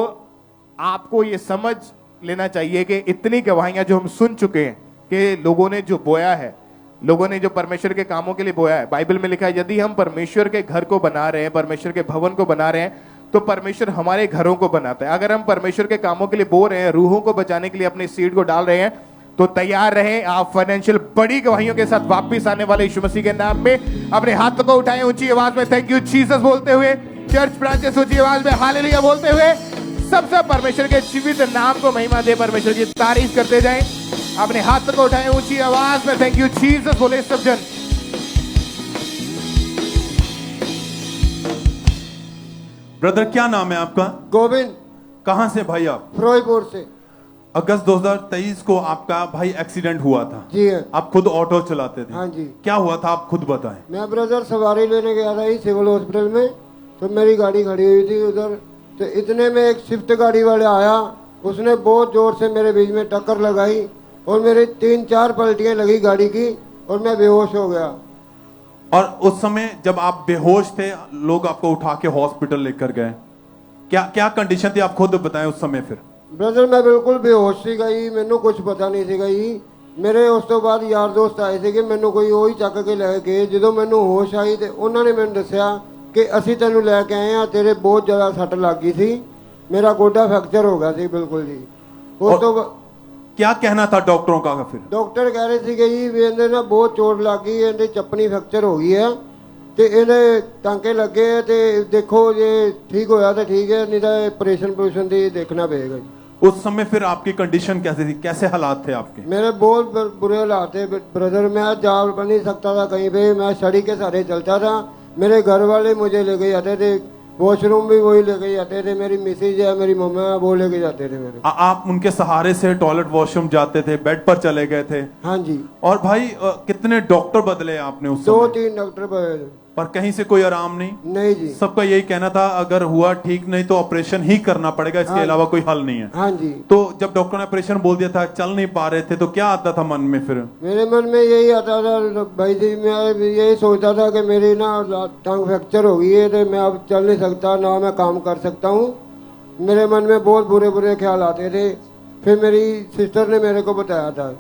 आपको ये समझ लेना चाहिए कि इतनी गवाहियां जो हम सुन चुके हैं कि लोगों ने जो बोया है, लोगों ने जो परमेश्वर के कामों के लिए बोया है, बाइबल में लिखा है यदि हम परमेश्वर के घर को बना रहे हैं, परमेश्वर के भवन को बना रहे हैं, तो परमेश्वर हमारे घरों को बनाता है। अगर हम परमेश्वर के कामों के लिए बो रहे हैं, रूहों को बचाने के लिए अपने सीड को डाल रहे हैं, तो तैयार रहें। आप फाइनेंशियल बड़ी गवाहियों के साथ वापस आने वाले यीशु मसीह के नाम में अपने हाथों को उठाएं ऊंची आवाज में थैंक यू जीसस बोलते हुए। चर्च ब्रांचेस ऊंची आवाज में हालेलुया बोलते हुए सबसे परमेश्वर के जीवित नाम को महिमा दे, परमेश्वर की तारीफ करते जाएं। अपने हाथों को उठाएं ऊंची आवाज में थैंक यू जीसस बोले सब जन। ब्रदर क्या नाम है आपका? गोविंद। कहाँ से भाई आप? फिरोजपुर से। अगस्त 2023 को आपका भाई एक्सीडेंट हुआ था। जी है। आप खुद ऑटो चलाते थे। हाँ जी। क्या हुआ था आप खुद बताएं। मैं ब्रदर सवारी लेने गया था सिविल हॉस्पिटल में, तो मेरी गाड़ी खड़ी हुई थी उधर, तो इतने में एक स्विफ्ट गाड़ी वाले आया, उसने बहुत जोर से मेरे बीच में टक्कर लगाई और मेरी 3-4 पलटियां लगी गाड़ी की और मैं बेहोश हो गया। और उस समय जब आप बेहोश थे, लोग आपको उठा के हॉस्पिटल लेकर गए, क्या क्या कंडीशन थी आप खुद बताएं उस समय। फिर ब्रदर मैं बिल्कुल बेहोश सी गई, मैनू कुछ पता नहीं सी गई। मेरे उस तो बाद यार दोस्त आए थे कि मैनू कोई ਉਹੀ ਚੱਕ ਕੇ ਲੈ ਗਏ। ਜਦੋਂ ਮੈਨੂੰ ਹੋਸ਼ ਆਈ ਤੇ ਉਹਨਾਂ ਨੇ ਮੈਨੂੰ ਦੱਸਿਆ ਕਿ ਅਸੀਂ ਤੈਨੂੰ ਲੈ ਕੇ ਆਏ ਆ, ਤੇਰੇ ਬਹੁਤ ਜ਼ਿਆਦਾ ਸੱਟ ਲੱਗ ਗਈ ਸੀ, ਮੇਰਾ ਗੋਡਾ ਫ੍ਰੈਕਚਰ ਹੋ ਗਿਆ ਸੀ ਬਿਲकुल जी। ਉਸ ਤੋਂ क्या कहना था डॉक्टरों का? फिर ਡਾਕਟਰ ਕਹਿ ਰਹੇ ਸੀਗੇ ਜੀ ਵੀ ਇਹਦੇ ਨਾਲ ਬਹੁਤ ਚੋਟ ਲੱਗ ਗਈ, ਇਹਦੇ ਚੱਪਣੀ ਫ੍ਰੈਕਚਰ ਹੋ ਗਈ ਹੈ ਤੇ ਇਹਦੇ ਟਾਂਕੇ ਲੱਗੇ ਤੇ ਦੇਖੋ ਜੇ ਠੀਕ ਹੋਇਆ ਤਾਂ ਠੀਕ ਹੈ, ਨਹੀਂ ਤਾਂ ਆਪਰੇਸ਼ਨ ਦੀ ਦੇਖਣਾ ਪਏਗਾ ਜੀ। उस समय फिर आपकी कंडीशन कैसी थी, कैसे हालात थे आपके? मेरे बहुत बुरे हालात थे ब्रदर, मैं जा नहीं सकता था कहीं पे, मैं सड़ी के सहारे चलता था। मेरे घर वाले मुझे लेके जाते थे, वॉशरूम भी वही लेके जाते थे, मेरी मिसेज है मेरी मम्मा है वो लेके जाते थे मेरे। आप उनके सहारे से टॉयलेट वॉशरूम जाते थे, बेड पर चले गए थे? हाँ जी। और भाई कितने डॉक्टर बदले आपने उस समय? 2-3 डॉक्टर बदले, पर कहीं से कोई आराम नहीं? नहीं जी। सबका यही कहना था अगर हुआ ठीक नहीं तो ऑपरेशन ही करना पड़ेगा, इसके अलावा कोई हल नहीं है। हाँ जी। तो जब डॉक्टर ने ऑपरेशन बोल दिया था, चल नहीं पा रहे थे, तो क्या आता था मन में फिर? मेरे मन में यही आता था भाई जी, मैं यही सोचता था कि मेरी ना टांग फ्रैक्चर हो गई है तो मैं अब चल नहीं सकता, ना मैं काम कर सकता हूँ। मेरे मन में बहुत बुरे बुरे ख्याल आते थे। फिर मेरी सिस्टर ने मेरे को बताया था।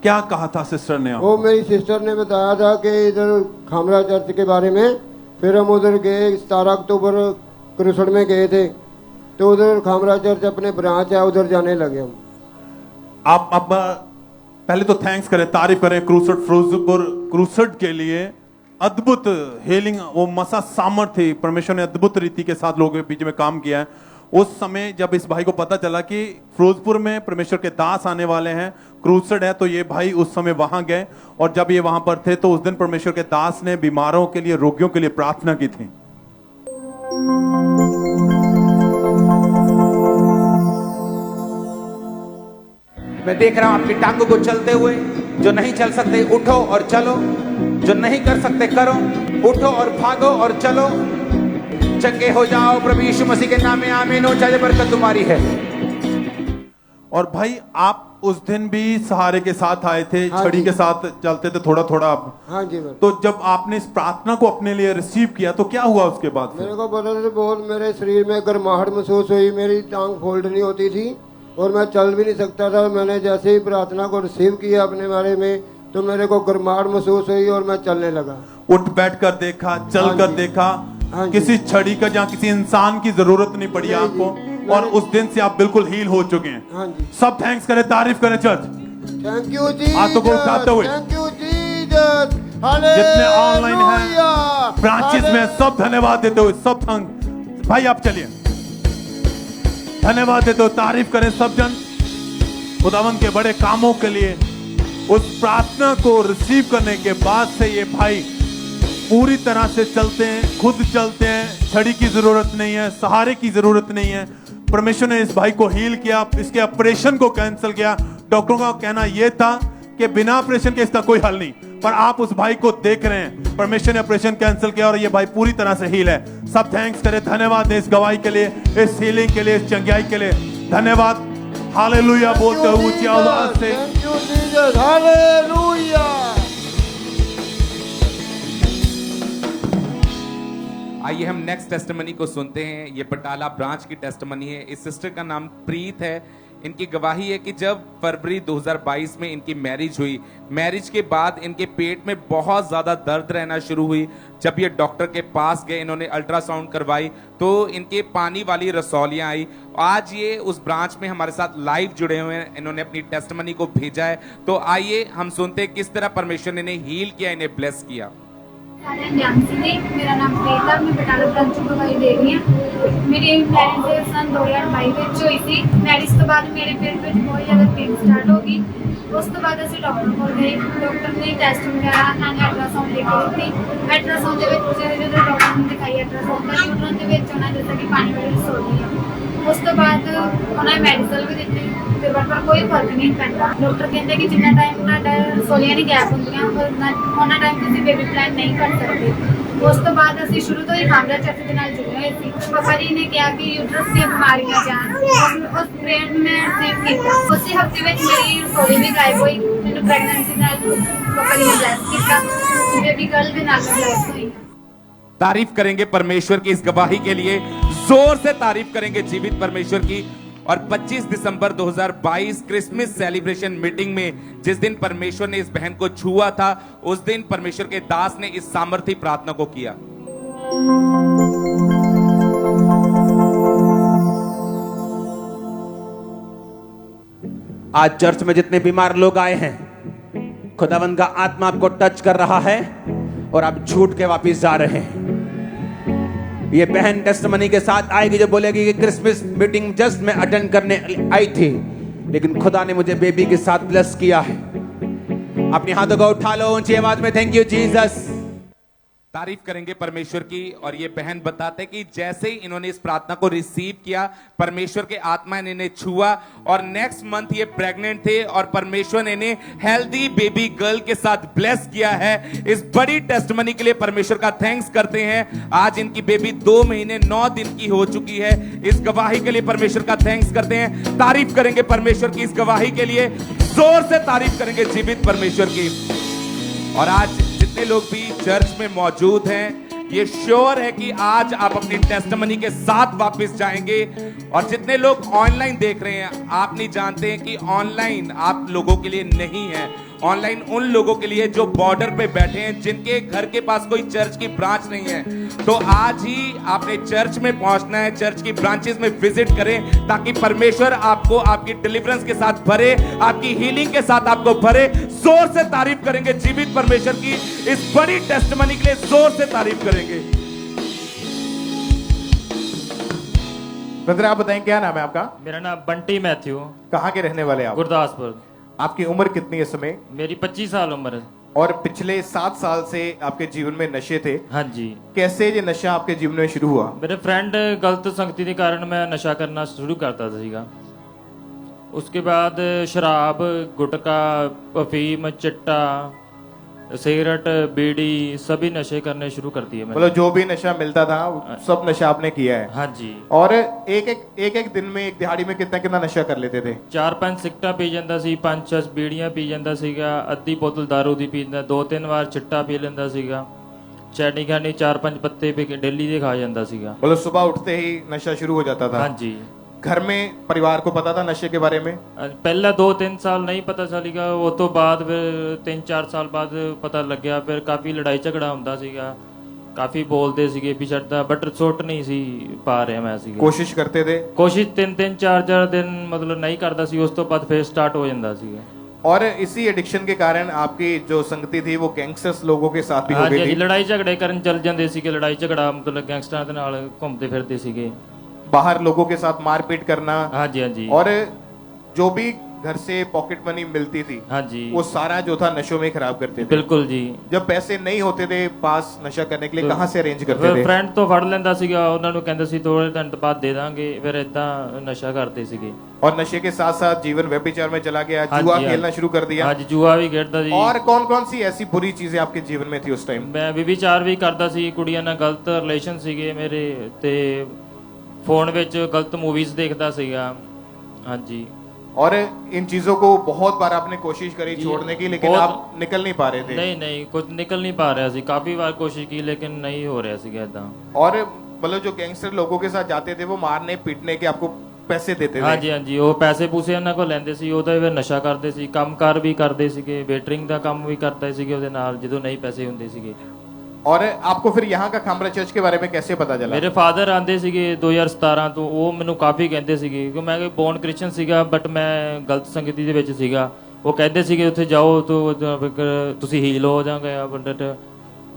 क्या कहा था सिस्टर ने आपको? वो मेरी सिस्टर ने बताया था कि इधर खामरा चर्च के बारे में। फिर हम उधर गए, 17 अक्टूबर क्रूसड में गए थे, तो उधर खामरा चर्च अपने ब्रांच है, उधर जाने लगे हम। आप पहले तो थैंक्स करें, तारीफ करें क्रूसड फिरोजपुर क्रूसड के लिए। अद्भुत हीलिंग, वो मसा सामर्थ्य परमेश्वर ने अद्भुत रीति के साथ लोगों के बीच में काम किया है। उस समय जब इस भाई को पता चला कि फिरोजपुर में परमेश्वर के दास आने वाले हैं, क्रूसड है, तो ये भाई उस समय वहां गए और जब ये वहां पर थे तो उस दिन परमेश्वर के दास ने बीमारों के लिए, रोगियों के लिए प्रार्थना की थी। मैं देख रहा हूं आपकी टांगों को चलते हुए। जो नहीं चल सकते उठो और चलो, जो नहीं कर सकते करो, उठो और भागो और चलो, चंगे हो जाओ प्रभु यीशु मसीह के नाम में, आमीन। हो जाए, बरकत तुम्हारी है। और भाई आप उस दिन भी सहारे के साथ आए थे, हाँ छड़ी जी। के साथ चलते थे थोड़ा थोड़ा आप। हाँ जी। तो जब आपने इस प्रार्थना को अपने लिए रिसीव किया तो क्या हुआ उसके बाद? मेरे को ब्रदर बहुत मेरे शरीर में गर्माहट महसूस हुई, मेरी टांग फोल्ड नहीं होती थी और मैं चल भी नहीं सकता था। मैंने जैसे ही प्रार्थना को रिसीव किया अपने बारे में, तो मेरे को गर्माहट महसूस हुई और मैं चलने लगा। उठ बैठ कर देखा, चल कर देखा, किसी छड़ी का या किसी इंसान की जरूरत नहीं पड़ी आपको, और उस दिन से आप बिल्कुल हील हो चुके हैं। हाँ जी। सब थैंक्स करें, तारीफ करें चर्च। थैंक यू जी। हाथों को उठाते हुए थैंक यू जीसस। जितने ऑनलाइन हैं, ब्रांचेस में, सब धन्यवाद देते हुए, सब थैंक। भाई आप चलिए, धन्यवाद देते हुए तारीफ करें सब जन खुदावन के बड़े कामों के लिए। उस प्रार्थना को रिसीव करने के बाद से ये भाई पूरी तरह से चलते हैं, खुद चलते हैं, छड़ी की जरूरत नहीं है, सहारे की जरूरत नहीं है। परमेश्वर ने इस भाई को हील किया, इसके ऑपरेशन को कैंसिल किया। डॉक्टरों का कहना यह था कि बिना ऑपरेशन के इसका कोई हल नहीं, पर आप उस भाई को देख रहे हैं, परमेश्वर ने ऑपरेशन कैंसिल किया और ये भाई पूरी तरह से हील है। सब थैंक्स करें, धन्यवाद दें इस गवाही के लिए, इस हीलिंग के लिए, इस चंगाई के लिए। धन्यवाद। हालेलुया बोलते हुए ऊंची आवाज से। Thank you Jesus. हालेलुया। आइए हम नेक्स्ट टेस्टिमनी को सुनते हैं। ये बटाला ब्रांच की टेस्टिमनी है। इस सिस्टर का नाम प्रीत है। इनकी गवाही है कि जब फरवरी 2022 में इनकी मैरिज हुई, मैरिज के बाद इनके पेट में बहुत ज़्यादा दर्द रहना शुरू हुई। जब ये डॉक्टर के पास गए, इन्होंने अल्ट्रासाउंड करवाई तो इनके पानी वाली रसौलियाँ आई। आज ये उस ब्रांच में हमारे साथ लाइव जुड़े हुए हैं, इन्होंने अपनी टेस्टमनी को भेजा है। तो आइए हम सुनते हैं किस तरह परमेश्वर ने इन्हें हील किया, इन्हें ब्लेस किया। मेरा नाम प्रीता, मैं बटाला ब्रांच ਤੋਂ ਗਵਾਹੀ ਦੇ ਰਹੀ ਹਾਂ। ਮੇਰੀ ਮੈਰਿਜ ਸਨ 2022 ਵਿੱਚ ਹੋਈ ਸੀ। ਮੈਰਿਜ ਤੋਂ ਬਾਅਦ ਮੇਰੇ ਪੇਟ ਵਿੱਚ ਬਹੁਤ ਜ਼ਿਆਦਾ ਪੇਨ ਸਟਾਰਟ ਹੋ ਗਈ। ਉਸ ਤੋਂ ਬਾਅਦ ਅਸੀਂ ਡਾਕਟਰ ਕੋਲ ਗਏ, ਡਾਕਟਰ ਨੇ ਟੈਸਟ ਵਗੈਰਾ ਨਾਲ ਅਲਟਰਾਸਾਊਂਡ ਲੈ ਕੇ ਦਿੱਤੀ। ਅਲਟਰਾਸਾਊਂਡ ਦੇ ਵਿੱਚ ਜਦੋਂ ਡਾਕਟਰ ਨੇ ਦਿਖਾਈ ਅਲਟਰਾਸਾਊਂਡ ਦਾ ਯੂਟਰਨ ਦੇ ਵਿੱਚ ਉਹਨਾਂ ਦੱਸਿਆ ਕਿ ਪਾਣੀ ਵਾਲੀ ਰਸੌਲੀ ਹੈ। ਉਸ ਤੋਂ ਬਾਅਦ ਉਹਨਾਂ ਨੇ ਮੈਡੀਸਨ ਵੀ ਦਿੱਤੀ ਤੇ ਪਰ ਕੋਈ ਫਰਕ ਨਹੀਂ ਪੈਂਦਾ। ਡਾਕਟਰ ਕਹਿੰਦੇ ਕਿ ਜਿੰਨਾ ਟਾਈਮ ਤੁਹਾਡਾ ਰਸੌਲੀਆਂ ਦੀ ਗੈਪ ਹੁੰਦੀਆਂ ਉਹਨਾਂ ਟਾਈਮ ਤੁਸੀਂ ਬੇਬੀ ਪਲਾਨ ਨਹੀਂ ਕਰ ਸਕਦੇ। ਉਸ ਤੋਂ ਬਾਅਦ ਅਸੀਂ ਸ਼ੁਰੂ ਤੋਂ ਹੀ ਕਾਮਰਾ ਚਰਚ ਦੇ ਨਾਲ ਜੁੜੇ ਹੋਏ ਸੀ। ਪਾਪਾ ਜੀ ਨੇ ਕਿਹਾ ਕਿ ਯੂਟਰਸ ਦੀਆਂ ਬਿਮਾਰੀਆਂ ਜਾਣ, ਉਸ ਪ੍ਰੇਅਰ ਨੂੰ ਮੈਂ ਰਿਸੀਵ ਕੀਤਾ। ਉਸੇ ਹਫਤੇ ਵਿੱਚ ਮੇਰੀ ਰਸੌਲੀ ਵੀ ਗਾਇਬ ਹੋਈ। ਮੈਨੂੰ ਪ੍ਰੈਗਨੈਂਸੀ ਨਾਲ ਪਾਪਾ ਜੀ ਨੇ ਬਲੈਸ ਕੀਤਾ, ਬੇਬੀ ਗਰਲ ਦੇ ਨਾਲ ਬਲੈਸ ਹੋਈ। तारीफ करेंगे परमेश्वर की इस गवाही के लिए, जोर से तारीफ करेंगे जीवित परमेश्वर की। और 25 दिसंबर 2022 क्रिसमस सेलिब्रेशन मीटिंग में जिस दिन परमेश्वर ने इस बहन को छुआ था, उस दिन परमेश्वर के दास ने इस सामर्थी प्रार्थना को किया। आज चर्च में जितने बीमार लोग आए हैं, खुदावंद का आत्मा आपको टच कर रहा है और आप छूट के वापस जा रहे हैं। ये बहन टेस्टमनी के साथ आएगी जो बोलेगी कि क्रिसमस मीटिंग जस्ट मैं अटेंड करने आई थी, लेकिन खुदा ने मुझे बेबी के साथ ब्लेस किया है। अपने हाथों को उठा लो ऊंची आवाज में, थैंक यू जीसस। तारीफ करेंगे परमेश्वर की। और ये बहन बताते कि जैसे ही इन्होंने इस प्रार्थना को रिसीव किया, परमेश्वर के आत्मा ने इन्हें छुआ और नेक्स्ट मंथ ये प्रेग्नेंट थे और परमेश्वर ने इन्हें हेल्दी बेबी गर्ल के साथ ब्लेस किया है। इस बड़ी टेस्टमनी के लिए परमेश्वर का थैंक्स करते हैं। आज इनकी बेबी 2 महीने 9 दिन की हो चुकी है। इस गवाही के लिए परमेश्वर का थैंक्स करते हैं। तारीफ करेंगे परमेश्वर की इस गवाही के लिए, जोर से तारीफ करेंगे जीवित परमेश्वर की। और आज जितने लोग भी चर्च में मौजूद हैं, ये श्योर है कि आज आप अपनी टेस्टमनी के साथ वापस जाएंगे। और जितने लोग ऑनलाइन देख रहे हैं, आप नहीं जानते हैं कि ऑनलाइन आप लोगों के लिए नहीं है, ऑनलाइन उन लोगों के लिए जो बॉर्डर पे बैठे हैं, जिनके घर के पास कोई चर्च की ब्रांच नहीं है। तो आज ही आपने चर्च में पहुंचना है, चर्च की ब्रांचेस में विजिट करें, ताकि परमेश्वर आपको आपकी डिलीवरेंस के साथ भरे, आपकी हीलिंग के साथ आपको भरे। जोर से तारीफ करेंगे जीवित परमेश्वर की इस बड़ी टेस्टमनी के लिए, जोर से तारीफ करेंगे। ब्रदर आप बताएं क्या नाम है आपका? मेरा नाम बंटी मैथ्यू। कहाँ के रहने वाले आप? गुरदासपुर। आपकी उम्र कितनी है इस समय? मेरी 25 साल उम्र है। और पिछले 7 साल से आपके जीवन में नशे थे। हाँ जी। कैसे ये नशा आपके जीवन में शुरू हुआ? मेरे फ्रेंड गलत संगति के कारण मैं नशा करना शुरू करता था। उसके बाद शराब, गुटखा, अफीम, चिट्टा, सिगरेट, बीड़ी सभी नशे करने शुरू कर दिए। मतलब जो भी नशा मिलता था सब नशा आपने किया है? हाँ जी। और एक दिन में, एक दिहाड़ी में कितना नशा कर लेते थे? 4-5 सिगरेटां पी ਜਾਂਦਾ ਸੀ, 5-6 ਬੀੜੀਆਂ ਪੀ ਜਾਂਦਾ ਸੀਗਾ, ਅੱਧੀ ਬੋਤਲ दारू ਦੀ ਪੀਂਦਾ, 2-3 ਵਾਰ ਚਿੱਟਾ ਪੀ ਲੈਂਦਾ ਸੀਗਾ, ਚੈਨੀ ਖਾਨੀ 4-5 ਪੱਤੇ ਪੀ ਕੇ ਡੇਲੀ ਦੇ ਖਾ ਜਾਂਦਾ ਸੀਗਾ। मतलब सुबह उठते ही नशा शुरू हो जाता था? हाँ जी। घर में परिवार को पता था नशे के बारे में? पहला 2-3 साल नहीं पता चलेगा, वो तो बाद फिर 3-4 साल बाद पता लग गया। फिर काफी लड़ाई झगड़ा ਹੁੰਦਾ ਸੀਗਾ, काफी बोलते ਸੀਗੇ ਵੀ ਛੱਡਦਾ, बट सुट नहीं सी पा ਰਿਹਾ मैं ਸੀਗਾ। कोशिश करते थे? कोशिश 3-3 4-4 दिन मतलब नहीं करता ਸੀ, ਉਸ ਤੋਂ ਬਾਅਦ फिर स्टार्ट हो ਜਾਂਦਾ ਸੀਗਾ। और इसी एडिक्शन के कारण आपकी जो संगति थी वो गैंगस्टर्स लोगों के साथ भी हो गई थी? लड़ाई झगड़े ਕਰਨ ਚੱਲ ਜਾਂਦੇ ਸੀਗੇ, ਲੜਾਈ ਝਗੜਾ मतलब ਗੈਂਗਸਟਰਾਂ ਦੇ ਨਾਲ ਘੁੰਮਦੇ ਫਿਰਦੇ ਸੀਗੇ। बाहर लोगों के साथ मारपीट करना? हाँ जी, हाँ जी। और जो भी घर से पॉकेट मनी मिलती थी, हाँ जी, वो सारा जो था नशों में खराब करते थे? बिल्कुल जी। जब पैसे नहीं होते थे पास नशा करने के लिए, कहाँ से अरेंज करते थे? फ्रेंड तो फड़ ਲੈਂਦਾ ਸੀਗਾ, ਉਹਨਾਂ ਨੂੰ ਕਹਿੰਦੇ ਸੀ ਥੋੜੇ ਦਿਨ ਬਾਅਦ ਦੇ ਦਾਂਗੇ, ਫਿਰ ਇਦਾਂ ਨਸ਼ਾ ਕਰਦੇ ਸੀਗੇ। और नशे के साथ साथ जीवन व्यभिचार में चला गया, जुआ खेलना शुरू कर दिया? हाँ जी, जुआ भी खेलता जी। और कौन कौन सी ऐसी बुरी चीजें आपके जीवन में थी उस टाइम? मैं व्यभिचार भी करता ਸੀ, ਕੁੜੀਆਂ ਨਾਲ ਗਲਤ ਰਿਲੇਸ਼ਨ ਸੀਗੇ ਮੇਰੇ, ਤੇ फोन ਵਿੱਚ गलत मूवीज देखता ਸੀਗਾ। हाँ जी। और इन चीजों को बहुत बार आपने कोशिश करी छोड़ने की, लेकिन आप निकल नहीं पा रहे थे? नहीं, कुछ निकल नहीं पा रहा सी, काफी बार कोशिश की लेकिन नहीं हो रहा सी ऐसा। और मतलब जो गैंगस्टर लोगों के साथ जाते थे वो मारने पीटने के आपको ਪੈਸੇ ਦੇਤੇ ਹਾਂਜੀ ਹਾਂਜੀ ਉਹ ਪੈਸੇ ਪੂਸੇ ਉਹਨਾਂ ਕੋਲ ਲੈਂਦੇ ਸੀ, ਉਹਦਾ ਫਿਰ ਨਸ਼ਾ ਕਰਦੇ ਸੀ, ਕੰਮਕਾਰ ਵੀ ਕਰਦੇ ਸੀਗੇ, ਵੇਟਰਿੰਗ ਦਾ ਕੰਮ ਵੀ ਕਰਦੇ ਸੀਗੇ ਉਹਦੇ ਨਾਲ ਜਦੋਂ ਨਹੀਂ ਪੈਸੇ ਹੁੰਦੇ ਸੀਗੇ। और आपको फिर यहाँ का खामरा चर्च के बारे में कैसे पता चला? ਮੇਰੇ ਫਾਦਰ ਆਂਦੇ ਸੀਗੇ 2017 ਤੋਂ, ਉਹ ਮੈਨੂੰ ਕਾਫੀ ਕਹਿੰਦੇ ਸੀਗੇ ਕਿ ਮੈਂ ਕੋਈ ਬੋਰਨ ਕ੍ਰਿਸਚੀਅਨ ਸੀਗਾ ਬਟ ਮੈਂ ਗਲਤ ਸੰਗਤੀ ਦੇ ਵਿੱਚ ਸੀਗਾ। ਉਹ ਕਹਿੰਦੇ ਸੀਗੇ ਉੱਥੇ ਜਾਓ ਤੁਸੀਂ ਹੀਲ ਹੋ ਜਾਓਗੇ ਬਟ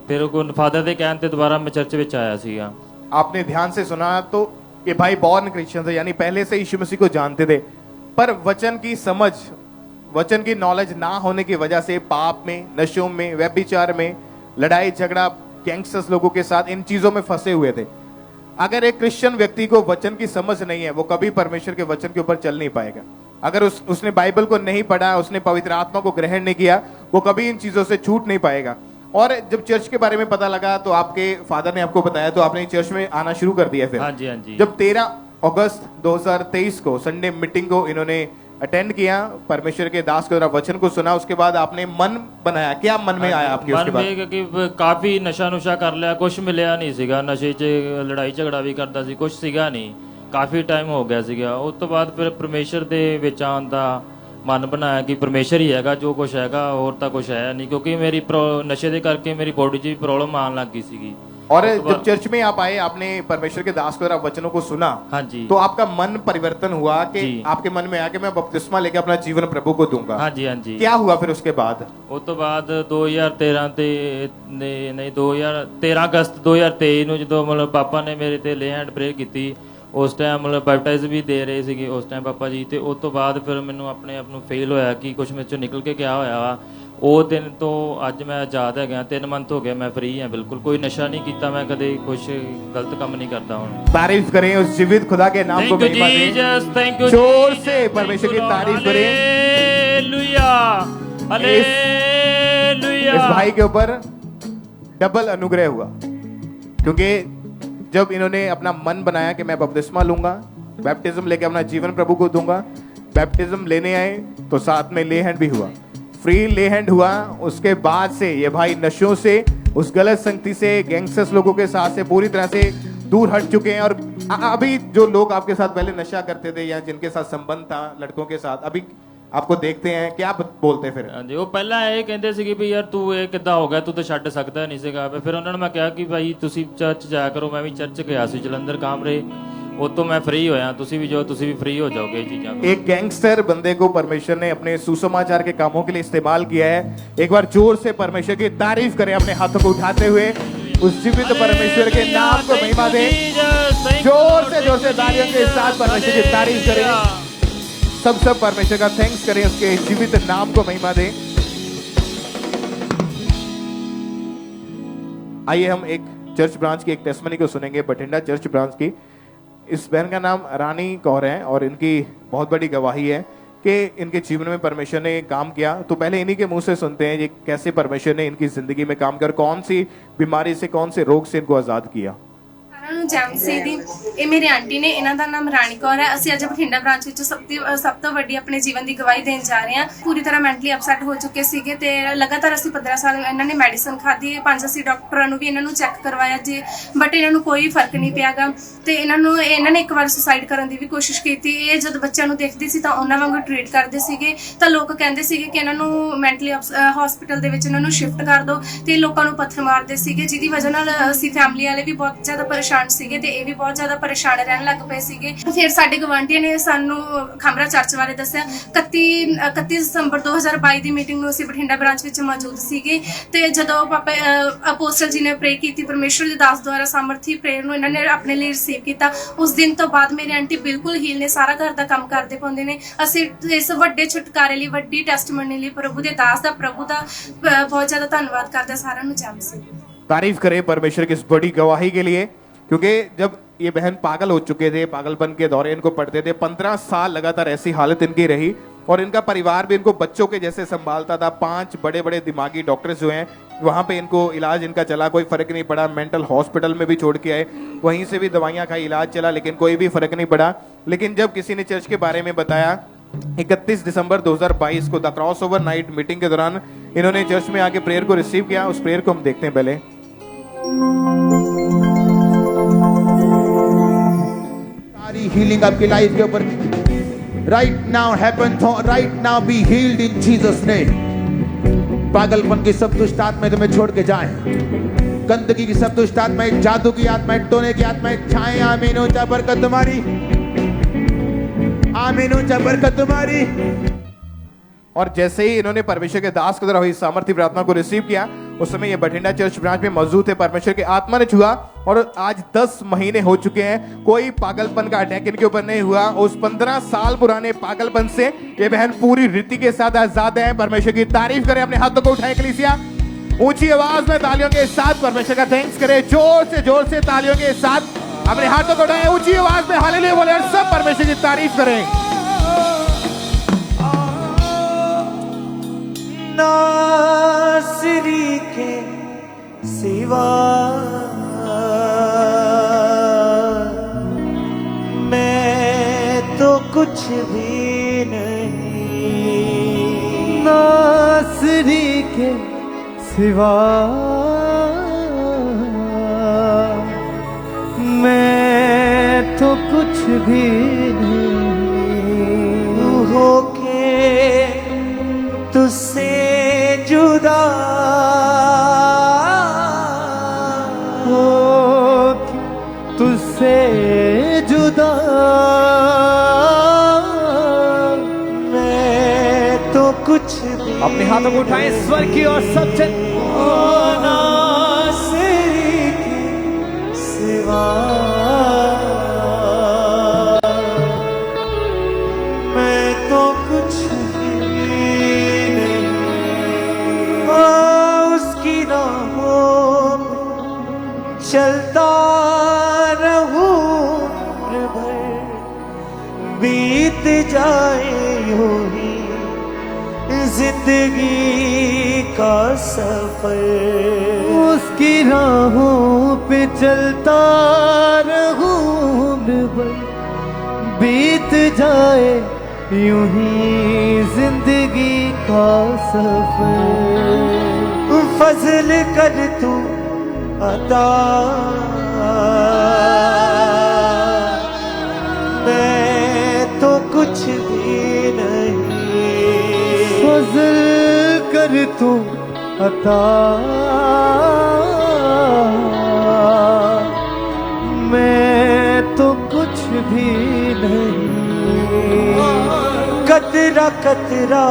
ਫਿਰ ਉਹ ਫਾਦਰ ਦੇ ਕਹਿਣ ਤੇ ਦੁਬਾਰਾ ਮੈਂ ਚਰਚ ਵਿੱਚ ਆਇਆ ਸੀਗਾ। आपने ध्यान से सुना तो ये भाई बॉर्न क्रिश्चियन थे, यानी पहले से यीशु मसीह को जानते थे, पर वचन की समझ, वचन की नॉलेज ना होने की वजह से पाप में, नशों में, व्यभिचार में, लड़ाई झगड़ा, गैंगस्टर्स लोगों के साथ, इन चीजों में फंसे हुए थे। अगर एक क्रिश्चियन व्यक्ति को वचन की समझ नहीं है, वो कभी परमेश्वर के वचन के ऊपर चल नहीं पाएगा। अगर उसने बाइबल को नहीं पढ़ा, उसने पवित्र आत्मा को ग्रहण नहीं किया, वो कभी इन चीजों से छूट नहीं पाएगा। और जब चर्च के बारे में पता लगा तो आपके फादर ने आपको बताया, तो आपने चर्च में आना शुरू कर दिया। फिर हाँ जी हाँ जी। जब 13 अगस्त 2023 को संडे मीटिंग को इन्होंने अटेंड किया, परमेश्वर के दास के द्वारा वचन को सुना, उसके बाद आपने मन बनाया, क्या मन में आया आपके? उसके बाद ਕਿ ਕਾਫੀ ਨਸ਼ਾ ਨੁਸ਼ਾ ਕਰ ਲਿਆ, ਕੁਝ ਮਿਲਿਆ ਨਹੀਂ ਸੀਗਾ, ਨਸ਼ੇ 'ਚ ਲੜਾਈ ਝਗੜਾ ਵੀ ਕਰਦਾ ਸੀ, ਕੁਝ ਸੀਗਾ ਨਹੀਂ, ਕਾਫੀ ਟਾਈਮ ਹੋ ਗਿਆ ਸੀਗਾ। ਉਸ ਤੋਂ ਬਾਅਦ ਫਿਰ ਪਰਮੇਸ਼ਰ ਦੇ ਵਿੱਚ ਆਉਣ ਦਾ ਮਨ ਬਣਾਇਆ ਕਿ ਪਰਮੇਸ਼ਰ ਹੀ ਹੈਗਾ, ਜੋ ਕੁਝ ਹੈਗਾ ਹੋਰ ਤਾਂ ਕੁਝ ਹੈ ਨਹੀਂ, ਕਿਉਂਕਿ ਮੇਰੀ ਨਸ਼ੇ ਦੇ ਕਰਕੇ ਮੇਰੀ ਬੋਡੀ 'ਚ ਵੀ ਪ੍ਰੋਬਲਮ ਆਉਣ ਲੱਗ गई ਸੀਗੀ। और जब चर्च में आप आए, आपने परमेश्वर के दास के द्वारा वचनों को सुना, हाँ जी, तो आपका मन परिवर्तन हुआ कि आपके मन में आया कि मैं बपतिस्मा लेके अपना जीवन प्रभु को दूंगा। हाँ जी हाँ जी। क्या हुआ फिर उसके बाद? ਉਸ ਤੋਂ ਬਾਅਦ 2013 ਤੇ ਨਹੀਂ 2013 ਅਗਸਤ 2023 ਨੂੰ ਜਦੋਂ ਮਤਲਬ ਪਾਪਾ ਨੇ ਮੇਰੇ ਤੇ ਲੇ ਹੈਂਡ ਪ੍ਰੇ ਕੀਤੀ, ਉਸ ਟਾਈਮ ਮਤਲਬ ਬੈਪਟਾਈਜ਼ ਵੀ ਦੇ ਰਹੇ ਸੀਗੇ ਉਸ ਟਾਈਮ ਪਾਪਾ ਜੀ, ਤੇ ਉਸ ਤੋਂ ਬਾਅਦ ਫਿਰ ਮੈਨੂੰ ਆਪਣੇ ਆਪ ਨੂੰ ਫੀਲ ਹੋਇਆ ਕਿ ਕੁਝ ਮੇਰੇ ਚੋਂ ਨਿਕਲ ਕੇ ਗਿਆ ਹੋਇਆ ਵਾ। ਉਹ ਦਿਨ ਤੋਂ ਅੱਜ ਮੈਂ ਆਜ਼ਾਦ ਹੈਗਾ, 3 ਮੰਥ ਹੋ ਗਏ ਮੈਂ ਫ੍ਰੀ ਹਾਂ, ਬਿਲਕੁਲ ਕੋਈ ਨਸ਼ਾ ਨਹੀਂ ਕੀਤਾ ਮੈਂ ਕਦੇ, ਕੁਝ ਗਲਤ ਕੰਮ ਨਹੀਂ ਕਰਦਾ ਹੁਣ। तारीफ करें उस जीवित खुदा के नाम को, महिमा दें, थैंक यू जोर से परमेश्वर की तारीफ करें। Hallelujah hallelujah. इस भाई के ऊपर डबल अनुग्रह हुआ, क्योंकि जब इन्होंने अपना मन बनाया कि मैं बपतिस्मा लूंगा, बैप्टिज्म लेके अपना जीवन प्रभु को दूंगा, बैप्टिज्म लेने आए तो साथ में ले हैंड भी हुआ, फ्री ले हैंड हुआ। उसके बाद से ये भाई नशों से, उस गलत संगति से, गैंगस्टर्स लोगों के साथ से पूरी तरह से दूर हट चुके हैं। और अभी जो लोग आपके साथ पहले नशा करते थे या जिनके साथ संबंध था लड़कों के साथ, अभी आपको देखते हैं, क्या बोलते फिर? ਹਾਂਜੀ ਉਹ ਪਹਿਲਾਂ ਇਹ ਕਹਿੰਦੇ ਸੀਗੇ ਵੀ ਯਾਰ ਤੂੰ ਇਹ ਕਿੱਦਾਂ ਹੋ ਗਿਆ, ਤੂੰ ਤਾਂ ਛੱਡ ਸਕਦਾ ਨਹੀਂ ਸੀਗਾ। ਫਿਰ ਉਹਨਾਂ ਨੂੰ ਮੈਂ ਕਿਹਾ ਕਿ ਭਾਈ ਤੁਸੀਂ ਚਰਚ ਜਾਇਆ ਕਰੋ, ਮੈਂ ਵੀ ਚਰਚ ਗਿਆ ਸੀ ਜਲੰਧਰ ਕਾਮਰੇ, ਉਹ ਤੋਂ ਮੈਂ फ्री होया, ਤੁਸੀਂ ਵੀ ਜੋ ਤੁਸੀਂ ਵੀ फ्री हो जाओगे ये चीज़ों को। एक गैंगस्टर बंदे को परमेश्वर ने अपने सुसमाचार के कामों के लिए इस्तेमाल किया है। एक बार जोर से परमेश्वर की तारीफ करें, अपने हाथों को उठाते हुए उस जीवित परमेश्वर के नाम को महिमा दें। जोर से तालियों के साथ परमेश्वर की तारीफ करें। सब परमेश्वर का थैंक्स करें, उसके जीवित नाम को महिमा दें। आइए हम एक चर्च ब्रांच की एक टेस्टमनी को सुनेंगे, बठिंडा चर्च ब्रांच की। इस बहन का नाम रानी कौर है और इनकी बहुत बड़ी गवाही है कि इनके जीवन में परमेश्वर ने काम किया। तो पहले इन्हीं के मुंह से सुनते हैं ये कैसे परमेश्वर ने इनकी जिंदगी में काम कर, कौन सी बीमारी से, कौन से रोग से इनको आजाद किया। ਸਾਰਿਆਂ ਨੂੰ ਜੈਮ ਸੀ ਦੀ, ਇਹ ਮੇਰੇ ਆਂਟੀ ਨੇ, ਇਹਨਾਂ ਦਾ ਨਾਮ ਰਾਣੀ ਕੌਰ ਹੈ। ਅਸੀਂ ਅੱਜ ਬਠਿੰਡਾ ਬ੍ਰਾਂਚ ਵਿੱਚ ਸਭ ਤੋਂ ਵੱਡੀ ਆਪਣੇ ਜੀਵਨ ਦੀ ਗਵਾਹੀ ਦੇਣ ਜਾ ਰਹੇ ਹਾਂ। ਪੂਰੀ ਤਰ੍ਹਾਂ ਮੈਂਟਲੀ ਅਪਸੈਟ ਹੋ ਚੁੱਕੇ ਸੀਗੇ ਤੇ ਲਗਾਤਾਰ ਅਸੀਂ 15 ਸਾਲ ਇਹਨਾਂ ਨੇ ਮੈਡੀਸਨ ਖਾਧੀ, 5 ਅਸੀਂ ਡਾਕਟਰਾਂ ਨੂੰ ਵੀ ਇਹਨਾਂ ਨੂੰ ਚੈੱਕ ਕਰਵਾਇਆ ਜੀ, ਬਟ ਇਹਨਾਂ ਨੂੰ ਕੋਈ ਫਰਕ ਨਹੀਂ ਪਿਆਗਾ। ਤੇ ਇਹਨਾਂ ਨੇ ਇੱਕ ਵਾਰ ਸੁਸਾਈਡ ਕਰਨ ਦੀ ਵੀ ਕੋਸ਼ਿਸ਼ ਕੀਤੀ। ਇਹ ਜਦ ਬੱਚਿਆਂ ਨੂੰ ਦੇਖਦੀ ਸੀ ਤਾਂ ਉਹਨਾਂ ਵਾਂਗੂ ਟ੍ਰੀਟ ਕਰਦੇ ਸੀਗੇ, ਤਾਂ ਲੋਕ ਕਹਿੰਦੇ ਸੀਗੇ ਕਿ ਇਹਨਾਂ ਨੂੰ ਮੈਂਟਲੀ ਹਸਪੀਟਲ ਦੇ ਵਿੱਚ ਇਹਨਾਂ ਨੂੰ ਸ਼ਿਫਟ ਕਰ ਦਿਓ, ਤੇ ਲੋਕਾਂ ਨੂੰ ਪੱਥਰ ਮਾਰਦੇ ਸੀਗੇ, ਜਿਹਦੀ ਵਜ੍ਹਾ ਨਾਲ ਅਸੀਂ ਫੈਮਿਲੀ ਵਾਲੇ ਵੀ ਬਹੁਤ ਜ਼ਿਆਦਾ ਪਰੇਸ਼ਾਨ ਸੀਗੇ ਤੇ ਇਹ ਵੀ ਬਹੁਤ ਜ਼ਿਆਦਾ ਪਰੇਸ਼ਾਨ ਰਹਿਣ ਲੱਗ ਪਏ ਸੀਗੇ। ਫਿਰ ਸਾਡੇ ਗਵਾਂਢੀਆਂ ਨੇ ਸਾਨੂੰ ਖਾਮਰਾ ਚਰਚ ਬਾਰੇ ਦੱਸਿਆ। 31 ਦਸੰਬਰ 2022 ਦੀ ਮੀਟਿੰਗ ਨੂੰ ਅਸੀਂ ਬਠਿੰਡਾ ਬ੍ਰਾਂਚ ਵਿੱਚ ਮੌਜੂਦ ਸੀਗੇ ਤੇ ਜਦੋਂ ਪਾਪਾ ਅਪੋਸਟਲ ਜੀ ਨੇ ਪ੍ਰੇ ਕੀਤੀ, ਪਰਮੇਸ਼ਵਰ ਦੇ ਦਾਸ ਦੁਆਰਾ ਸਾਮਰਥੀ ਪ੍ਰੇਅਰ ਨੂੰ ਇਹਨਾਂ ਨੇ ਆਪਣੇ ਲਈ ਰਿਸੀਵ ਕੀਤਾ। ਉਸ ਦਿਨ ਤੋਂ ਬਾਅਦ ਮੇਰੇ ਆਂਟੀ ਬਿਲਕੁਲ ਹੀਲ ਨੇ, ਸਾਰਾ ਘਰ ਦਾ ਕੰਮ ਕਰਦੇ ਪਾਉਂਦੇ ਨੇ। ਅਸੀਂ ਇਸ ਵੱਡੇ ਛੁਟਕਾਰੇ ਲਈ, ਵੱਡੀ ਟੈਸਟਮਨੀ ਲਈ ਪ੍ਰਭੂ ਦੇ ਦਾਸ ਦਾ, ਪ੍ਰਭੂ ਦਾ ਬਹੁਤ ਜ਼ਿਆਦਾ ਧੰਨਵਾਦ ਕਰਦੇ। ਸਾਰਿਆਂ ਨੂੰ ਜੈਮ ਸੀ। तारीफ करें परमेश्वर की इस बड़ी गवाही के लिए, क्योंकि जब ये बहन पागल हो चुके थे, पागलपन के दौरे इनको पड़ते थे, 15 साल लगातार ऐसी हालत इनकी रही और इनका परिवार भी इनको बच्चों के जैसे संभालता था। 5 बड़े बड़े दिमागी डॉक्टर्स जो हैं वहाँ पे इनको इलाज इनका चला, कोई फर्क नहीं पड़ा। मेंटल हॉस्पिटल में भी छोड़ के आए, वहीं से भी दवाइयाँ खाई, इलाज चला, लेकिन कोई भी फर्क नहीं पड़ा। लेकिन जब किसी ने चर्च के बारे में बताया, 31 दिसंबर 2022 को the cross over night meeting के दौरान इन्होंने चर्च में आके प्रेयर को रिसीव किया। उस प्रेयर को हम देखते हैं पहले। हीलिंग आपकी लाइफ के ऊपर right now happen, right now be healed in Jesus name. पागलपन की सब दुष्ट आत्माएं तुम्हें छोड़ के जाएं, गंदगी की सब दुष्ट आत्माएं, जादू की आत्माएं, टोने की आत्माएं छाएं। आमीन। ऊंचा बरकत तुम्हारी, आमीन। ऊंचा बरकत तुम्हारी। और जैसे ही इन्होंने परमेश्वर के दास के द्वारा हुई सामर्थ्य प्रार्थना को रिसीव किया, उस समय ये बठिंडा चर्च ब्रांच में मौजूद थे। परमेश्वर की आत्मा ने छुआ और आज 10 महीने हो चुके हैं, कोई पागलपन का अटैक इनके ऊपर नहीं हुआ। उस 15 साल पुराने पागलपन से ये बहन पूरी रीति के साथ आजाद है। परमेश्वर की तारीफ करें, अपने हाथों को उठाएं कलीसिया, ऊंची आवाज में तालियों के साथ परमेश्वर का थैंक्स करें, जोर से तालियों के साथ अपने हाथों को उठाएं, ऊंची आवाज में हालेलुया बोले और सब परमेश्वर की तारीफ करें। नासरी के सिवा मैं तो कुछ भी नहीं, नासरी के सिवा मैं तो कुछ भी नहीं, होके तुझसे जुदा हो, तुझसे जुदा मैं तो कुछ भी। अपने हाथों को उठाएं स्वर की और सब जन नासरी के सिवा मैं तो कुछ चलता रहूं भर, बीत जाए यूं ही जिंदगी का सफर, उसकी राहों पे चलता रहूं भर, बीत जाए यूं ही जिंदगी का सफर। फजल कर तू अता मैं तो कुछ भी नहीं, फजल कर तू अता मैं तो कुछ भी नहीं, कतरा कतरा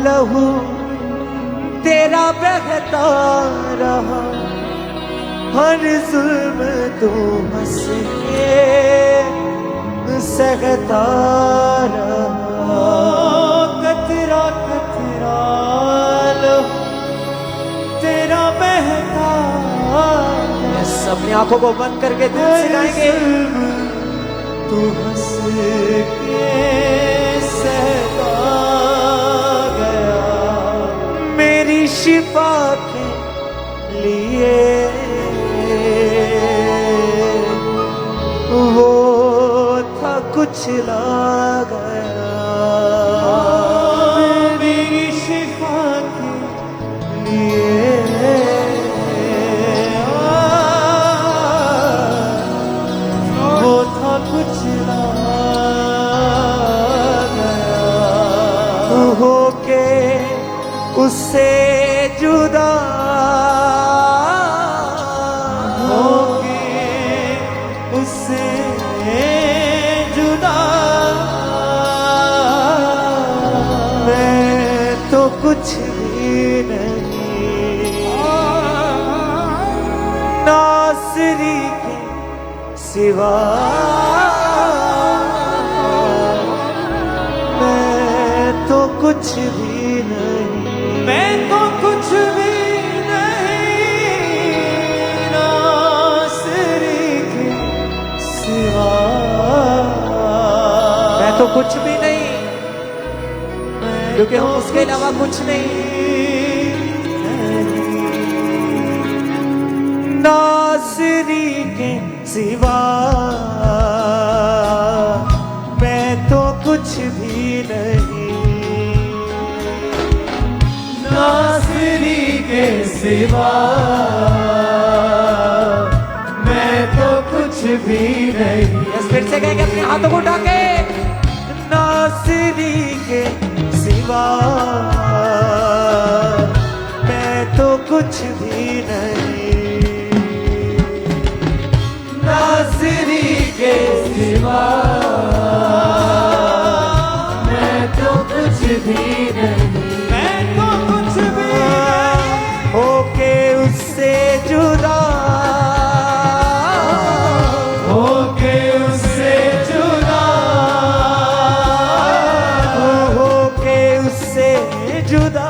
लहू तेरा बहता रहा, हर जुल्म तू हंस के सहता रहा, कतरा कतरा लो तेरा बहता। अपनी आंखों को बंद करके दिल से गाएंगे, तू हंस के सहता गया, मेरी शिफा के लिए वो था कुछ ला गया, मेरी शिफा के लिए वो था कुछ ला गया, होके उससे जुदा कुछ भी नहीं, नासरी के सिवा मैं तो कुछ भी नहीं, मैं तो कुछ भी नहीं, नासरी के सिवा मैं तो कुछ भी नहीं, क्योंकि हम उसके अलावा कुछ नहीं। नासरी के सिवा मैं तो कुछ भी नहीं, नासरी के सिवा मैं तो कुछ भी नहीं। फिर से से कहेंगे अपने हाथों को उठा के, नासिरी के सिवा मैं तो कुछ भी नहीं, नासिरी के सिवा मैं तो कुछ भी नहीं, मैं तो कुछ भी नहीं, होके उससे जुदा, होके उससे जुदा, होके उससे जुदा